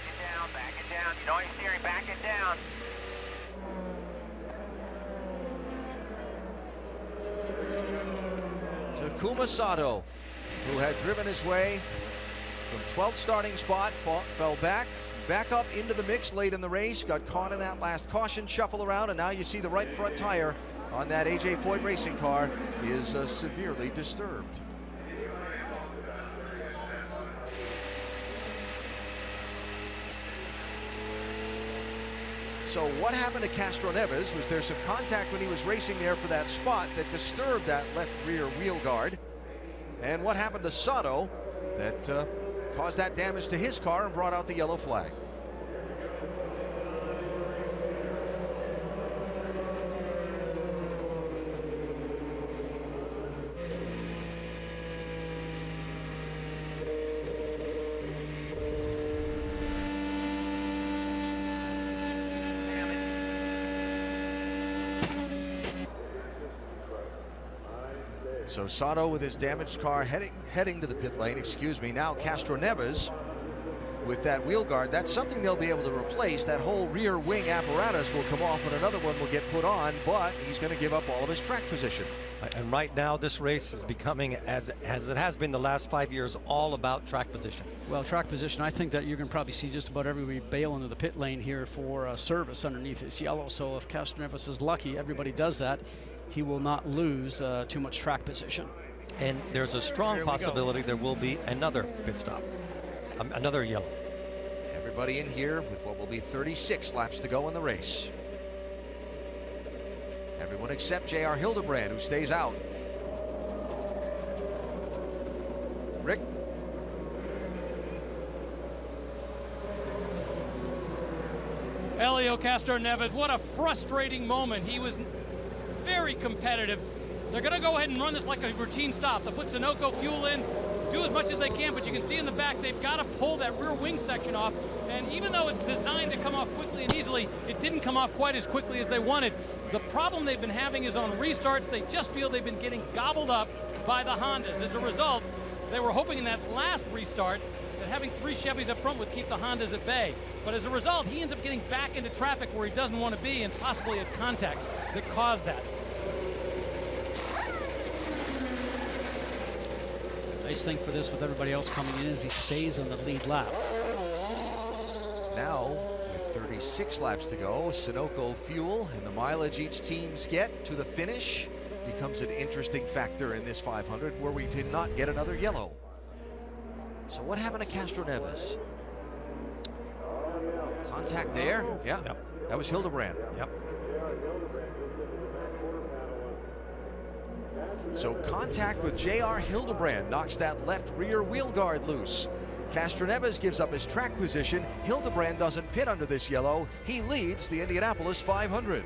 it down, back it down. You know you're steering, back it down. Takuma Sato, who had driven his way from 12th starting spot, fell back, back up into the mix late in the race, got caught in that last caution shuffle around, and now you see the right front tire on that A.J. Foyt racing car is severely disturbed. So what happened to Castroneves? Was there some contact when he was racing there for that spot that disturbed that left rear wheel guard? And what happened to Sato that caused that damage to his car and brought out the yellow flag? So Sato with his damaged car heading to the pit lane, excuse me. Now Castroneves with that wheel guard. That's something they'll be able to replace. That whole rear wing apparatus will come off and another one will get put on, but he's going to give up all of his track position. And right now this race is becoming, as it has been the last 5 years, all about track position. Well, track position, I think that you're going to probably see just about everybody bail into the pit lane here for service underneath this yellow. So if Castroneves is lucky, everybody does that, he will not lose too much track position. And there's a strong possibility there will be another pit stop, another yellow. Everybody in here with what will be 36 laps to go in the race. Everyone except J.R. Hildebrand, who stays out. Rick? Helio Castroneves, what a frustrating moment. He was very competitive. They're going to go ahead and run this like a routine stop. They'll put Sunoco fuel in, do as much as they can, but you can see in the back they've got to pull that rear wing section off. And even though it's designed to come off quickly and easily, it didn't come off quite as quickly as they wanted. The problem they've been having is on restarts, they just feel they've been getting gobbled up by the Hondas. As a result, they were hoping in that last restart that having 3 Chevys up front would keep the Hondas at bay. But as a result, he ends up getting back into traffic where he doesn't want to be and possibly at contact that caused that. Nice thing for this with everybody else coming in is he stays on the lead lap. Now, with 36 laps to go, Sunoco fuel and the mileage each teams get to the finish becomes an interesting factor in this 500 where we did not get another yellow. So what happened to Castroneves? Contact there? Yeah, Yep. That was Hildebrand. Yep. So contact with J.R. Hildebrand knocks that left rear wheel guard loose. Castroneves gives up his track position. Hildebrand doesn't pit under this yellow. He leads the Indianapolis 500.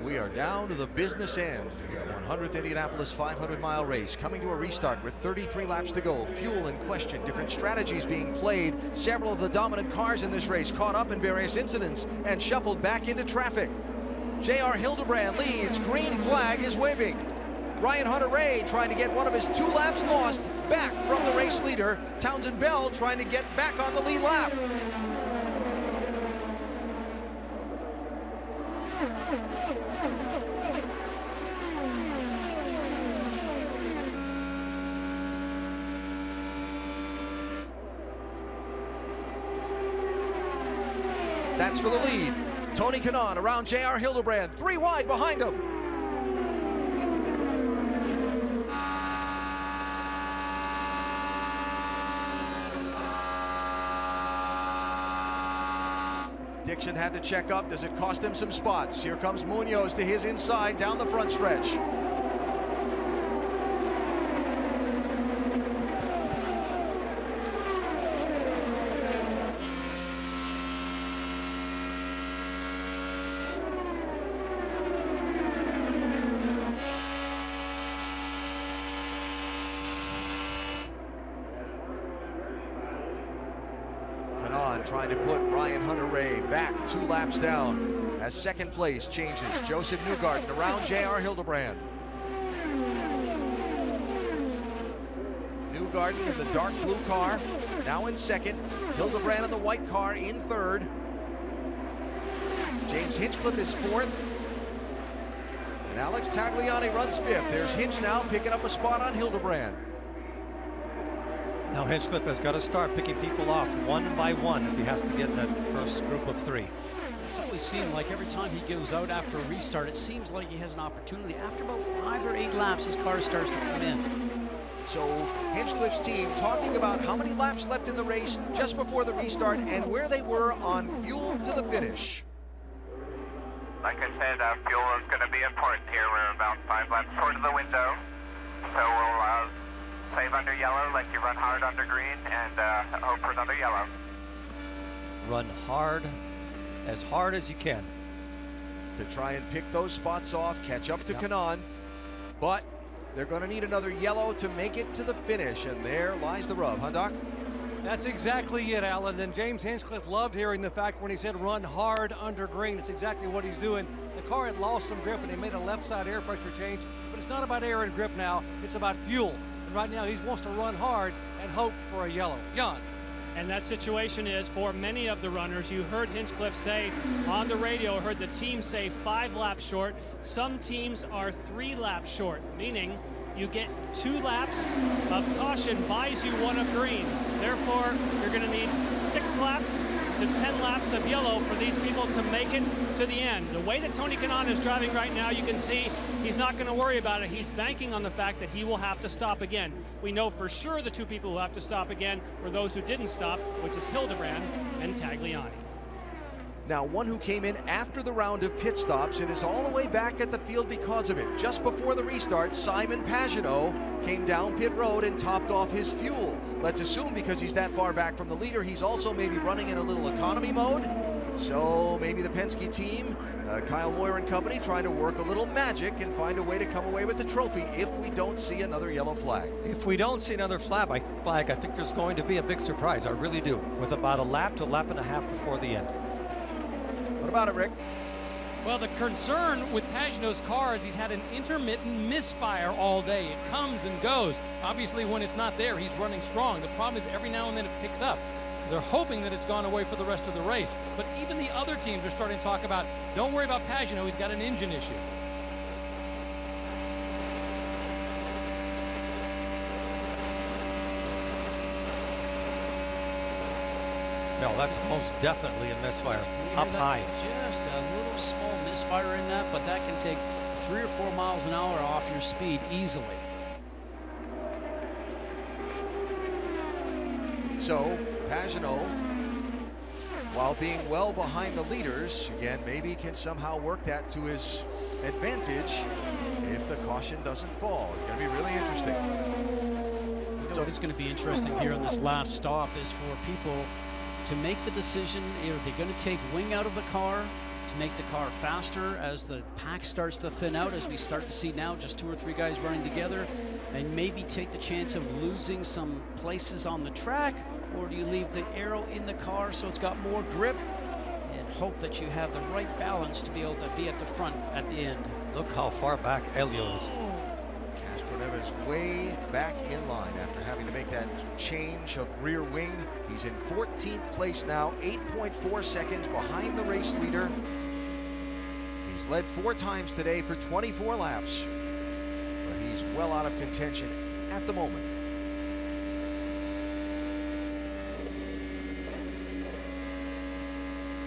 We are down to the business end. The 100th Indianapolis 500-mile race coming to a restart with 33 laps to go. Fuel in question, different strategies being played. Several of the dominant cars in this race caught up in various incidents and shuffled back into traffic. J.R. Hildebrand leads. Green flag is waving. Ryan Hunter-Reay trying to get one of his 2 laps lost back from the race leader. Townsend Bell trying to get back on the lead lap. That's for the lead. Tony Kanaan around J.R. Hildebrand, 3 wide behind him. Dixon had to check up. Does it cost him some spots? Here comes Munoz to his inside down the front stretch. Trying to put Ryan Hunter-Reay back 2 laps down as second place changes. Joseph Newgarden around J.R. Hildebrand. Newgarden in the dark blue car, now in second. Hildebrand in the white car in third. James Hinchcliffe is fourth. And Alex Tagliani runs fifth. There's Hinch now picking up a spot on Hildebrand. Now Hinchcliffe has got to start picking people off one by one if he has to get in that first group of 3. It's always seemed like every time he goes out after a restart, it seems like he has an opportunity. After about 5 or 8 laps, his car starts to come in. So Hinchcliffe's team talking about how many laps left in the race just before the restart and where they were on fuel to the finish. Like I said, fuel is going to be important here. We're about 5 laps short of the window, so we'll save under yellow, let you run hard under green, and hope for another yellow. Run hard as you can. To try and pick those spots off, catch up to Kanaan, but they're going to need another yellow to make it to the finish, and there lies the rub, huh, Doc? That's exactly it, Alan. And James Hinchcliffe loved hearing the fact when he said run hard under green. It's exactly what he's doing. The car had lost some grip, and he made a left side air pressure change, but it's not about air and grip now. It's about fuel. And right now, he wants to run hard and hope for a yellow. Jan. And that situation is for many of the runners. You heard Hinchcliffe say on the radio, heard the team say 5 laps short. Some teams are 3 laps short, meaning you get 2 laps of caution, buys you 1 of green. Therefore, you're going to need 6 laps to 10 laps of yellow for these people to make it to the end. The way that Tony Kanaan is driving right now, you can see he's not going to worry about it. He's banking on the fact that he will have to stop again. We know for sure the 2 people who have to stop again were those who didn't stop, which is Hildebrand and Tagliani. Now, one who came in after the round of pit stops and is all the way back at the field because of it. Just before the restart, Simon Pagenaud came down pit road and topped off his fuel. Let's assume because he's that far back from the leader, he's also maybe running in a little economy mode. So maybe the Penske team, Kyle Moyer and company, trying to work a little magic and find a way to come away with the trophy if we don't see another yellow flag. If we don't see another flag, I think there's going to be a big surprise. I really do. With about a lap to a lap and a half before the end. What about it, Rick? Well, the concern with Pagenaud's car is he's had an intermittent misfire all day. It comes and goes. Obviously, when it's not there, he's running strong. The problem is every now and then it picks up. They're hoping that it's gone away for the rest of the race. But even the other teams are starting to talk about, don't worry about Pagenaud, he's got an engine issue. No, that's most definitely a misfire. Up high. Just a little small misfire in that, but that can take 3 or 4 miles an hour off your speed easily. So, Pagenaud, while being well behind the leaders, again, maybe can somehow work that to his advantage if the caution doesn't fall. It's going to be really interesting. So it's going to be interesting here on this last stop is for people to make the decision. Are they going to take wing out of the car to make the car faster as the pack starts to thin out, as we start to see now just 2 or 3 guys running together, and maybe take the chance of losing some places on the track? Or do you leave the aero in the car so it's got more grip and hope that you have the right balance to be able to be at the front at the end? Look how far back Elio is. Castroneves way back in line after having to make that change of rear wing. He's in 14th place now, 8.4 seconds behind the race leader. He's led 4 times today for 24 laps, but he's well out of contention at the moment.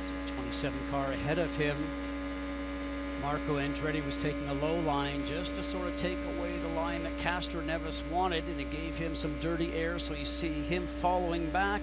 So 27 car ahead of him. Marco Andretti was taking a low line just to sort of take away the line that Castroneves wanted, and it gave him some dirty air, so you see him following back.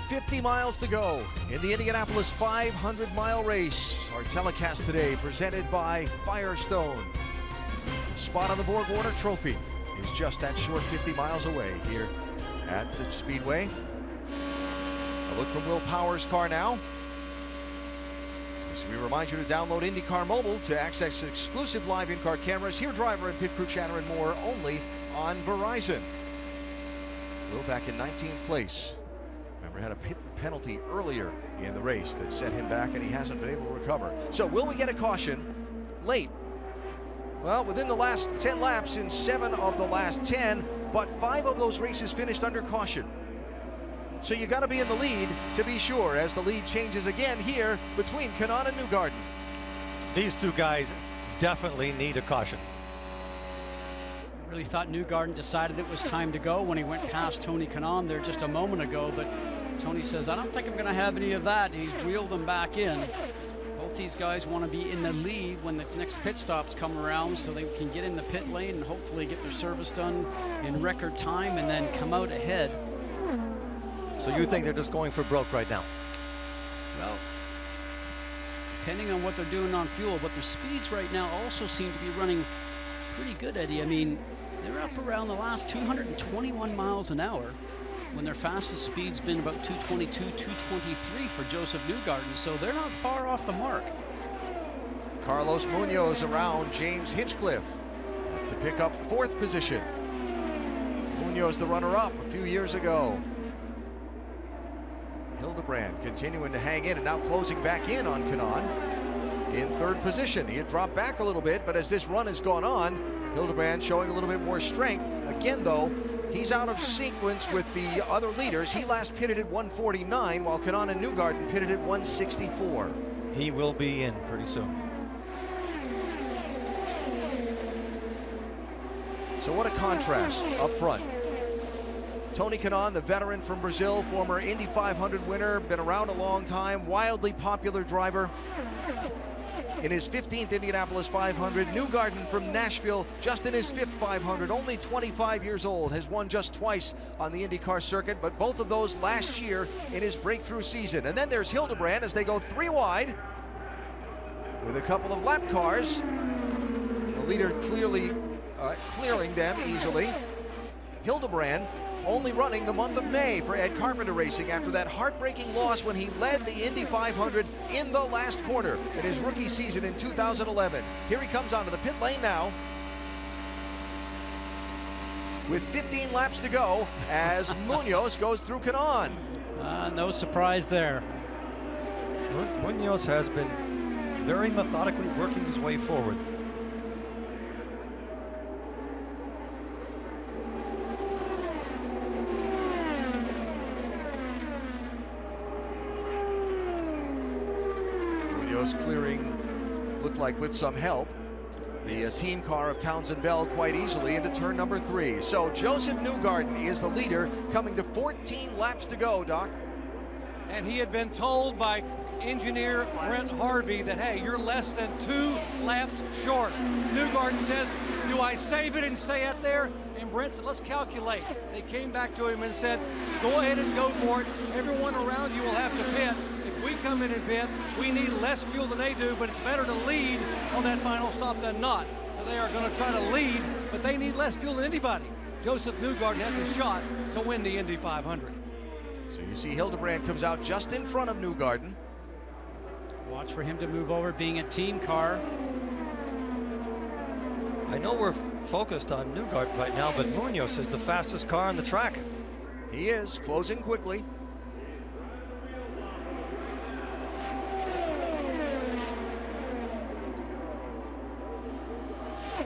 $50 miles to go in the Indianapolis 500-mile race. Our telecast today presented by Firestone. Spot on the Borg Warner Trophy is just that short 50 miles away here at the Speedway. A look from Will Power's car now. As we remind you to download IndyCar Mobile to access exclusive live in-car cameras, hear driver and pit crew chatter, and more only on Verizon. Will back in 19th place. Remember, had a pit penalty earlier in the race that set him back, and he hasn't been able to recover. So will we get a caution late Well, within the last 10 laps in 7 of the last 10, but 5 of those races finished under caution. So you got to be in the lead to be sure, as the lead changes again here between Kanaan and Newgarden. These two guys definitely need a caution. Really thought Newgarden decided it was time to go when he went past Tony Kanaan there just a moment ago, but Tony says, I don't think I'm going to have any of that. He's reeled them back in. Both these guys want to be in the lead when the next pit stops come around so they can get in the pit lane and hopefully get their service done in record time and then come out ahead. So you think they're just going for broke right now? Well, depending on what they're doing on fuel, but their speeds right now also seem to be running pretty good, Eddie. I mean, they're up around the last 221 miles an hour when their fastest speed's been about 222, 223 for Joseph Newgarden, so they're not far off the mark. Carlos Munoz around James Hinchcliffe to pick up 4th position. Munoz the runner-up a few years ago. Hildebrand continuing to hang in and now closing back in on Kanaan in 3rd position. He had dropped back a little bit, but as this run has gone on, Hildebrand showing a little bit more strength. Again, though, he's out of sequence with the other leaders. He last pitted at 149, while Kanaan and Newgarden pitted at 164. He will be in pretty soon. So what a contrast up front. Tony Kanaan, the veteran from Brazil, former Indy 500 winner, been around a long time, wildly popular driver. In his 15th Indianapolis 500, Newgarden from Nashville, just in his 5th 500, only 25 years old, has won just twice on the IndyCar circuit, but both of those last year in his breakthrough season. And then there's Hildebrand as they go 3 wide with a couple of lap cars. The leader clearly clearing them easily. Hildebrand only running the month of May for Ed Carpenter Racing after that heartbreaking loss when he led the Indy 500 in the last corner in his rookie season in 2011. Here he comes onto the pit lane now with 15 laps to go as Munoz goes through Kanaan. No surprise there. Munoz has been very methodically working his way forward. Clearing, looked like with some help, the team car of Townsend Bell quite easily into turn number 3. So Joseph Newgarden is the leader, coming to 14 laps to go, Doc. And he had been told by engineer Brent Harvey that, hey, you're less than 2 laps short. Newgarden says, do I save it and stay out there? And Brent said, let's calculate. They came back to him and said, go ahead and go for it. Everyone around you will have to pit. If we come in and pit, we need less fuel than they do, but it's better to lead on that final stop than not. So they are going to try to lead, but they need less fuel than anybody. Joseph Newgarden has a shot to win the Indy 500. So you see Hildebrand comes out just in front of Newgarden. Watch for him to move over, being a team car. I know we're focused on Newgarden right now, but Munoz is the fastest car on the track. He is closing quickly.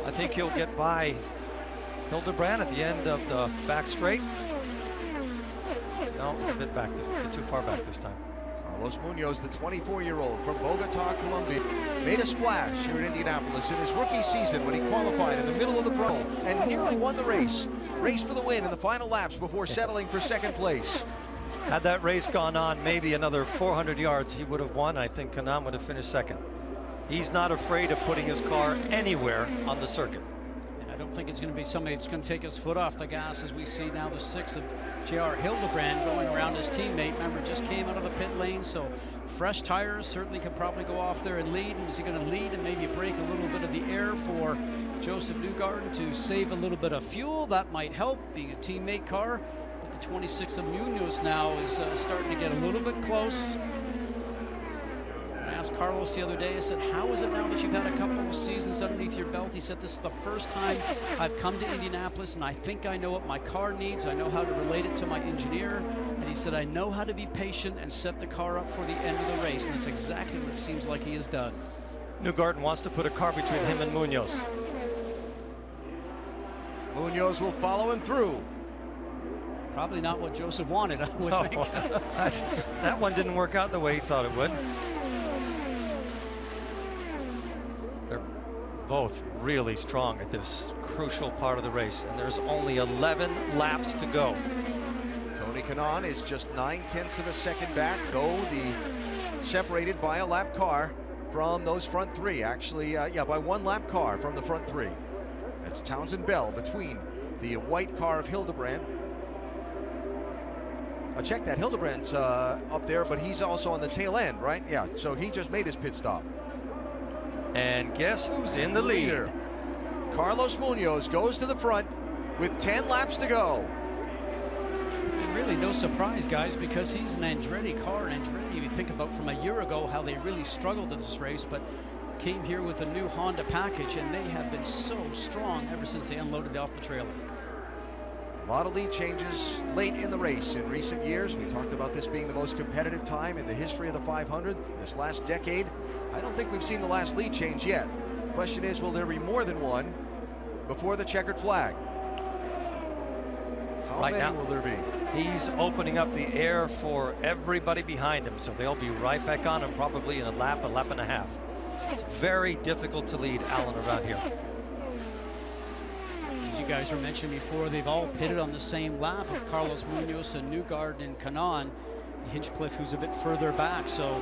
I think he'll get by Hildebrand at the end of the back straight. No, it's a bit too far back this time. Carlos Munoz, the 24-year-old from Bogota, Colombia, made a splash here in Indianapolis in his rookie season when he qualified in the middle of the front and nearly won the race. Raced for the win in the final laps before settling for 2nd place. Had that race gone on maybe another 400 yards, he would have won. I think Kanaan would have finished 2nd. He's not afraid of putting his car anywhere on the circuit. And I don't think it's going to be somebody that's going to take his foot off the gas, as we see now the 6 of J.R. Hildebrand going around his teammate. Remember, just came out of the pit lane, so fresh tires certainly could probably go off there and lead. And is he going to lead and maybe break a little bit of the air for Joseph Newgarden to save a little bit of fuel? That might help, being a teammate car. But the 26 of Munoz now is starting to get a little bit close. I asked Carlos the other day, I said, how is it now that you've had a couple of seasons underneath your belt? He said, this is the first time I've come to Indianapolis and I think I know what my car needs. I know how to relate it to my engineer. And he said, I know how to be patient and set the car up for the end of the race. And that's exactly what it seems like he has done. Newgarden wants to put a car between him and Munoz. Munoz will follow him through. Probably not what Joseph wanted, I would think. That one didn't work out the way he thought it would. They're both really strong at this crucial part of the race, and there's only 11 laps to go. Tony Kanaan is just 9/10 of a second back, though separated by a lap car from those front three. Actually, by one lap car from the front three. That's Townsend Bell between the white car of Hildebrand. I checked that. Hildebrand's up there, but he's also on the tail end, right? Yeah, so he just made his pit stop. And guess who's in the lead? Carlos Munoz goes to the front with 10 laps to go. And really no surprise, guys, because he's an Andretti car. And Andretti, you think about from a year ago how they really struggled in this race, but came here with a new Honda package, and they have been so strong ever since they unloaded off the trailer. A lot of lead changes late in the race in recent years. We talked about this being the most competitive time in the history of the 500 this last decade. I don't think we've seen the last lead change yet. Question is, will there be more than one before the checkered flag? How many will there be? He's opening up the air for everybody behind him, so they'll be right back on him probably in a lap and a half. It's very difficult to lead Alan around here. As you guys were mentioning before, they've all pitted on the same lap of Carlos Munoz and Newgarden and Kanaan. Hinchcliffe, who's a bit further back, so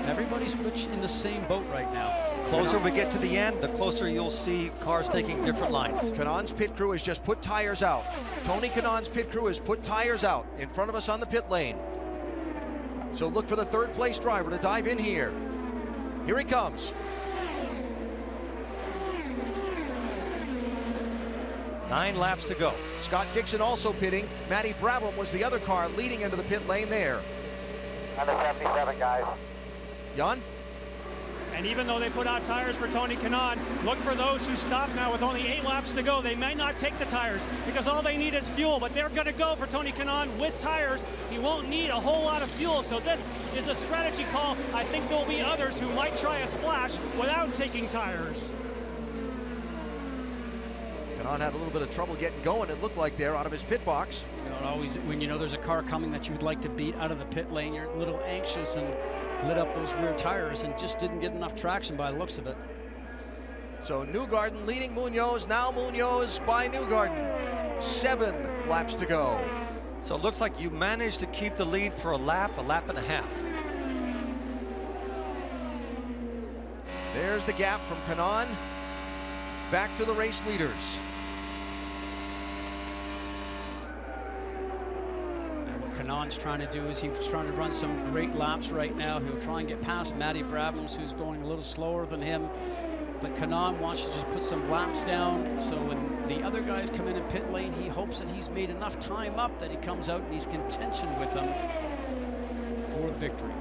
everybody's in the same boat right now. Closer we get to the end, the closer you'll see cars taking different lines. Kanaan's pit crew has just put tires out. Tony Kanaan's pit crew has put tires out in front of us on the pit lane. So look for the third place driver to dive in here. Here he comes. 9 laps to go. Scott Dixon also pitting. Matty Brabham was the other car leading into the pit lane there. Under 77, guys. Jan? And even though they put out tires for Tony Kanaan, look for those who stop now with only 8 laps to go. They may not take the tires because all they need is fuel, but they're going to go for Tony Kanaan with tires. He won't need a whole lot of fuel, so this is a strategy call. I think there'll be others who might try a splash without taking tires. Kanaan had a little bit of trouble getting going, it looked like there, out of his pit box. You know, always, when you know there's a car coming that you'd like to beat out of the pit lane, you're a little anxious and lit up those rear tires and just didn't get enough traction by the looks of it. So Newgarden leading Munoz, now Munoz by Newgarden. 7 laps to go. So it looks like you managed to keep the lead for a lap and a half. There's the gap from Kanaan back to the race leaders. Kanaan's trying to do is he's trying to run some great laps right now. He'll try and get past Matty Brabhams, who's going a little slower than him. But Kanaan wants to just put some laps down, so when the other guys come in pit lane, he hopes that he's made enough time up that he comes out and he's contention with them for the victory.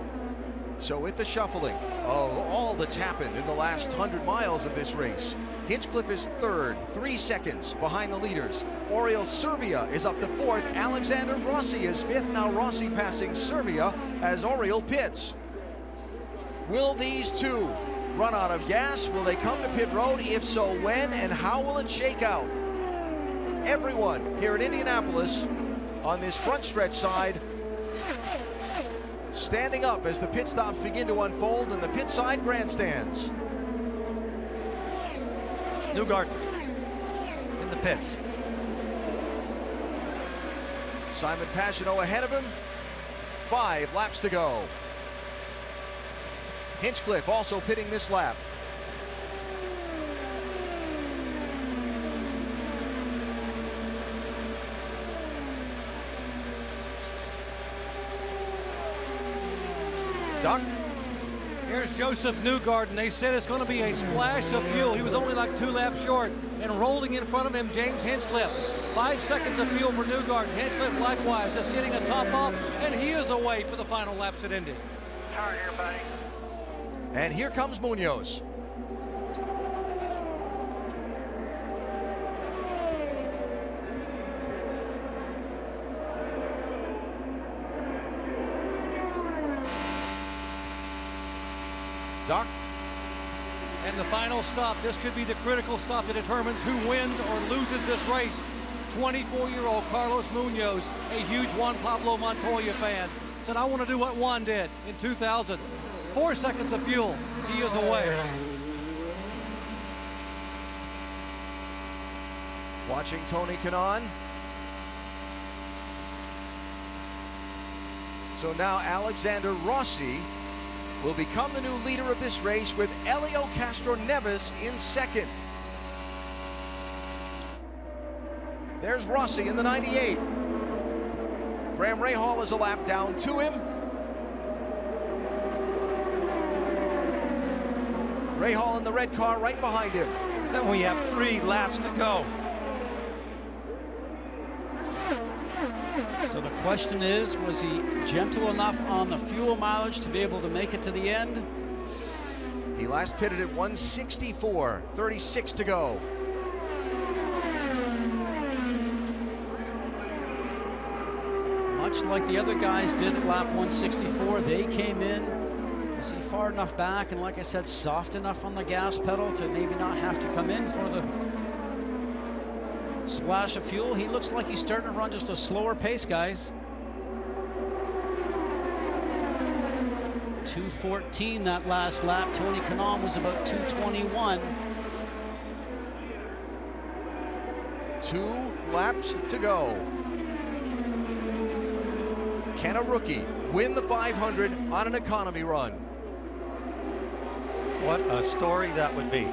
So with the shuffling of all that's happened in the last 100 miles of this race, Hinchcliffe is third, 3 seconds behind the leaders. Oriol Servia is up to fourth. Alexander Rossi is fifth. Now Rossi passing Servia as Oriol pits. Will these two run out of gas? Will they come to pit road? If so, when and how will it shake out? Everyone here at Indianapolis on this front stretch side standing up as the pit stops begin to unfold in the pit side grandstands. Newgarden in the pits. Simon Pagenaud ahead of him. 5 laps to go. Hinchcliffe also pitting this lap. Doc? Here's Joseph Newgarden. They said it's going to be a splash of fuel. He was only like 2 laps short. And rolling in front of him, James Hinchcliffe. 5 seconds of fuel for Newgarden. Hinchcliffe likewise just getting a top off, and he is away for the final laps at Indy. Car here, buddy. And here comes Munoz. Doc? And the final stop, this could be the critical stop that determines who wins or loses this race. 24-year-old Carlos Munoz, a huge Juan Pablo Montoya fan, said, I want to do what Juan did in 2000. 4 seconds of fuel, he is away. Watching Tony Kanaan. So now Alexander Rossi will become the new leader of this race with Helio Castroneves in second. There's Rossi in the 98. Graham Rahal is a lap down to him. Rahal in the red car right behind him. Then we have 3 laps to go. So the question is, was he gentle enough on the fuel mileage to be able to make it to the end? He last pitted at 164, 36 to go. Much like the other guys did at lap 164, they came in. Was he far enough back and, like I said, soft enough on the gas pedal to maybe not have to come in for the splash of fuel? He looks like he's starting to run just a slower pace, guys. 2:14 that last lap. Tony Kanaan was about 2:21. 2 laps to go. Can a rookie win the 500 on an economy run? What a story that would be.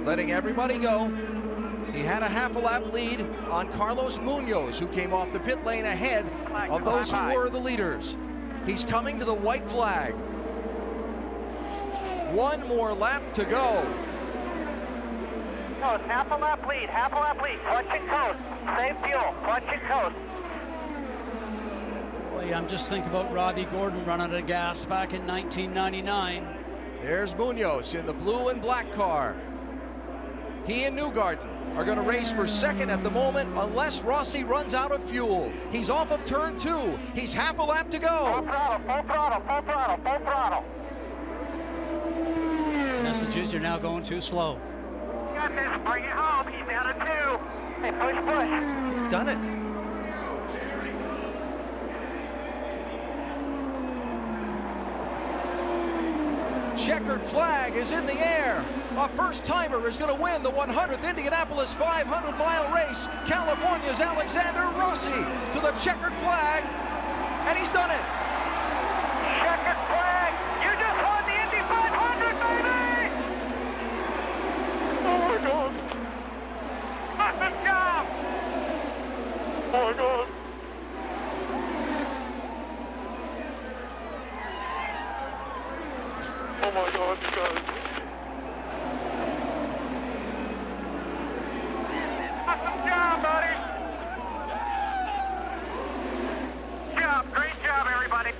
Letting everybody go. He had a half a lap lead on Carlos Munoz, who came off the pit lane ahead of those who were the leaders. He's coming to the white flag. 1 more lap to go. Half a lap lead, clutch and coast, save fuel, clutch and coast. Boy, I'm just thinking about Robbie Gordon running out of gas back in 1999. There's Munoz in the blue and black car. He and Newgarden are going to race for second at the moment unless Rossi runs out of fuel. He's off of turn 2. He's half a lap to go. Full throttle. Message is you're now going too slow. Got this, bring it home, he's down to 2. Hey, push. He's done it. Checkered flag is in the air. A first-timer is going to win the 100th Indianapolis 500-mile race. California's Alexander Rossi to the checkered flag, and he's done it. Checkered flag, you just won the Indy 500, baby! Oh my God. Awesome job! Oh my God. Oh my God, you guys. Awesome job, buddy. Great job, everybody.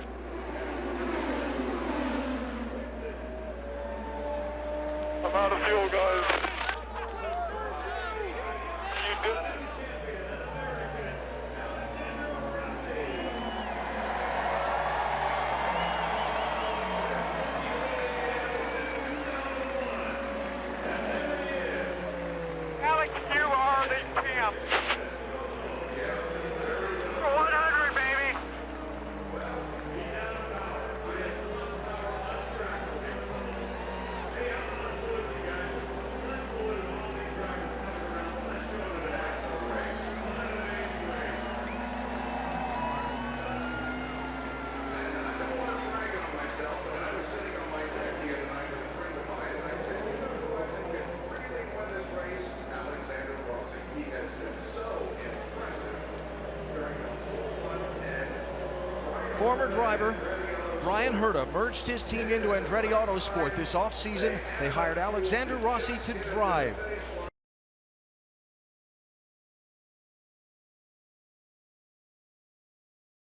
I'm out of fuel, guys. You did it. Alex, you are the champ. 100, baby. Former driver Brian Herta merged his team into Andretti Autosport this offseason. They hired Alexander Rossi to drive.